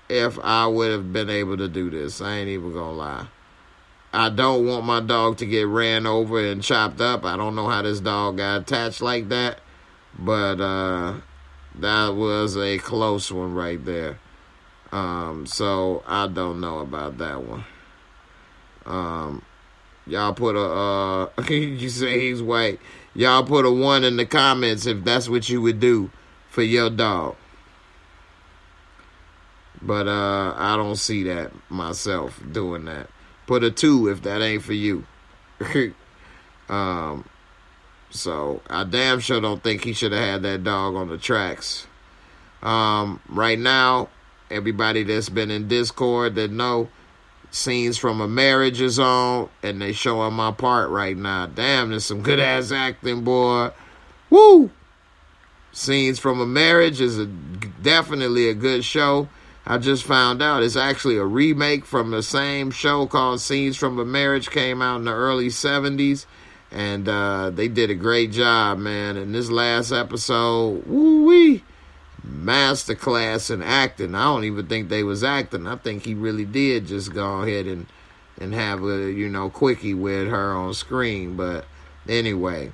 if I would have been able to do this. I ain't even gonna lie. I don't want my dog to get ran over and chopped up. I don't know how this dog got attached like that. But that was a close one right there. So I don't know about that one. Y'all put a, you say he's white. Y'all put a 1 in the comments if that's what you would do for your dog. But I don't see that myself doing that. Put a 2 if that ain't for you. So I damn sure don't think he should have had that dog on the tracks. Right now, everybody that's been in Discord that know, Scenes from a Marriage is on, and they showing my part right now. Damn, there's some good ass acting, boy. Woo! Scenes from a Marriage is definitely a good show. I just found out it's actually a remake from the same show called Scenes from a Marriage. Came out in the early 70s. And they did a great job, man. In this last episode, woo-wee, masterclass in acting. I don't even think they was acting. I think he really did just go ahead and have a, quickie with her on screen. But anyway,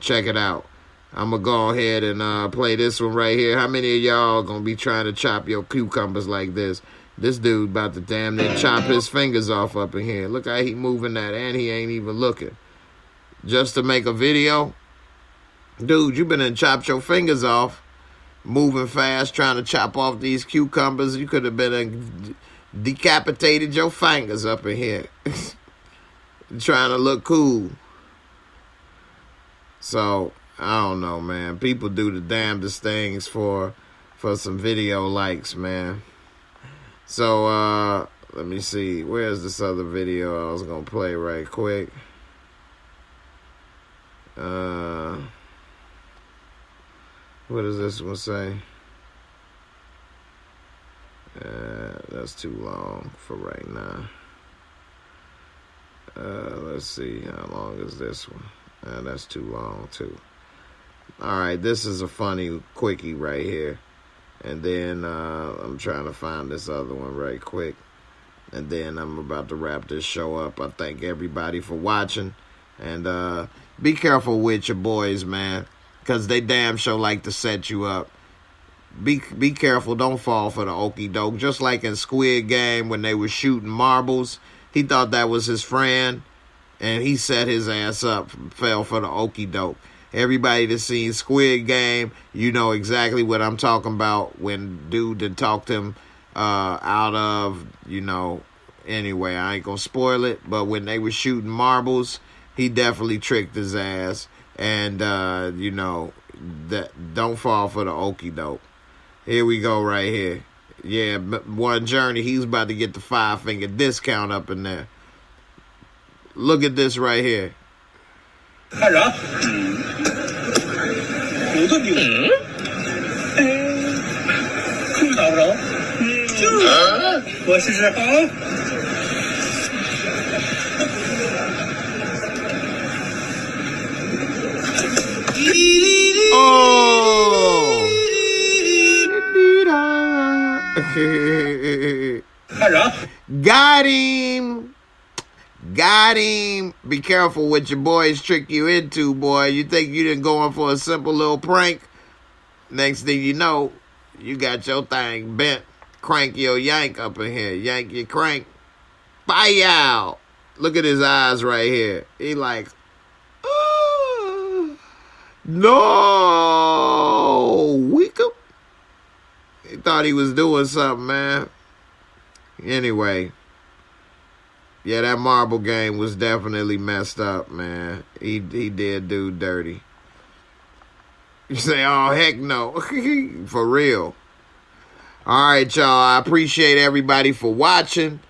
check it out. I'm going to go ahead and play this one right here. How many of y'all going to be trying to chop your cucumbers like this? This dude about to damn near chop his fingers off up in here. Look how he moving that, and he ain't even looking. Just to make a video? Dude, you been and chopped your fingers off. Moving fast, trying to chop off these cucumbers. You could have been and decapitated your fingers up in here. Trying to look cool. So, I don't know, man. People do the damnedest things for some video likes, man. So, let me see. Where's this other video I was going to play right quick? What does this one say? That's too long for right now. Let's see. How long is this one? That's too long, too. All right, this is a funny quickie right here. And then I'm trying to find this other one right quick. And then I'm about to wrap this show up. I thank everybody for watching. And be careful with your boys, man. Because they damn sure like to set you up. Be careful. Don't fall for the okie doke. Just like in Squid Game when they were shooting marbles. He thought that was his friend. And he set his ass up. Fell for the okie doke. Everybody that's seen Squid Game, you know exactly what I'm talking about. When dude that talked him out of, anyway, I ain't gonna spoil it. But when they were shooting marbles, he definitely tricked his ass. And, that don't fall for the okie doke. Here we go right here. Yeah, One Journey, he's about to get the 5-finger discount up in there. Look at this right here. Hello. 我试试好。 Oh! Got him! Got him! Be careful what your boys trick you into, boy. You think you didn't go in for a simple little prank? Next thing you know, you got your thing bent. Crank your yank up in here. Yank your crank. Bye out! Look at his eyes right here. He like, no, weak up. He thought he was doing something, man. Anyway, yeah, that marble game was definitely messed up, man. He did do dirty. You say, oh, heck no. For real. All right, y'all. I appreciate everybody for watching.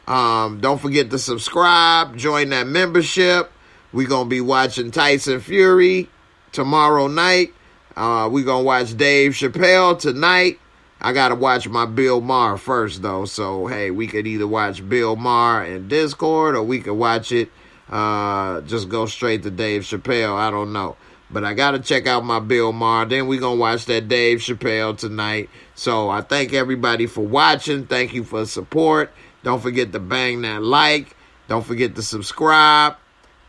Don't forget to subscribe. Join that membership. We're going to be watching Tyson Fury tomorrow night. We're going to watch Dave Chappelle tonight. I got to watch my Bill Maher first, though. So, hey, we could either watch Bill Maher in Discord or we could watch it, just go straight to Dave Chappelle. I don't know. But I got to check out my Bill Maher. Then we're going to watch that Dave Chappelle tonight. So, I thank everybody for watching. Thank you for support. Don't forget to bang that like. Don't forget to subscribe.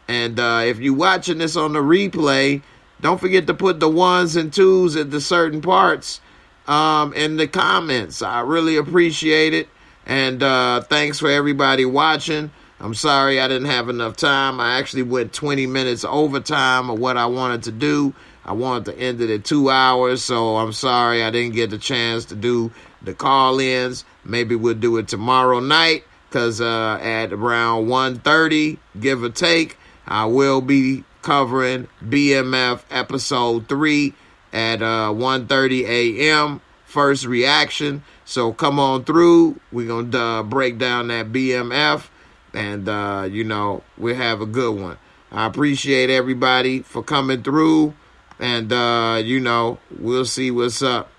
And if you're watching this on the replay, don't forget to put the 1s and 2s into certain parts in the comments. I really appreciate it. And thanks for everybody watching. I'm sorry I didn't have enough time. I actually went 20 minutes overtime of what I wanted to do. I wanted to end it at 2 hours, so I'm sorry I didn't get the chance to do the call-ins. Maybe we'll do it tomorrow night, because at around 1:30, give or take, I will be covering BMF Episode 3 at 1:30 a.m., first reaction. So come on through. We're going to break down that BMF. And, we'll have a good one. I appreciate everybody for coming through. And, we'll see what's up.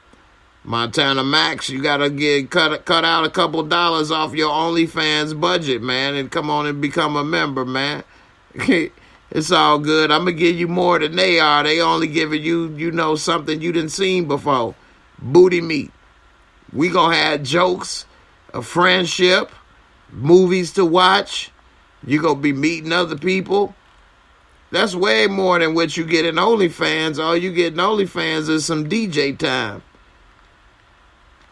Montana Max, you got to get cut out a couple dollars off your OnlyFans budget, man. And come on and become a member, man. It's all good. I'm going to give you more than they are. They only giving you, something you didn't seen before. Booty meat. We going to have jokes, a friendship, movies to watch. You're going to be meeting other people. That's way more than what you get in OnlyFans. All you get in OnlyFans is some DJ time.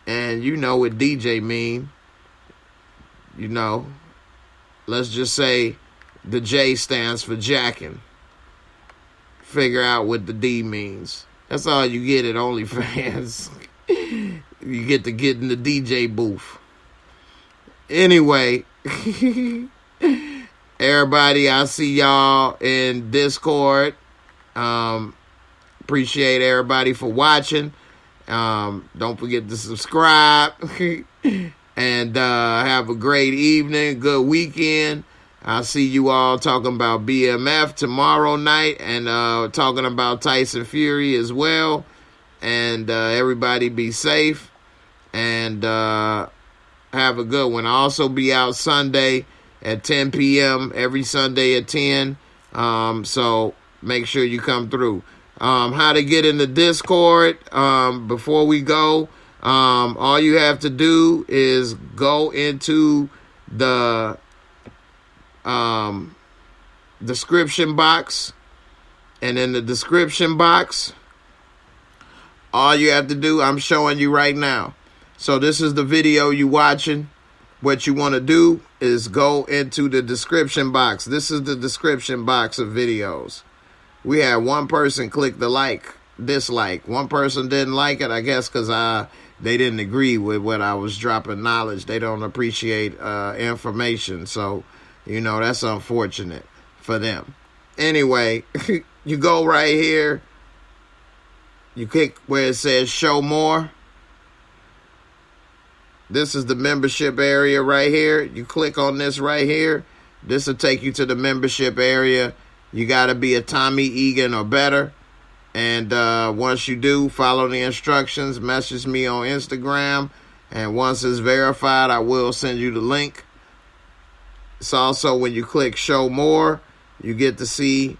And you know what DJ mean. Let's just say the J stands for jacking. Figure out what the D means. That's all you get at OnlyFans. You get to get in the DJ booth. Anyway, everybody, I see y'all in Discord. Appreciate everybody for watching. Don't forget to subscribe. And have a great evening, good weekend. I'll see you all talking about BMF tomorrow night, and talking about Tyson Fury as well. And everybody be safe, and have a good one. I'll also be out Sunday at 10 p.m. every Sunday at 10. So make sure you come through. How to get in the Discord, before we go, all you have to do is go into the description box, and in the description box, all you have to do, I'm showing you right now. So this is the video you watching. What you want to do is go into the description box. This is the description box of videos. We had one person click the dislike. One person didn't like it, I guess, because they didn't agree with what I was dropping knowledge. They don't appreciate information. So, that's unfortunate for them. Anyway, you go right here. You click where it says show more. This is the membership area right here. You click on this right here. This will take you to the membership area. You got to be a Tommy Egan or better. And once you do, follow the instructions. Message me on Instagram. And once it's verified, I will send you the link. It's also when you click show more, you get to see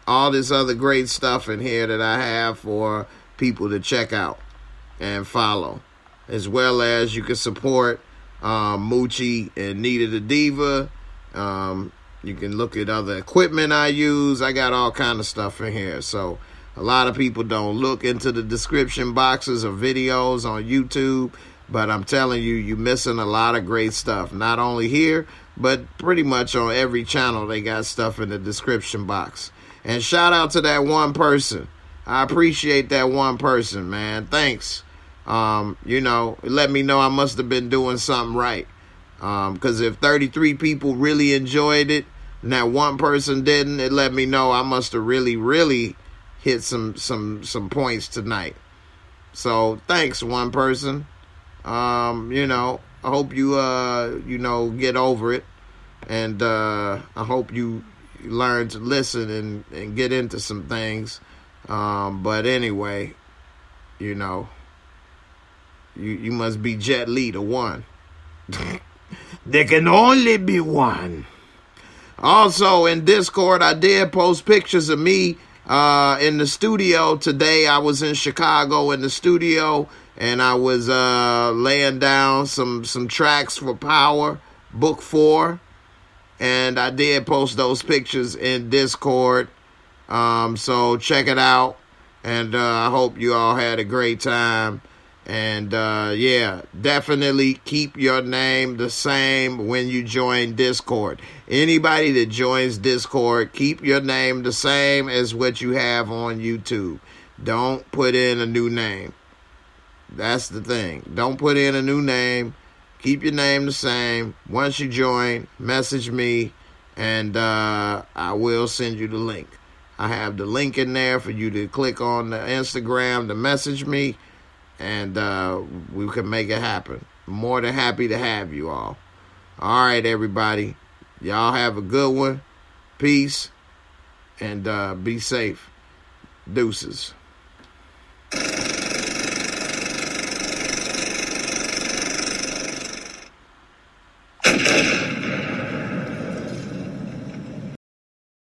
all this other great stuff in here that I have for people to check out and follow. As well as you can support Moochie and Nita the Diva. You can look at other equipment I use. I got all kind of stuff in here. So a lot of people don't look into the description boxes of videos on YouTube. But I'm telling you, you're missing a lot of great stuff. Not only here, but pretty much on every channel they got stuff in the description box. And shout out to that one person. I appreciate that one person, man. Thanks. It let me know I must have been doing something right. Because if 33 people really enjoyed it and that one person didn't, it let me know I must have really, really hit some points tonight. So thanks, one person. I hope you, get over it. And I hope you learn to listen and get into some things. But anyway, you must be Jet Li, the one. There can only be one. Also, in Discord, I did post pictures of me in the studio today. I was in Chicago in the studio, and I was laying down some tracks for Power, Book 4. And I did post those pictures in Discord. So check it out. And I hope you all had a great time. And yeah, definitely keep your name the same when you join Discord. Anybody that joins Discord, keep your name the same as what you have on YouTube. Don't put in a new name. That's the thing. Don't put in a new name. Keep your name the same. Once you join, message me, and I will send you the link. I have the link in there for you to click on the Instagram to message me, and we can make it happen. More than happy to have you all. All right, everybody. Y'all have a good one. Peace, and be safe. Deuces.